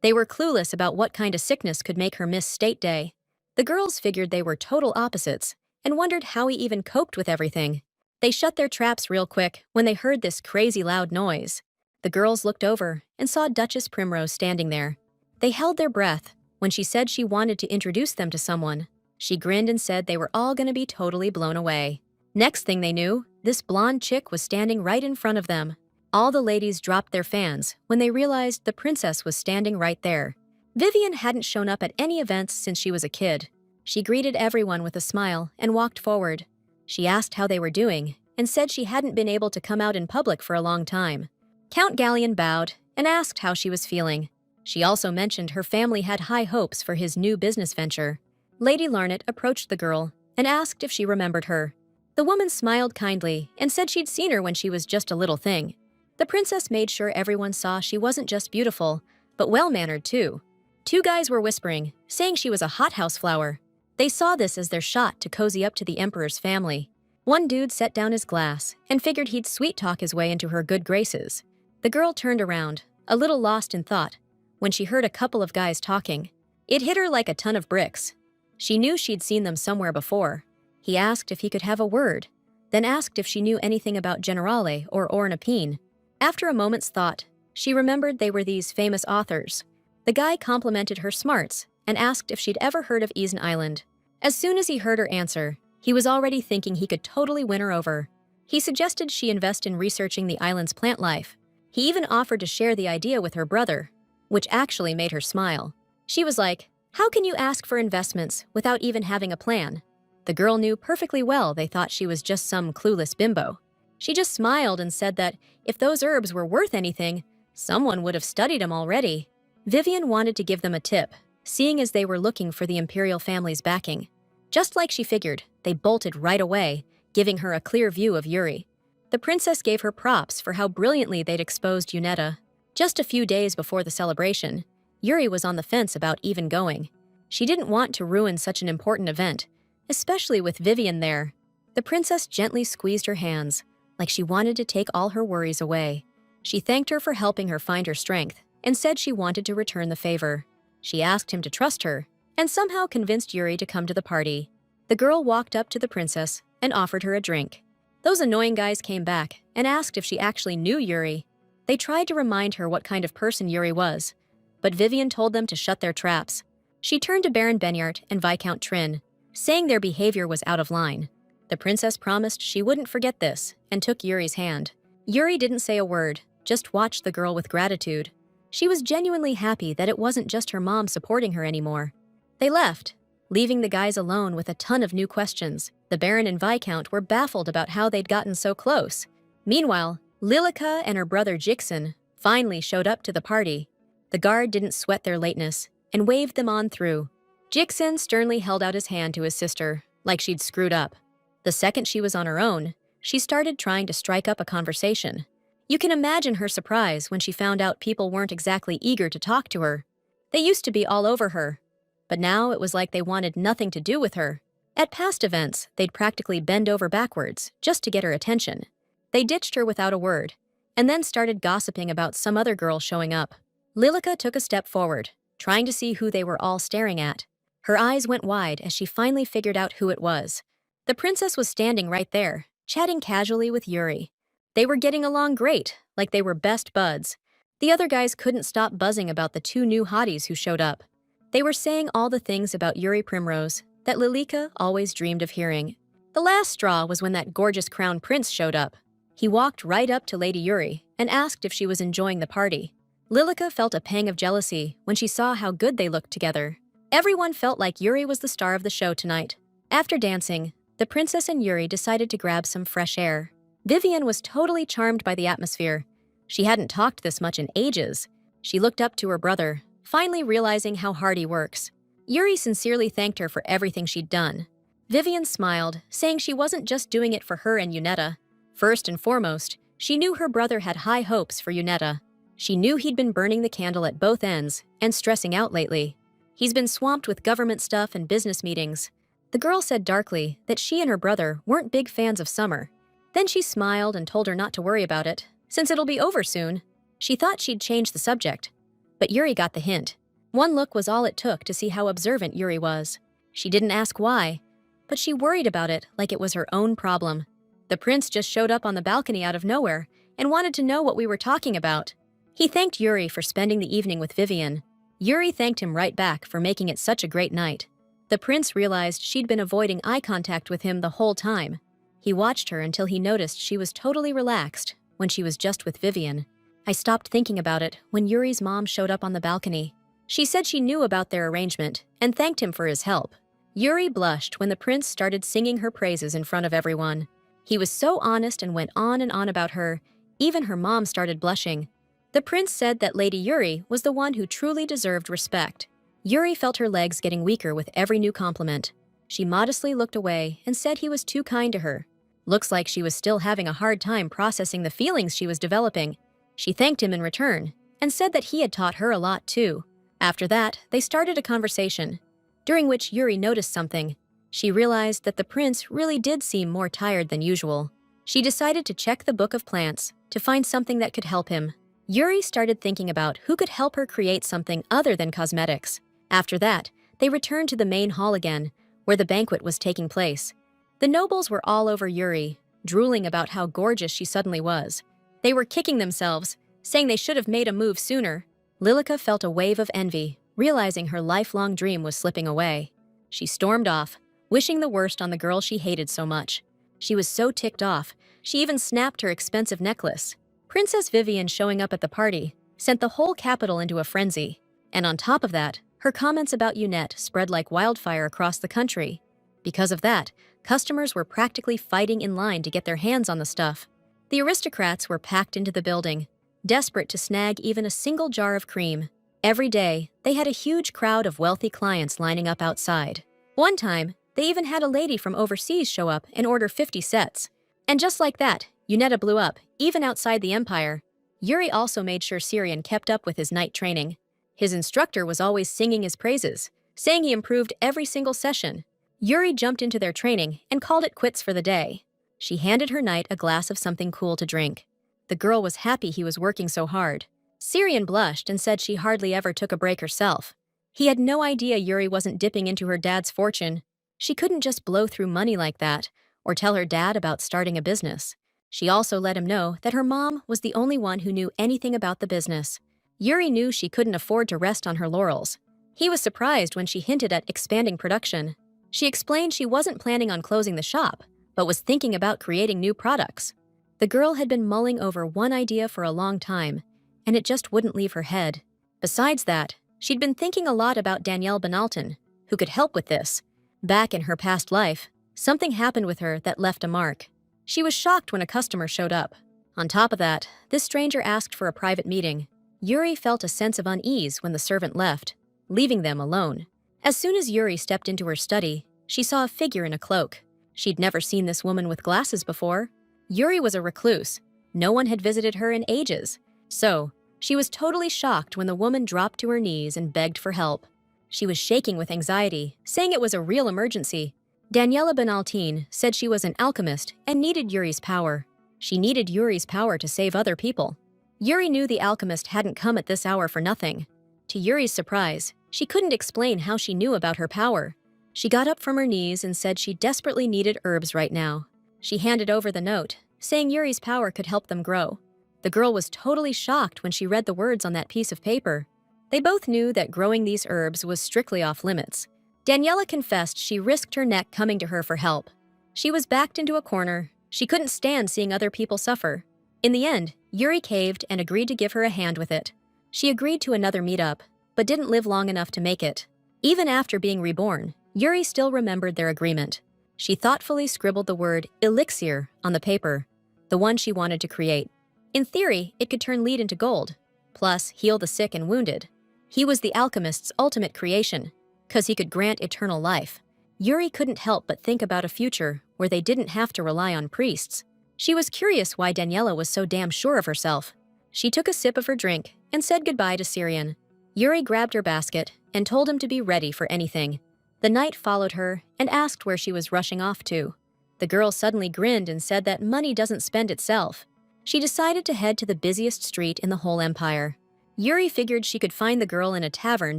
They were clueless about what kind of sickness could make her miss State Day. The girls figured they were total opposites and wondered how he even coped with everything. They shut their traps real quick when they heard this crazy loud noise. The girls looked over and saw Duchess Primrose standing there. They held their breath when she said she wanted to introduce them to someone. She grinned and said they were all going to be totally blown away. Next thing they knew, this blonde chick was standing right in front of them. All the ladies dropped their fans when they realized the princess was standing right there. Vivian hadn't shown up at any events since she was a kid. She greeted everyone with a smile and walked forward. She asked how they were doing and said she hadn't been able to come out in public for a long time. Count Gallion bowed and asked how she was feeling. She also mentioned her family had high hopes for his new business venture. Lady Larnett approached the girl and asked if she remembered her. The woman smiled kindly and said she'd seen her when she was just a little thing. The princess made sure everyone saw she wasn't just beautiful, but well-mannered too. Two guys were whispering, saying she was a hothouse flower. They saw this as their shot to cozy up to the emperor's family. One dude set down his glass and figured he'd sweet-talk his way into her good graces. The girl turned around, a little lost in thought, when she heard a couple of guys talking. It hit her like a ton of bricks. She knew she'd seen them somewhere before. He asked if he could have a word, then asked if she knew anything about Generale or Ornapine. After a moment's thought, she remembered they were these famous authors. The guy complimented her smarts and asked if she'd ever heard of Eason Island. As soon as he heard her answer, he was already thinking he could totally win her over. He suggested she invest in researching the island's plant life. He even offered to share the idea with her brother, which actually made her smile. She was like, "How can you ask for investments without even having a plan?" The girl knew perfectly well they thought she was just some clueless bimbo. She just smiled and said that if those herbs were worth anything, someone would have studied them already. Vivian wanted to give them a tip, seeing as they were looking for the imperial family's backing. Just like she figured, they bolted right away, giving her a clear view of Yuri. The princess gave her props for how brilliantly they'd exposed Yunetta. Just a few days before the celebration, Yuri was on the fence about even going. She didn't want to ruin such an important event, especially with Vivian there. The princess gently squeezed her hands, like she wanted to take all her worries away. She thanked her for helping her find her strength and said she wanted to return the favor. She asked him to trust her and somehow convinced Yuri to come to the party. The girl walked up to the princess and offered her a drink. Those annoying guys came back and asked if she actually knew Yuri. They tried to remind her what kind of person Yuri was, but Vivian told them to shut their traps. She turned to Baron Benyart and Viscount Trin, saying their behavior was out of line. The princess promised she wouldn't forget this and took Yuri's hand. Yuri didn't say a word, just watched the girl with gratitude. She was genuinely happy that it wasn't just her mom supporting her anymore. They left, leaving the guys alone with a ton of new questions. The Baron and Viscount were baffled about how they'd gotten so close. Meanwhile, Lillica and her brother Jixon finally showed up to the party. The guard didn't sweat their lateness and waved them on through. Jixon sternly held out his hand to his sister, like she'd screwed up. The second she was on her own, she started trying to strike up a conversation. You can imagine her surprise when she found out people weren't exactly eager to talk to her. They used to be all over her, but now it was like they wanted nothing to do with her. At past events, they'd practically bend over backwards just to get her attention. They ditched her without a word, and then started gossiping about some other girl showing up. Lillica took a step forward, trying to see who they were all staring at. Her eyes went wide as she finally figured out who it was. The princess was standing right there, chatting casually with Yuri. They were getting along great, like they were best buds. The other guys couldn't stop buzzing about the two new hotties who showed up. They were saying all the things about Yuri Primrose that Lillica always dreamed of hearing. The last straw was when that gorgeous crown prince showed up. He walked right up to Lady Yuri and asked if she was enjoying the party. Lillica felt a pang of jealousy when she saw how good they looked together. Everyone felt like Yuri was the star of the show tonight. After dancing, the princess and Yuri decided to grab some fresh air. Vivian was totally charmed by the atmosphere. She hadn't talked this much in ages. She looked up to her brother, finally realizing how hard he works. Yuri sincerely thanked her for everything she'd done. Vivian smiled, saying she wasn't just doing it for her and Yunetta. First and foremost, she knew her brother had high hopes for Yunetta. She knew he'd been burning the candle at both ends and stressing out lately. He's been swamped with government stuff and business meetings. The girl said darkly that she and her brother weren't big fans of summer. Then she smiled and told her not to worry about it, since it'll be over soon. She thought she'd change the subject, but Yuri got the hint. One look was all it took to see how observant Yuri was. She didn't ask why, but she worried about it like it was her own problem. The prince just showed up on the balcony out of nowhere and wanted to know what we were talking about. He thanked Yuri for spending the evening with Vivian. Yuri thanked him right back for making it such a great night. The prince realized she'd been avoiding eye contact with him the whole time. He watched her until he noticed she was totally relaxed when she was just with Vivian. I stopped thinking about it when Yuri's mom showed up on the balcony. She said she knew about their arrangement and thanked him for his help. Yuri blushed when the prince started singing her praises in front of everyone. He was so honest and went on and on about her. Even her mom started blushing. The prince said that Lady Yuri was the one who truly deserved respect. Yuri felt her legs getting weaker with every new compliment. She modestly looked away and said he was too kind to her. Looks like she was still having a hard time processing the feelings she was developing. She thanked him in return and said that he had taught her a lot too. After that, they started a conversation, during which Yuri noticed something. She realized that the prince really did seem more tired than usual. She decided to check the book of plants to find something that could help him. Yuri started thinking about who could help her create something other than cosmetics. After that, they returned to the main hall again, where the banquet was taking place. The nobles were all over Yuri, drooling about how gorgeous she suddenly was. They were kicking themselves, saying they should have made a move sooner. Lillica felt a wave of envy, realizing her lifelong dream was slipping away. She stormed off, wishing the worst on the girl she hated so much. She was so ticked off, she even snapped her expensive necklace. Princess Vivian showing up at the party sent the whole capital into a frenzy. And on top of that, her comments about Yunette spread like wildfire across the country. Because of that, customers were practically fighting in line to get their hands on the stuff. The aristocrats were packed into the building, desperate to snag even a single jar of cream. Every day, they had a huge crowd of wealthy clients lining up outside. One time, they even had a lady from overseas show up and order 50 sets. And just like that, Yunetta blew up, even outside the empire. Yuri also made sure Syrian kept up with his night training. His instructor was always singing his praises, saying he improved every single session. Yuri jumped into their training and called it quits for the day. She handed her knight a glass of something cool to drink. The girl was happy he was working so hard. Syrian blushed and said she hardly ever took a break herself. He had no idea Yuri wasn't dipping into her dad's fortune. She couldn't just blow through money like that, or tell her dad about starting a business. She also let him know that her mom was the only one who knew anything about the business. Yuri knew she couldn't afford to rest on her laurels. He was surprised when she hinted at expanding production. She explained she wasn't planning on closing the shop, but was thinking about creating new products. The girl had been mulling over one idea for a long time, and it just wouldn't leave her head. Besides that, she'd been thinking a lot about Danielle Benalton, who could help with this. Back in her past life, something happened with her that left a mark. She was shocked when a customer showed up. On top of that, this stranger asked for a private meeting. Yuri felt a sense of unease when the servant left, leaving them alone. As soon as Yuri stepped into her study, she saw a figure in a cloak. She'd never seen this woman with glasses before. Yuri was a recluse. No one had visited her in ages. So, she was totally shocked when the woman dropped to her knees and begged for help. She was shaking with anxiety, saying it was a real emergency. Daniela Benaltine said she was an alchemist and needed Yuri's power. She needed Yuri's power to save other people. Yuri knew the alchemist hadn't come at this hour for nothing. To Yuri's surprise, she couldn't explain how she knew about her power. She got up from her knees and said she desperately needed herbs right now. She handed over the note, saying Yuri's power could help them grow. The girl was totally shocked when she read the words on that piece of paper. They both knew that growing these herbs was strictly off limits. Daniela confessed she risked her neck coming to her for help. She was backed into a corner. She couldn't stand seeing other people suffer. In the end, Yuri caved and agreed to give her a hand with it. She agreed to another meetup, but didn't live long enough to make it. Even after being reborn, Yuri still remembered their agreement. She thoughtfully scribbled the word elixir on the paper, the one she wanted to create. In theory, it could turn lead into gold, plus heal the sick and wounded. He was the alchemist's ultimate creation, 'cause he could grant eternal life. Yuri couldn't help but think about a future where they didn't have to rely on priests. She was curious why Daniela was so damn sure of herself. She took a sip of her drink and said goodbye to Syrian. Yuri grabbed her basket and told him to be ready for anything. The knight followed her and asked where she was rushing off to. The girl suddenly grinned and said that money doesn't spend itself. She decided to head to the busiest street in the whole empire. Yuri figured she could find the girl in a tavern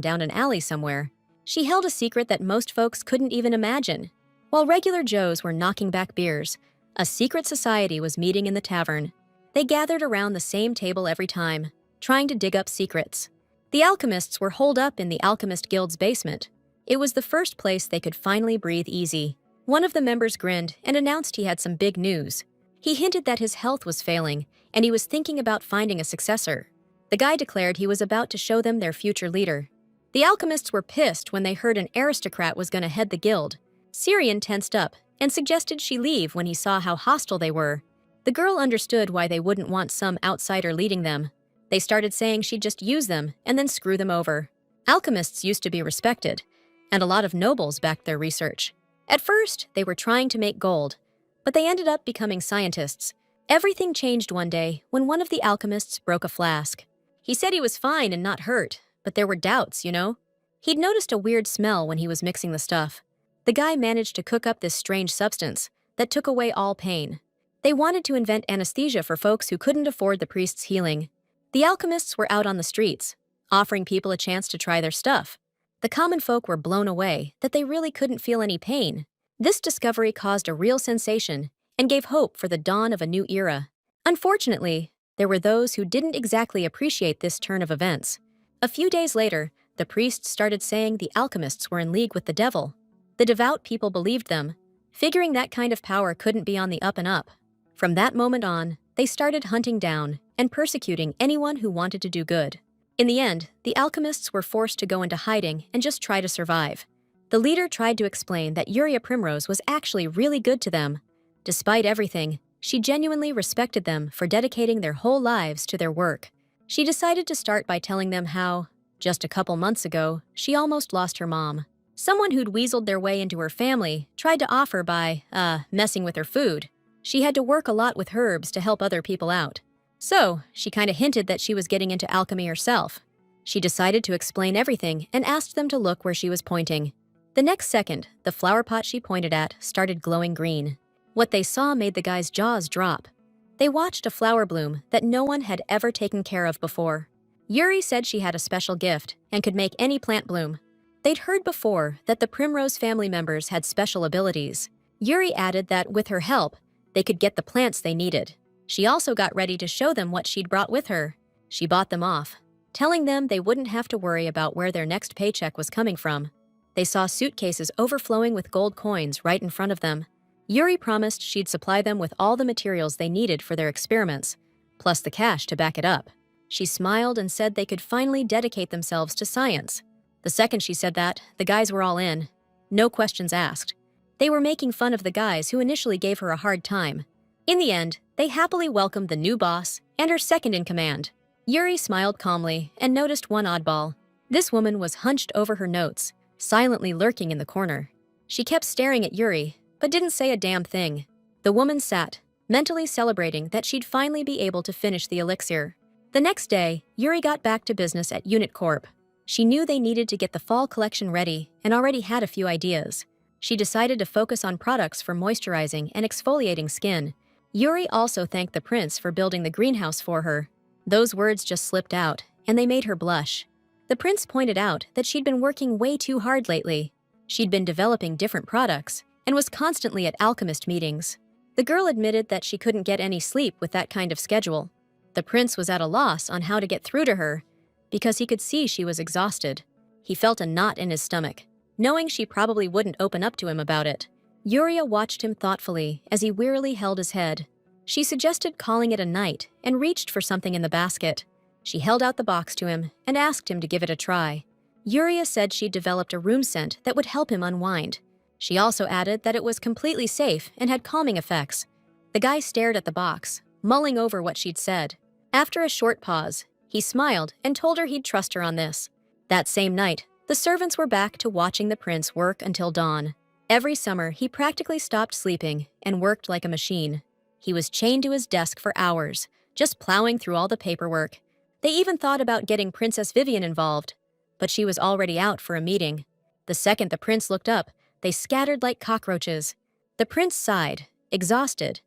down an alley somewhere. She held a secret that most folks couldn't even imagine. While regular Joes were knocking back beers, a secret society was meeting in the tavern. They gathered around the same table every time, trying to dig up secrets. The alchemists were holed up in the Alchemist Guild's basement. It was the first place they could finally breathe easy. One of the members grinned and announced he had some big news. He hinted that his health was failing, and he was thinking about finding a successor. The guy declared he was about to show them their future leader. The alchemists were pissed when they heard an aristocrat was going to head the guild. Syrian tensed up and suggested she leave when he saw how hostile they were. The girl understood why they wouldn't want some outsider leading them. They started saying she'd just use them and then screw them over. Alchemists used to be respected, and a lot of nobles backed their research. At first, they were trying to make gold, but they ended up becoming scientists. Everything changed one day when one of the alchemists broke a flask. He said he was fine and not hurt, but there were doubts, you know? He'd noticed a weird smell when he was mixing the stuff. The guy managed to cook up this strange substance that took away all pain. They wanted to invent anesthesia for folks who couldn't afford the priest's healing. The alchemists were out on the streets, offering people a chance to try their stuff. The common folk were blown away that they really couldn't feel any pain. This discovery caused a real sensation and gave hope for the dawn of a new era. Unfortunately, there were those who didn't exactly appreciate this turn of events. A few days later, the priests started saying the alchemists were in league with the devil. The devout people believed them, figuring that kind of power couldn't be on the up and up. From that moment on, they started hunting down and persecuting anyone who wanted to do good. In the end, the alchemists were forced to go into hiding and just try to survive. The leader tried to explain that Yuri Primrose was actually really good to them. Despite everything, she genuinely respected them for dedicating their whole lives to their work. She decided to start by telling them how, just a couple months ago, she almost lost her mom. Someone who'd weaseled their way into her family tried to offer by, messing with her food. She had to work a lot with herbs to help other people out. So, she kinda hinted that she was getting into alchemy herself. She decided to explain everything and asked them to look where she was pointing. The next second, the flower pot she pointed at started glowing green. What they saw made the guy's jaws drop. They watched a flower bloom that no one had ever taken care of before. Yuri said she had a special gift and could make any plant bloom. They'd heard before that the Primrose family members had special abilities. Yuri added that with her help, they could get the plants they needed. She also got ready to show them what she'd brought with her. She bought them off, telling them they wouldn't have to worry about where their next paycheck was coming from. They saw suitcases overflowing with gold coins right in front of them. Yuri promised she'd supply them with all the materials they needed for their experiments, plus the cash to back it up. She smiled and said they could finally dedicate themselves to science. The second she said that, the guys were all in. No questions asked. They were making fun of the guys who initially gave her a hard time. In the end, they happily welcomed the new boss and her second-in-command. Yuri smiled calmly and noticed one oddball. This woman was hunched over her notes, silently lurking in the corner. She kept staring at Yuri, but didn't say a damn thing. The woman sat, mentally celebrating that she'd finally be able to finish the elixir. The next day, Yuri got back to business at Unit Corp. She knew they needed to get the fall collection ready and already had a few ideas. She decided to focus on products for moisturizing and exfoliating skin. Yuri also thanked the prince for building the greenhouse for her. Those words just slipped out, and they made her blush. The prince pointed out that she'd been working way too hard lately. She'd been developing different products and was constantly at alchemist meetings. The girl admitted that she couldn't get any sleep with that kind of schedule. The prince was at a loss on how to get through to her because he could see she was exhausted. He felt a knot in his stomach, knowing she probably wouldn't open up to him about it. Yuri watched him thoughtfully as he wearily held his head. She suggested calling it a night and reached for something in the basket. She held out the box to him and asked him to give it a try. Yuri said she'd developed a room scent that would help him unwind. She also added that it was completely safe and had calming effects. The guy stared at the box, mulling over what she'd said. After a short pause, he smiled and told her he'd trust her on this. That same night, the servants were back to watching the prince work until dawn. Every summer, he practically stopped sleeping and worked like a machine. He was chained to his desk for hours, just plowing through all the paperwork. They even thought about getting Princess Vivian involved, but she was already out for a meeting. The second the prince looked up, they scattered like cockroaches. The prince sighed, exhausted,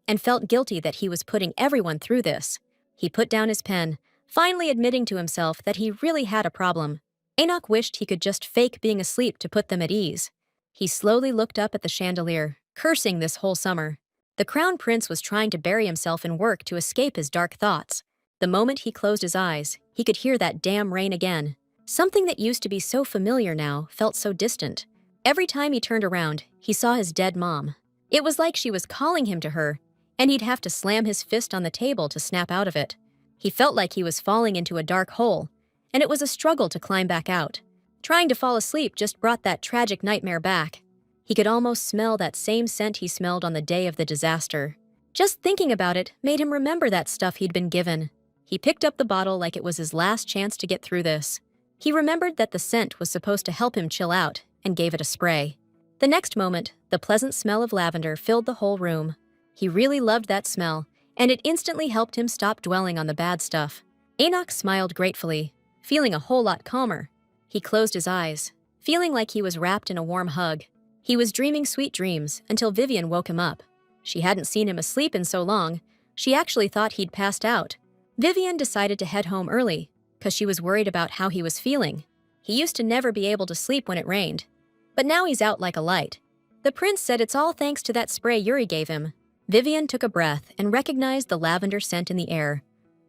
and felt guilty that he was putting everyone through this. He put down his pen, finally admitting to himself that he really had a problem. Enoch wished he could just fake being asleep to put them at ease. He slowly looked up at the chandelier, cursing this whole summer. The crown prince was trying to bury himself in work to escape his dark thoughts. The moment he closed his eyes, he could hear that damn rain again. Something that used to be so familiar now felt so distant. Every time he turned around, he saw his dead mom. It was like she was calling him to her, and he'd have to slam his fist on the table to snap out of it. He felt like he was falling into a dark hole, and it was a struggle to climb back out. Trying to fall asleep just brought that tragic nightmare back. He could almost smell that same scent he smelled on the day of the disaster. Just thinking about it made him remember that stuff he'd been given. He picked up the bottle like it was his last chance to get through this. He remembered that the scent was supposed to help him chill out and gave it a spray. The next moment, the pleasant smell of lavender filled the whole room. He really loved that smell, and it instantly helped him stop dwelling on the bad stuff. Enoch smiled gratefully, feeling a whole lot calmer. He closed his eyes, feeling like he was wrapped in a warm hug. He was dreaming sweet dreams until Vivian woke him up. She hadn't seen him asleep in so long, she actually thought he'd passed out. Vivian decided to head home early, because she was worried about how he was feeling. He used to never be able to sleep when it rained, but now he's out like a light. The prince said it's all thanks to that spray Yuri gave him. Vivian took a breath and recognized the lavender scent in the air,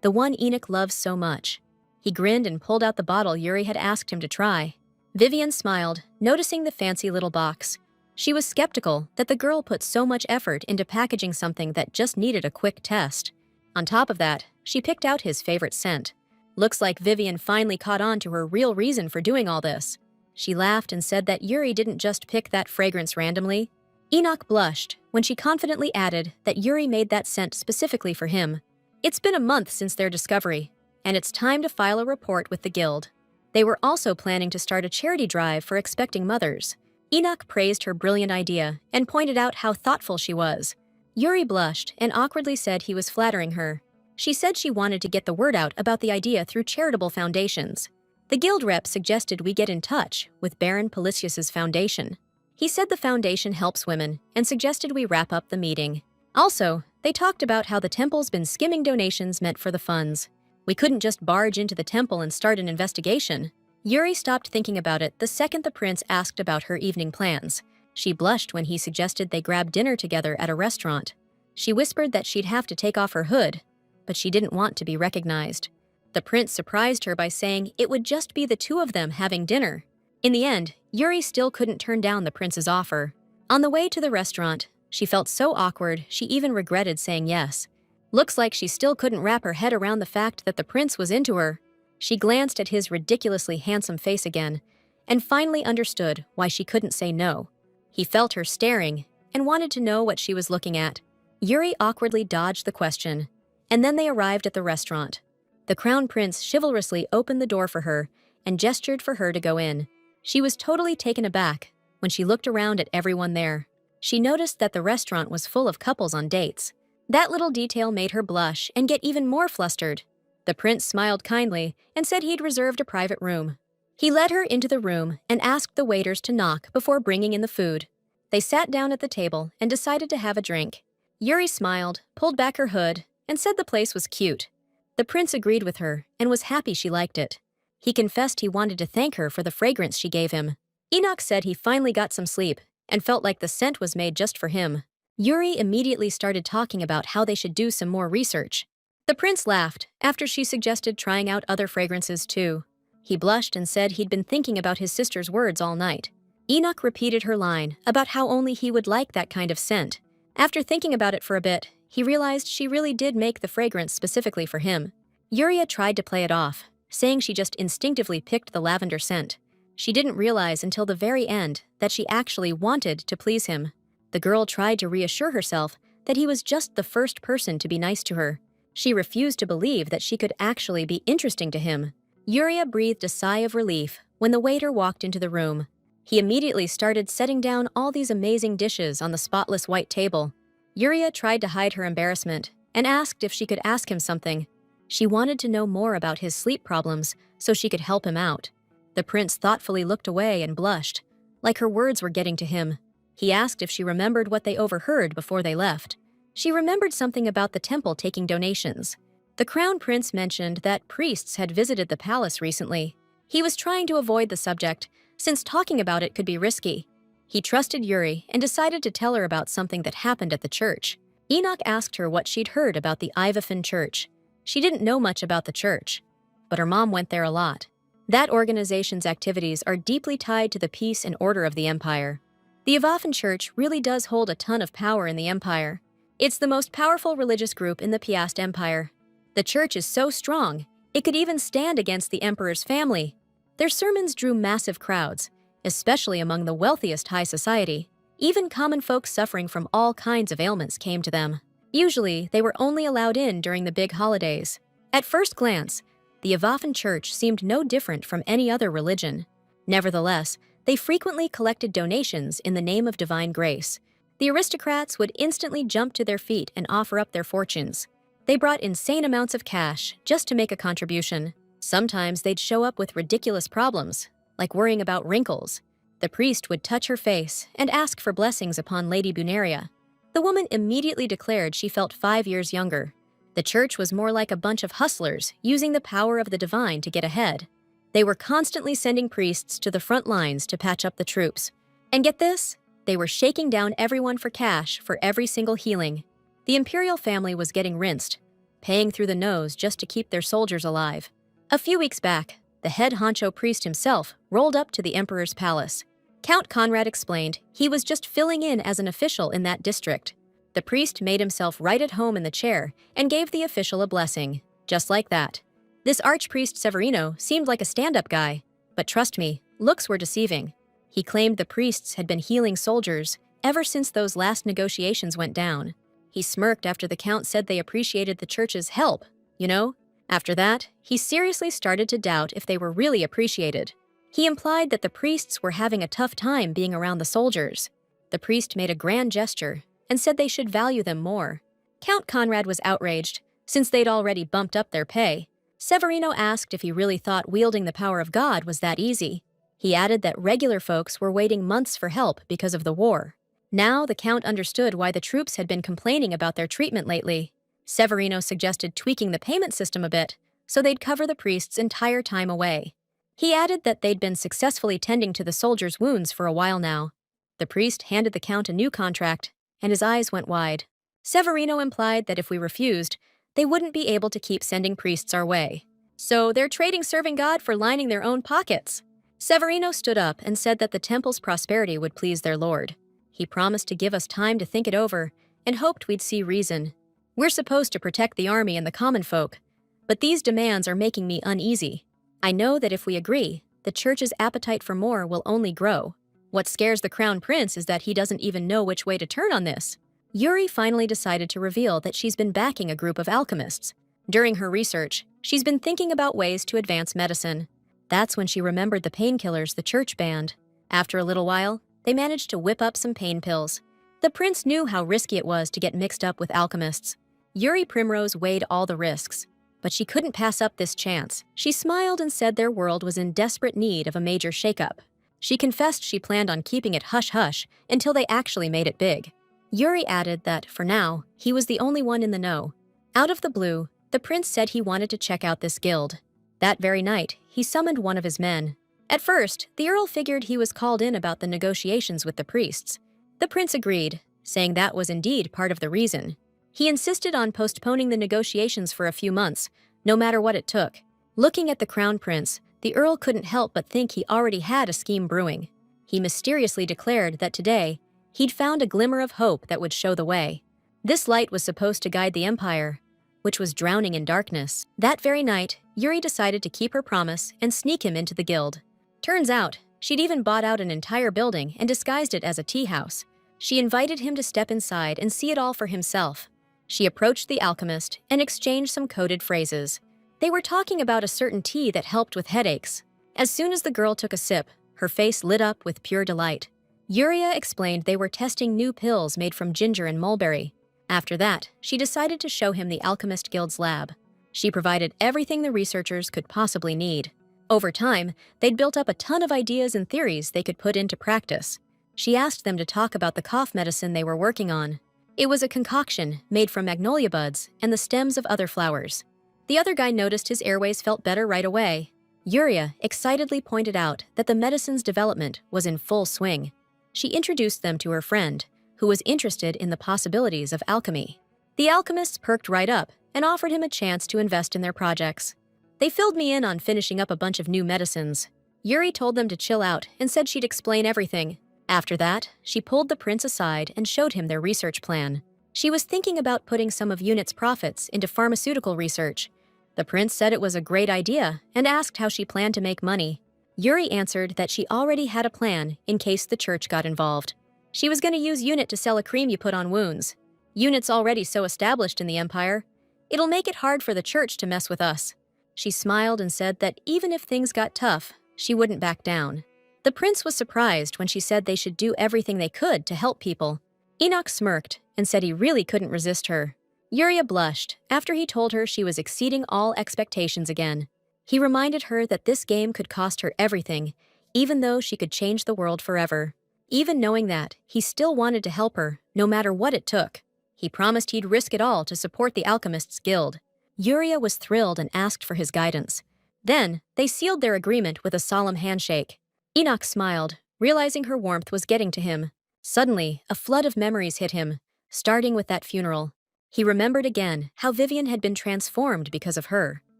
the one Enoch loves so much. He grinned and pulled out the bottle Yuri had asked him to try. Vivian smiled, noticing the fancy little box. She was skeptical that the girl put so much effort into packaging something that just needed a quick test. On top of that, she picked out his favorite scent. Looks like Vivian finally caught on to her real reason for doing all this. She laughed and said that Yuri didn't just pick that fragrance randomly. Enoch blushed when she confidently added that Yuri made that scent specifically for him. It's been a month since their discovery, and it's time to file a report with the guild. They were also planning to start a charity drive for expecting mothers. Enoch praised her brilliant idea and pointed out how thoughtful she was. Yuri blushed and awkwardly said he was flattering her. She said she wanted to get the word out about the idea through charitable foundations. The guild rep suggested we get in touch with Baron Policius's foundation. He said the foundation helps women and suggested we wrap up the meeting. Also, they talked about how the temple's been skimming donations meant for the funds. We couldn't just barge into the temple and start an investigation. Yuri stopped thinking about it the second the prince asked about her evening plans. She blushed when he suggested they grab dinner together at a restaurant. She whispered that she'd have to take off her hood, but she didn't want to be recognized. The prince surprised her by saying it would just be the two of them having dinner. In the end, Yuri still couldn't turn down the prince's offer. On the way to the restaurant, she felt so awkward she even regretted saying yes. Looks like she still couldn't wrap her head around the fact that the prince was into her. She glanced at his ridiculously handsome face again, and finally understood why she couldn't say no. He felt her staring and wanted to know what she was looking at. Yuri awkwardly dodged the question, and then they arrived at the restaurant. The crown prince chivalrously opened the door for her and gestured for her to go in. She was totally taken aback when she looked around at everyone there. She noticed that the restaurant was full of couples on dates. That little detail made her blush and get even more flustered. The prince smiled kindly and said he'd reserved a private room. He led her into the room and asked the waiters to knock before bringing in the food. They sat down at the table and decided to have a drink. Yuri smiled, pulled back her hood, and said the place was cute. The prince agreed with her and was happy she liked it. He confessed he wanted to thank her for the fragrance she gave him. Enoch said he finally got some sleep and felt like the scent was made just for him. Yuri immediately started talking about how they should do some more research. The prince laughed after she suggested trying out other fragrances too. He blushed and said he'd been thinking about his sister's words all night. Enoch repeated her line about how only he would like that kind of scent. After thinking about it for a bit, he realized she really did make the fragrance specifically for him. Yuri tried to play it off, saying she just instinctively picked the lavender scent. She didn't realize until the very end that she actually wanted to please him. The girl tried to reassure herself that he was just the first person to be nice to her. She refused to believe that she could actually be interesting to him. Yuri breathed a sigh of relief when the waiter walked into the room. He immediately started setting down all these amazing dishes on the spotless white table. Yuri tried to hide her embarrassment and asked if she could ask him something. She wanted to know more about his sleep problems so she could help him out. The prince thoughtfully looked away and blushed, like her words were getting to him. He asked if she remembered what they overheard before they left. She remembered something about the temple taking donations. The crown prince mentioned that priests had visited the palace recently. He was trying to avoid the subject, since talking about it could be risky. He trusted Yuri and decided to tell her about something that happened at the church. Enoch asked her what she'd heard about the Ivafin church. She didn't know much about the church, but her mom went there a lot. That organization's activities are deeply tied to the peace and order of the empire. The Ivafin church really does hold a ton of power in the empire. It's the most powerful religious group in the Piast Empire. The church is so strong, it could even stand against the emperor's family. Their sermons drew massive crowds, especially among the wealthiest high society. Even common folk suffering from all kinds of ailments came to them. Usually, they were only allowed in during the big holidays. At first glance, the Ivafin church seemed no different from any other religion. Nevertheless, they frequently collected donations in the name of divine grace. The aristocrats would instantly jump to their feet and offer up their fortunes. They brought insane amounts of cash just to make a contribution. Sometimes they'd show up with ridiculous problems, like worrying about wrinkles. The priest would touch her face and ask for blessings upon Lady Bunaria. The woman immediately declared she felt 5 years younger. The church was more like a bunch of hustlers using the power of the divine to get ahead. They were constantly sending priests to the front lines to patch up the troops. And get this, they were shaking down everyone for cash for every single healing. The imperial family was getting rinsed, paying through the nose just to keep their soldiers alive. A few weeks back, the head honcho priest himself rolled up to the emperor's palace. Count Conrad explained he was just filling in as an official in that district. The priest made himself right at home in the chair and gave the official a blessing, just like that. This archpriest Severino seemed like a stand-up guy, but trust me, looks were deceiving. He claimed the priests had been healing soldiers ever since those last negotiations went down. He smirked after the count said they appreciated the church's help, you know? After that, he seriously started to doubt if they were really appreciated. He implied that the priests were having a tough time being around the soldiers. The priest made a grand gesture and said they should value them more. Count Conrad was outraged, since they'd already bumped up their pay. Severino asked if he really thought wielding the power of God was that easy. He added that regular folks were waiting months for help because of the war. Now the count understood why the troops had been complaining about their treatment lately. Severino suggested tweaking the payment system a bit, so they'd cover the priest's entire time away. He added that they'd been successfully tending to the soldiers' wounds for a while now. The priest handed the count a new contract, and his eyes went wide. Severino implied that if we refused, they wouldn't be able to keep sending priests our way. So they're trading serving God for lining their own pockets. Severino stood up and said that the temple's prosperity would please their lord. He promised to give us time to think it over and hoped we'd see reason. We're supposed to protect the army and the common folk, but these demands are making me uneasy. I know that if we agree, the church's appetite for more will only grow. What scares the crown prince is that he doesn't even know which way to turn on this. Yuri finally decided to reveal that she's been backing a group of alchemists. During her research, she's been thinking about ways to advance medicine. That's when she remembered the painkillers the church banned. After a little while, they managed to whip up some pain pills. The prince knew how risky it was to get mixed up with alchemists. Yuri Primrose weighed all the risks, but she couldn't pass up this chance. She smiled and said their world was in desperate need of a major shakeup. She confessed she planned on keeping it hush-hush until they actually made it big. Yuri added that, for now, he was the only one in the know. Out of the blue, the prince said he wanted to check out this guild. That very night, he summoned one of his men. At first, the Earl figured he was called in about the negotiations with the priests. The prince agreed, saying that was indeed part of the reason. He insisted on postponing the negotiations for a few months, no matter what it took. Looking at the crown prince, the Earl couldn't help but think he already had a scheme brewing. He mysteriously declared that today, he'd found a glimmer of hope that would show the way. This light was supposed to guide the empire, which was drowning in darkness. That very night, Yuri decided to keep her promise and sneak him into the guild. Turns out, she'd even bought out an entire building and disguised it as a tea house. She invited him to step inside and see it all for himself. She approached the alchemist and exchanged some coded phrases. They were talking about a certain tea that helped with headaches. As soon as the girl took a sip, her face lit up with pure delight. Yuri explained they were testing new pills made from ginger and mulberry. After that, she decided to show him the Alchemist Guild's lab. She provided everything the researchers could possibly need. Over time, they'd built up a ton of ideas and theories they could put into practice. She asked them to talk about the cough medicine they were working on. It was a concoction made from magnolia buds and the stems of other flowers. The other guy noticed his airways felt better right away. Yuri excitedly pointed out that the medicine's development was in full swing. She introduced them to her friend, who was interested in the possibilities of alchemy. The alchemists perked right up and offered him a chance to invest in their projects. They filled me in on finishing up a bunch of new medicines. Yuri told them to chill out and said she'd explain everything. After that, she pulled the prince aside and showed him their research plan. She was thinking about putting some of Unit's profits into pharmaceutical research. The prince said it was a great idea and asked how she planned to make money. Yuri answered that she already had a plan in case the church got involved. She was going to use Unit to sell a cream you put on wounds. Unit's already so established in the empire. It'll make it hard for the church to mess with us. She smiled and said that even if things got tough, she wouldn't back down. The prince was surprised when she said they should do everything they could to help people. Enoch smirked and said he really couldn't resist her. Yuri blushed after he told her she was exceeding all expectations again. He reminded her that this game could cost her everything, even though she could change the world forever. Even knowing that, he still wanted to help her, no matter what it took. He promised he'd risk it all to support the Alchemists Guild. Yuri was thrilled and asked for his guidance. Then, they sealed their agreement with a solemn handshake. Enoch smiled, realizing her warmth was getting to him. Suddenly, a flood of memories hit him, starting with that funeral. He remembered again how Vivian had been transformed because of her.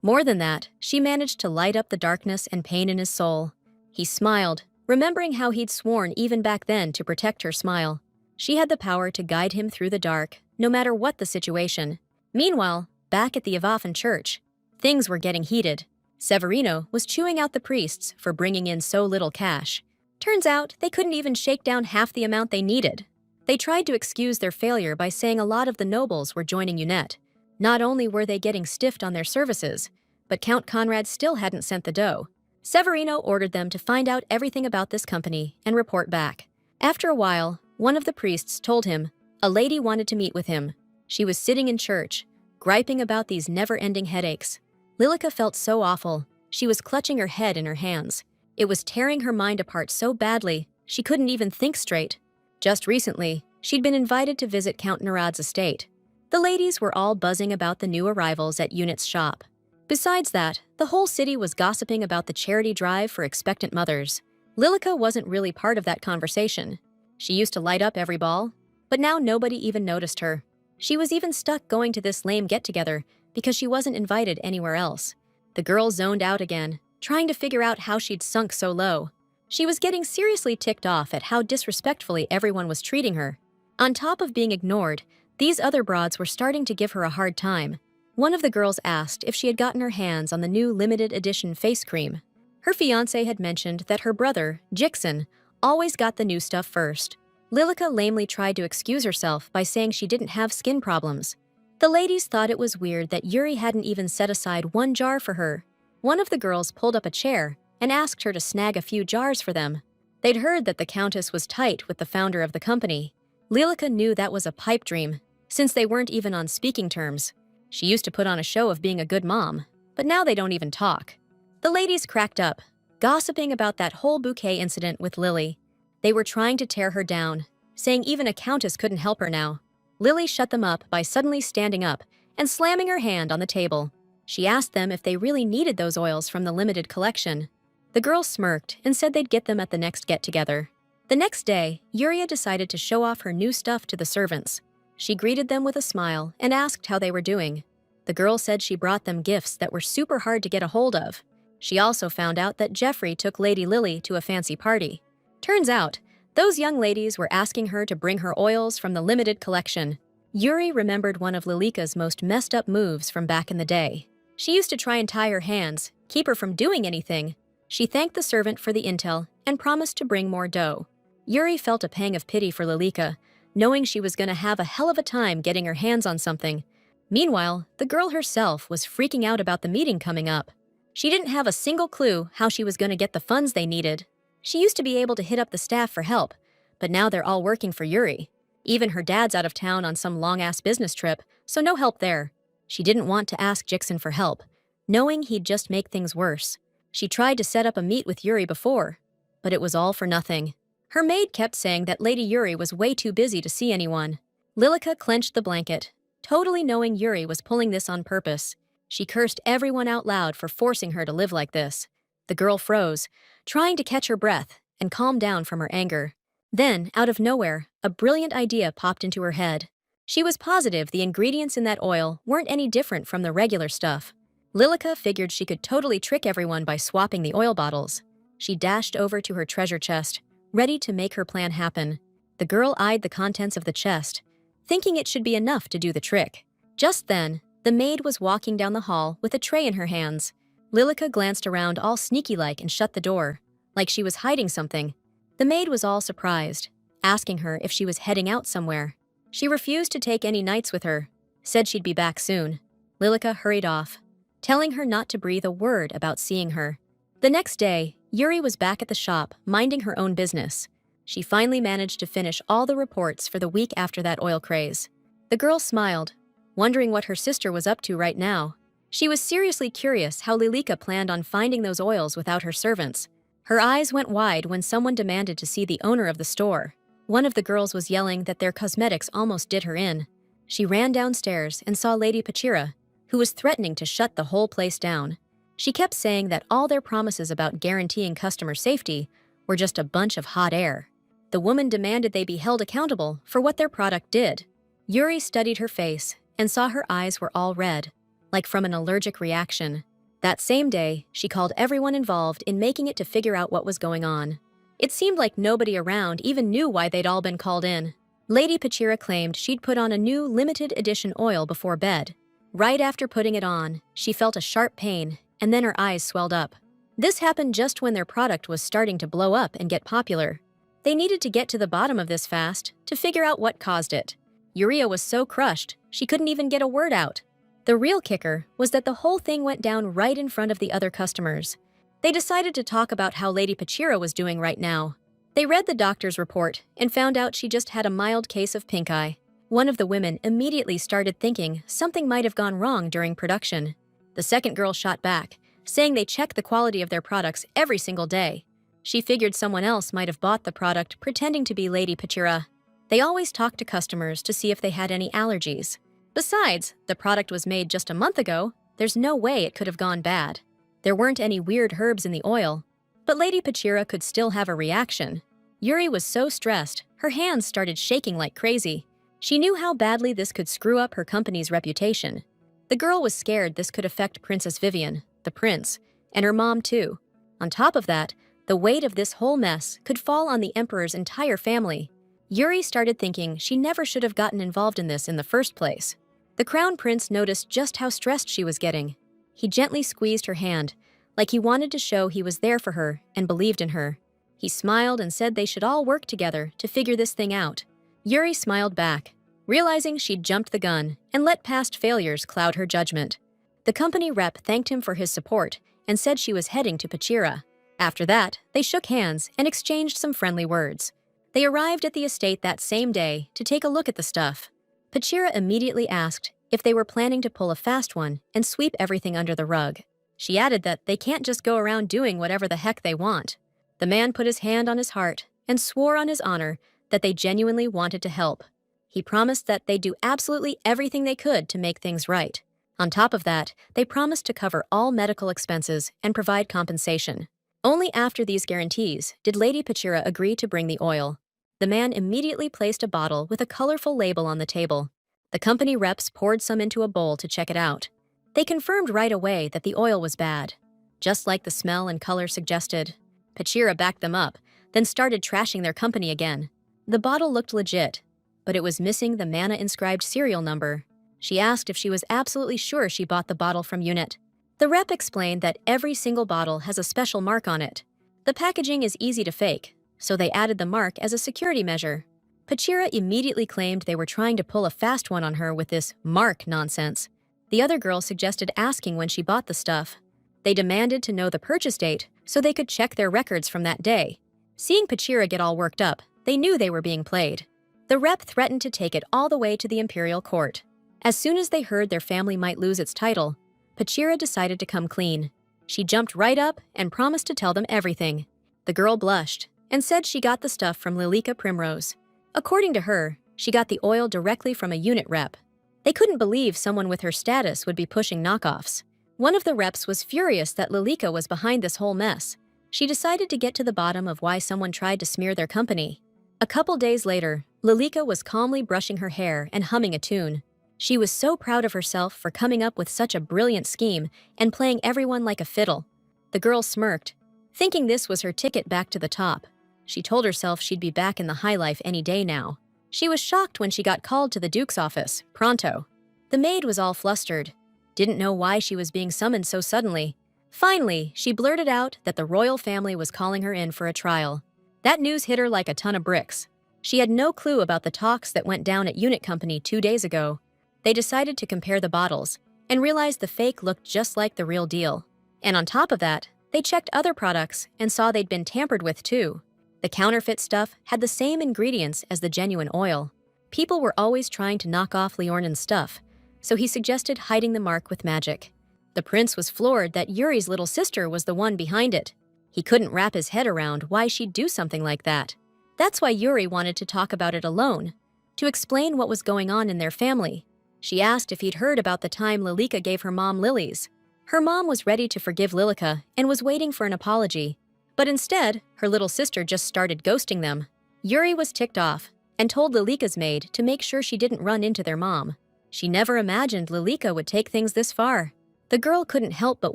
More than that, she managed to light up the darkness and pain in his soul. He smiled, remembering how he'd sworn even back then to protect her smile. She had the power to guide him through the dark, no matter what the situation. Meanwhile, back at the Evafen church, things were getting heated. Severino was chewing out the priests for bringing in so little cash. Turns out, they couldn't even shake down half the amount they needed. They tried to excuse their failure by saying a lot of the nobles were joining Unit. Not only were they getting stiffed on their services, but Count Conrad still hadn't sent the dough. Severino ordered them to find out everything about this company and report back. After a while, one of the priests told him a lady wanted to meet with him. She was sitting in church, griping about these never-ending headaches. Lillica felt so awful. She was clutching her head in her hands. It was tearing her mind apart so badly, she couldn't even think straight. Just recently, she'd been invited to visit Count Nerad's estate. The ladies were all buzzing about the new arrivals at Unit's shop. Besides that, the whole city was gossiping about the charity drive for expectant mothers. Lillica wasn't really part of that conversation. She used to light up every ball, but now nobody even noticed her. She was even stuck going to this lame get-together because she wasn't invited anywhere else. The girl zoned out again, trying to figure out how she'd sunk so low. She was getting seriously ticked off at how disrespectfully everyone was treating her. On top of being ignored, these other broads were starting to give her a hard time. One of the girls asked if she had gotten her hands on the new limited edition face cream. Her fiancé had mentioned that her brother, Jixon, always got the new stuff first. Lillica lamely tried to excuse herself by saying she didn't have skin problems. The ladies thought it was weird that Yuri hadn't even set aside one jar for her. One of the girls pulled up a chair and asked her to snag a few jars for them. They'd heard that the Countess was tight with the founder of the company. Lillica knew that was a pipe dream, since they weren't even on speaking terms. She used to put on a show of being a good mom, but now they don't even talk. The ladies cracked up, gossiping about that whole bouquet incident with Lily. They were trying to tear her down, saying even a countess couldn't help her now. Lily shut them up by suddenly standing up and slamming her hand on the table. She asked them if they really needed those oils from the limited collection. The girls smirked and said they'd get them at the next get-together. The next day, Yuri decided to show off her new stuff to the servants. She greeted them with a smile and asked how they were doing. The girl said she brought them gifts that were super hard to get a hold of. She also found out that Jeffrey took Lady Lily to a fancy party. Turns out, those young ladies were asking her to bring her oils from the limited collection. Yuri remembered one of Lillica's most messed up moves from back in the day. She used to try and tie her hands, keep her from doing anything. She thanked the servant for the intel and promised to bring more dough. Yuri felt a pang of pity for Lillica, knowing she was going to have a hell of a time getting her hands on something. Meanwhile, the girl herself was freaking out about the meeting coming up. She didn't have a single clue how she was going to get the funds they needed. She used to be able to hit up the staff for help, but now they're all working for Yuri. Even her dad's out of town on some long-ass business trip, so no help there. She didn't want to ask Jixon for help, knowing he'd just make things worse. She tried to set up a meet with Yuri before, but it was all for nothing. Her maid kept saying that Lady Yuri was way too busy to see anyone. Lillica clenched the blanket, totally knowing Yuri was pulling this on purpose. She cursed everyone out loud for forcing her to live like this. The girl froze, trying to catch her breath and calm down from her anger. Then, out of nowhere, a brilliant idea popped into her head. She was positive the ingredients in that oil weren't any different from the regular stuff. Lillica figured she could totally trick everyone by swapping the oil bottles. She dashed over to her treasure chest, ready to make her plan happen. The girl eyed the contents of the chest, thinking it should be enough to do the trick. Just then, the maid was walking down the hall with a tray in her hands. Lillica glanced around all sneaky-like and shut the door, like she was hiding something. The maid was all surprised, asking her if she was heading out somewhere. She refused to take any nights with her, said she'd be back soon. Lillica hurried off, telling her not to breathe a word about seeing her. The next day, Yuri was back at the shop, minding her own business. She finally managed to finish all the reports for the week after that oil craze. The girl smiled, wondering what her sister was up to right now. She was seriously curious how Lillica planned on finding those oils without her servants. Her eyes went wide when someone demanded to see the owner of the store. One of the girls was yelling that their cosmetics almost did her in. She ran downstairs and saw Lady Pachira, who was threatening to shut the whole place down. She kept saying that all their promises about guaranteeing customer safety were just a bunch of hot air. The woman demanded they be held accountable for what their product did. Yuri studied her face and saw her eyes were all red, like from an allergic reaction. That same day, she called everyone involved in making it to figure out what was going on. It seemed like nobody around even knew why they'd all been called in. Lady Pachira claimed she'd put on a new limited edition oil before bed. Right after putting it on, she felt a sharp pain, and then her eyes swelled up. This happened just when their product was starting to blow up and get popular. They needed to get to the bottom of this fast to figure out what caused it. Yuri was so crushed, she couldn't even get a word out. The real kicker was that the whole thing went down right in front of the other customers. They decided to talk about how Lady Pachira was doing right now. They read the doctor's report and found out she just had a mild case of pink eye. One of the women immediately started thinking something might have gone wrong during production. The second girl shot back, saying they check the quality of their products every single day. She figured someone else might have bought the product pretending to be Lady Pachira. They always talked to customers to see if they had any allergies. Besides, the product was made just a month ago. There's no way it could have gone bad. There weren't any weird herbs in the oil, but Lady Pachira could still have a reaction. Yuri was so stressed, her hands started shaking like crazy. She knew how badly this could screw up her company's reputation. The girl was scared this could affect Princess Vivian, the prince, and her mom too. On top of that, the weight of this whole mess could fall on the emperor's entire family. Yuri started thinking she never should have gotten involved in this in the first place. The crown prince noticed just how stressed she was getting. He gently squeezed her hand, like he wanted to show he was there for her and believed in her. He smiled and said they should all work together to figure this thing out. Yuri smiled back, realizing she'd jumped the gun and let past failures cloud her judgment. The company rep thanked him for his support and said she was heading to Pachira. After that, they shook hands and exchanged some friendly words. They arrived at the estate that same day to take a look at the stuff. Pachira immediately asked if they were planning to pull a fast one and sweep everything under the rug. She added that they can't just go around doing whatever the heck they want. The man put his hand on his heart and swore on his honor that they genuinely wanted to help. He promised that they'd do absolutely everything they could to make things right. On top of that, they promised to cover all medical expenses and provide compensation. Only after these guarantees did Lady Pachira agree to bring the oil. The man immediately placed a bottle with a colorful label on the table. The company reps poured some into a bowl to check it out. They confirmed right away that the oil was bad, just like the smell and color suggested. Pachira backed them up, then started trashing their company again. The bottle looked legit, but it was missing the MANHWA-inscribed serial number. She asked if she was absolutely sure she bought the bottle from Unit. The rep explained that every single bottle has a special mark on it. The packaging is easy to fake, so they added the mark as a security measure. Pachira immediately claimed they were trying to pull a fast one on her with this mark nonsense. The other girl suggested asking when she bought the stuff. They demanded to know the purchase date so they could check their records from that day. Seeing Pachira get all worked up, they knew they were being played. The rep threatened to take it all the way to the imperial court. As soon as they heard their family might lose its title, Pachira decided to come clean. She jumped right up and promised to tell them everything. The girl blushed and said she got the stuff from Lillica Primrose. According to her, she got the oil directly from a unit rep. They couldn't believe someone with her status would be pushing knockoffs. One of the reps was furious that Lillica was behind this whole mess. She decided to get to the bottom of why someone tried to smear their company. A couple days later, Lillica was calmly brushing her hair and humming a tune. She was so proud of herself for coming up with such a brilliant scheme and playing everyone like a fiddle. The girl smirked, thinking this was her ticket back to the top. She told herself she'd be back in the high life any day now. She was shocked when she got called to the Duke's office, pronto. The maid was all flustered, didn't know why she was being summoned so suddenly. Finally, she blurted out that the royal family was calling her in for a trial. That news hit her like a ton of bricks. She had no clue about the talks that went down at Unit Company 2 days ago. They decided to compare the bottles and realized the fake looked just like the real deal. And on top of that, they checked other products and saw they'd been tampered with too. The counterfeit stuff had the same ingredients as the genuine oil. People were always trying to knock off Liornan's stuff, so he suggested hiding the mark with magic. The prince was floored that Yuri's little sister was the one behind it. He couldn't wrap his head around why she'd do something like that. That's why Yuri wanted to talk about it alone, to explain what was going on in their family. She asked if he'd heard about the time Lillica gave her mom lilies. Her mom was ready to forgive Lillica and was waiting for an apology. But instead, her little sister just started ghosting them. Yuri was ticked off and told Lillica's maid to make sure she didn't run into their mom. She never imagined Lillica would take things this far. The girl couldn't help but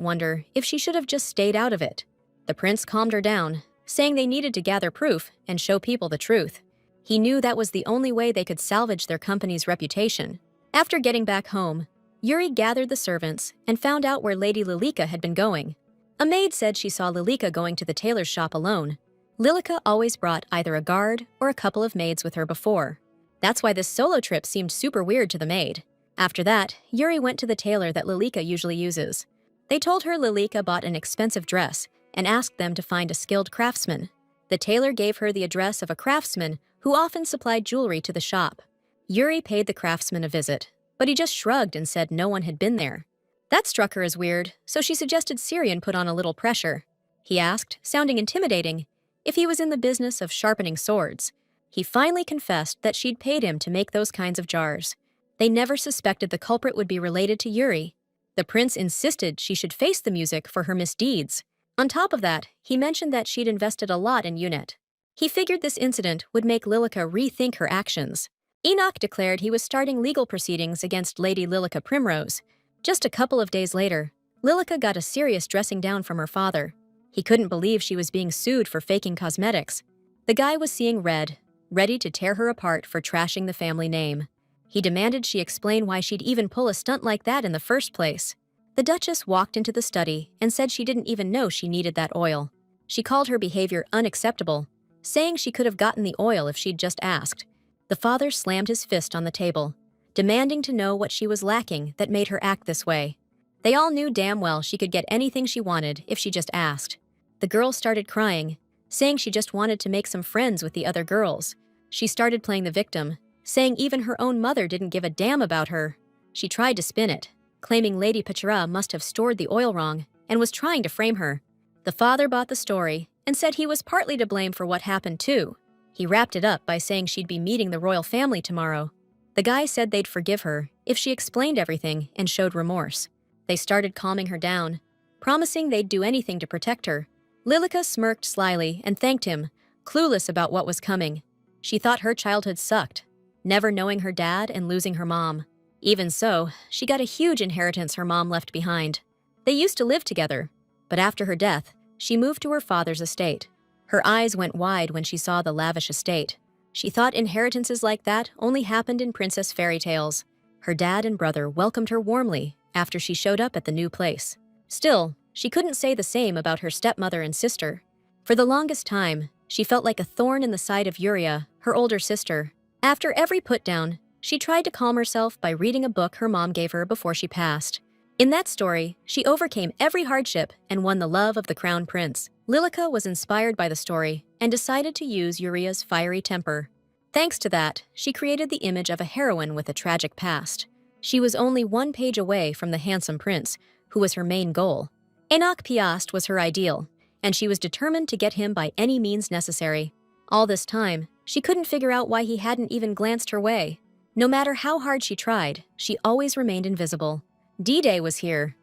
wonder if she should have just stayed out of it. The prince calmed her down, saying they needed to gather proof and show people the truth. He knew that was the only way they could salvage their company's reputation. After getting back home, Yuri gathered the servants and found out where Lady Lillica had been going. A maid said she saw Lillica going to the tailor's shop alone. Lillica always brought either a guard or a couple of maids with her before. That's why this solo trip seemed super weird to the maid. After that, Yuri went to the tailor that Lillica usually uses. They told her Lillica bought an expensive dress and asked them to find a skilled craftsman. The tailor gave her the address of a craftsman who often supplied jewelry to the shop. Yuri paid the craftsman a visit, but he just shrugged and said no one had been there. That struck her as weird, so she suggested Syrian put on a little pressure. He asked, sounding intimidating, if he was in the business of sharpening swords. He finally confessed that she'd paid him to make those kinds of jars. They never suspected the culprit would be related to Yuri. The prince insisted she should face the music for her misdeeds. On top of that, he mentioned that she'd invested a lot in Unit. He figured this incident would make Lillica rethink her actions. Enoch declared he was starting legal proceedings against Lady Lillica Primrose. Just a couple of days later, Lillica got a serious dressing down from her father. He couldn't believe she was being sued for faking cosmetics. The guy was seeing red, ready to tear her apart for trashing the family name. He demanded she explain why she'd even pull a stunt like that in the first place. The Duchess walked into the study and said she didn't even know she needed that oil. She called her behavior unacceptable, saying she could have gotten the oil if she'd just asked. The father slammed his fist on the table, demanding to know what she was lacking that made her act this way. They all knew damn well she could get anything she wanted if she just asked. The girl started crying, saying she just wanted to make some friends with the other girls. She started playing the victim, saying even her own mother didn't give a damn about her. She tried to spin it, claiming Lady Pachira must have stored the oil wrong and was trying to frame her. The father bought the story and said he was partly to blame for what happened too. He wrapped it up by saying she'd be meeting the royal family tomorrow. The guy said they'd forgive her if she explained everything and showed remorse. They started calming her down, promising they'd do anything to protect her. Lillica smirked slyly and thanked him, clueless about what was coming. She thought her childhood sucked, never knowing her dad and losing her mom. Even so, she got a huge inheritance her mom left behind. They used to live together, but after her death, she moved to her father's estate. Her eyes went wide when she saw the lavish estate. She thought inheritances like that only happened in princess fairy tales. Her dad and brother welcomed her warmly after she showed up at the new place. Still, she couldn't say the same about her stepmother and sister. For the longest time, she felt like a thorn in the side of Yuri, her older sister. After every put-down, she tried to calm herself by reading a book her mom gave her before she passed. In that story, she overcame every hardship and won the love of the crown prince. Lillica was inspired by the story and decided to use Yuri's fiery temper. Thanks to that, she created the image of a heroine with a tragic past. She was only one page away from the handsome prince, who was her main goal. Enoch Piast was her ideal, and she was determined to get him by any means necessary. All this time, she couldn't figure out why he hadn't even glanced her way. No matter how hard she tried, she always remained invisible. D-Day was here.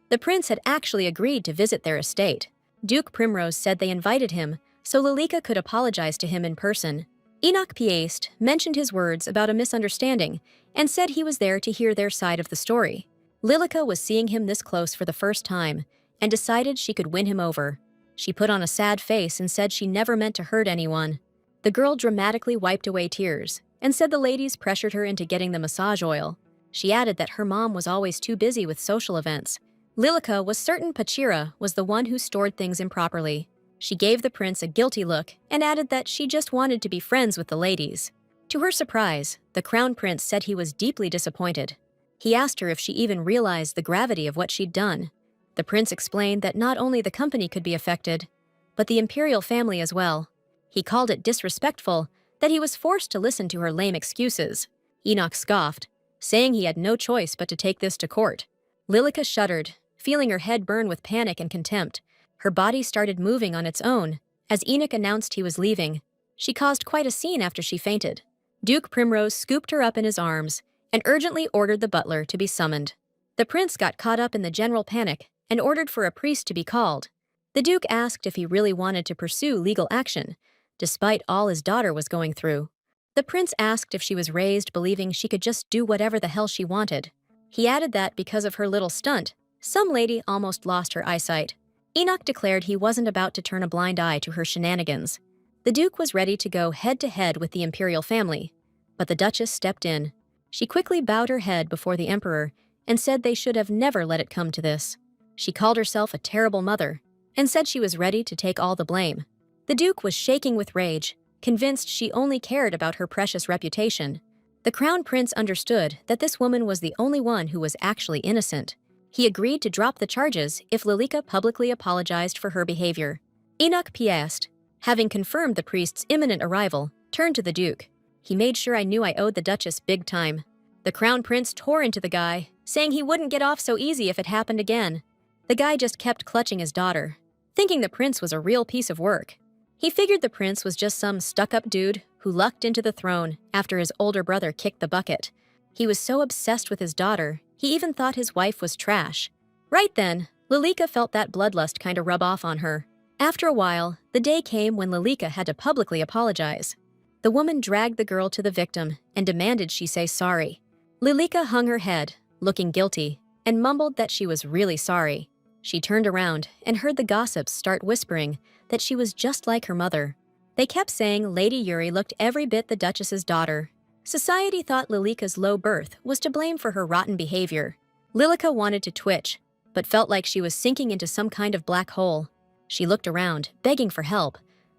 The prince had actually agreed to visit their estate. Duke Primrose said they invited him, so Lillica could apologize to him in person. Enoch Piast mentioned his words about a misunderstanding and said he was there to hear their side of the story. Lillica was seeing him this close for the first time and decided she could win him over. She put on a sad face and said she never meant to hurt anyone. The girl dramatically wiped away tears and said the ladies pressured her into getting the massage oil. She added that her mom was always too busy with social events. Lillica was certain Pachira was the one who stored things improperly. She gave the prince a guilty look and added that she just wanted to be friends with the ladies. To her surprise, the crown prince said he was deeply disappointed. He asked her if she even realized the gravity of what she'd done. The prince explained that not only the company could be affected, but the imperial family as well. He called it disrespectful that he was forced to listen to her lame excuses. Enoch scoffed, saying he had no choice but to take this to court. Lillica shuddered, feeling her head burn with panic and contempt. Her body started moving on its own as Enoch announced he was leaving. She caused quite a scene after she fainted. Duke Primrose scooped her up in his arms and urgently ordered the butler to be summoned. The prince got caught up in the general panic and ordered for a priest to be called. The duke asked if he really wanted to pursue legal action, despite all his daughter was going through. The prince asked if she was raised believing she could just do whatever the hell she wanted. He added that because of her little stunt, some lady almost lost her eyesight. Enoch declared he wasn't about to turn a blind eye to her shenanigans. The duke was ready to go head-to-head with the imperial family, but the duchess stepped in. She quickly bowed her head before the emperor and said they should have never let it come to this. She called herself a terrible mother and said she was ready to take all the blame. The duke was shaking with rage, convinced she only cared about her precious reputation. The crown prince understood that this woman was the only one who was actually innocent. He agreed to drop the charges if Lillica publicly apologized for her behavior. Enoch Piast, having confirmed the priest's imminent arrival, turned to the duke. He made sure I knew I owed the duchess big time. The crown prince tore into the guy, saying he wouldn't get off so easy if it happened again. The guy just kept clutching his daughter, thinking the prince was a real piece of work. He figured the prince was just some stuck-up dude who lucked into the throne after his older brother kicked the bucket. He was so obsessed with his daughter, he even thought his wife was trash. Right then, Lillica felt that bloodlust kinda rub off on her. After a while, the day came when Lillica had to publicly apologize. The woman dragged the girl to the victim and demanded she say sorry. Lillica hung her head, looking guilty, and mumbled that she was really sorry. She turned around and heard the gossips start whispering that she was just like her mother. They kept saying Lady Yuri looked every bit the Duchess's daughter. Society thought Lillica's low birth was to blame for her rotten behavior. Lillica wanted to twitch, but felt like she was sinking into some kind of black hole. She looked around, begging for help,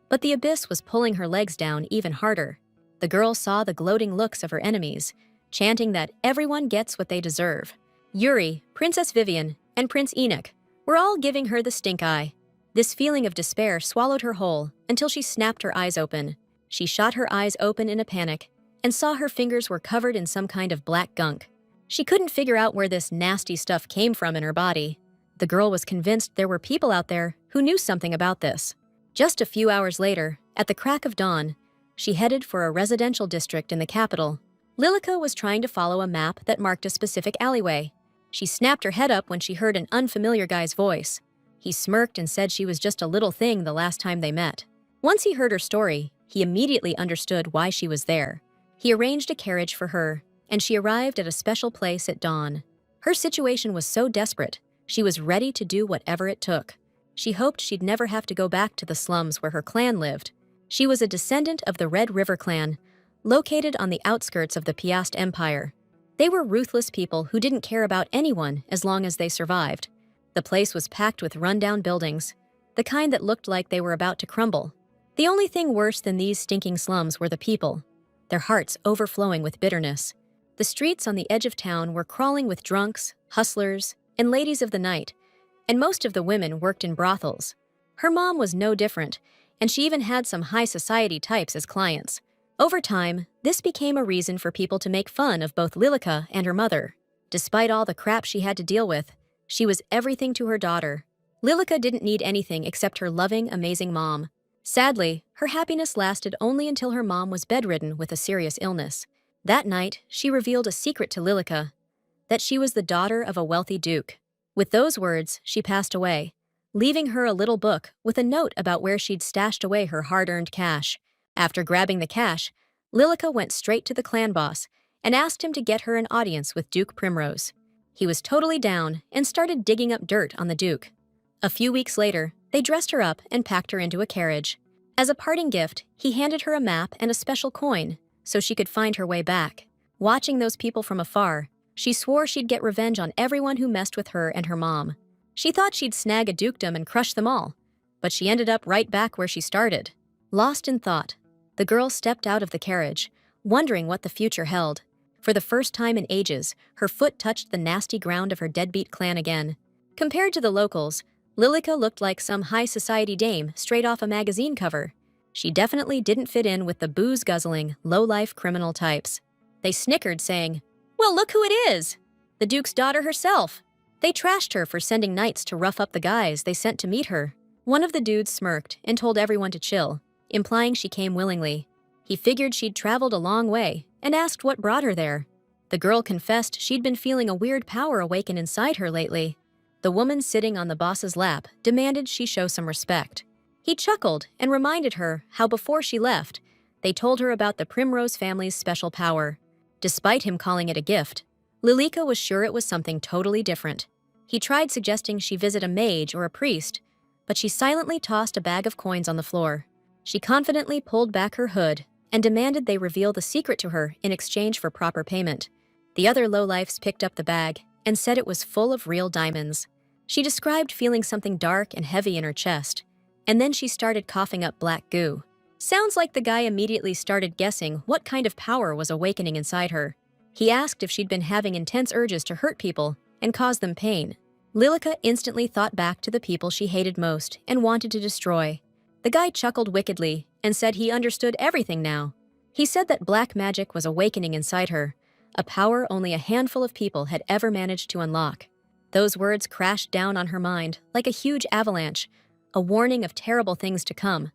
but the abyss was pulling her legs down even harder. The girl saw the gloating looks of her enemies, chanting that everyone gets what they deserve. Yuri, Princess Vivian, and Prince Enoch were all giving her the stink eye. This feeling of despair swallowed her whole until she snapped her eyes open. She shot her eyes open in a panic and saw her fingers were covered in some kind of black gunk. She couldn't figure out where this nasty stuff came from in her body. The girl was convinced there were people out there who knew something about this. Just a few hours later, at the crack of dawn, she headed for a residential district in the capital. Lillica was trying to follow a map that marked a specific alleyway. She snapped her head up when she heard an unfamiliar guy's voice. He smirked and said she was just a little thing the last time they met. Once he heard her story, he immediately understood why she was there. He arranged a carriage for her, and she arrived at a special place at dawn. Her situation was so desperate, she was ready to do whatever it took. She hoped she'd never have to go back to the slums where her clan lived. She was a descendant of the Red River clan, located on the outskirts of the Piast Empire. They were ruthless people who didn't care about anyone as long as they survived. The place was packed with rundown buildings, the kind that looked like they were about to crumble. The only thing worse than these stinking slums were the people, their hearts overflowing with bitterness. The streets on the edge of town were crawling with drunks, hustlers, and ladies of the night, and most of the women worked in brothels. Her mom was no different, and she even had some high society types as clients. Over time, this became a reason for people to make fun of both Lillica and her mother. Despite all the crap she had to deal with, she was everything to her daughter. Lillica didn't need anything except her loving, amazing mom. Sadly, her happiness lasted only until her mom was bedridden with a serious illness. That night, she revealed a secret to Lillica, that she was the daughter of a wealthy duke. With those words, she passed away, leaving her a little book with a note about where she'd stashed away her hard-earned cash. After grabbing the cash, Lillica went straight to the clan boss and asked him to get her an audience with Duke Primrose. He was totally down and started digging up dirt on the Duke. A few weeks later, they dressed her up and packed her into a carriage. As a parting gift, he handed her a map and a special coin so she could find her way back. Watching those people from afar, she swore she'd get revenge on everyone who messed with her and her mom. She thought she'd snag a dukedom and crush them all, but she ended up right back where she started. Lost in thought, the girl stepped out of the carriage, wondering what the future held. For the first time in ages, her foot touched the nasty ground of her deadbeat clan again. Compared to the locals, Lillica looked like some high society dame straight off a magazine cover. She definitely didn't fit in with the booze-guzzling, low-life criminal types. They snickered, saying, "Well, look who it is! The Duke's daughter herself!" They trashed her for sending knights to rough up the guys they sent to meet her. One of the dudes smirked and told everyone to chill, implying she came willingly. He figured she'd traveled a long way and asked what brought her there. The girl confessed she'd been feeling a weird power awaken inside her lately. The woman sitting on the boss's lap demanded she show some respect. He chuckled and reminded her how before she left, they told her about the Primrose family's special power. Despite him calling it a gift, Lillica was sure it was something totally different. He tried suggesting she visit a mage or a priest, but she silently tossed a bag of coins on the floor. She confidently pulled back her hood and demanded they reveal the secret to her in exchange for proper payment. The other lowlifes picked up the bag and said it was full of real diamonds. She described feeling something dark and heavy in her chest, and then she started coughing up black goo. Sounds like the guy immediately started guessing what kind of power was awakening inside her. He asked if she'd been having intense urges to hurt people and cause them pain. Lillica instantly thought back to the people she hated most and wanted to destroy. The guy chuckled wickedly and said he understood everything now. He said that black magic was awakening inside her, a power only a handful of people had ever managed to unlock. Those words crashed down on her mind like a huge avalanche, a warning of terrible things to come.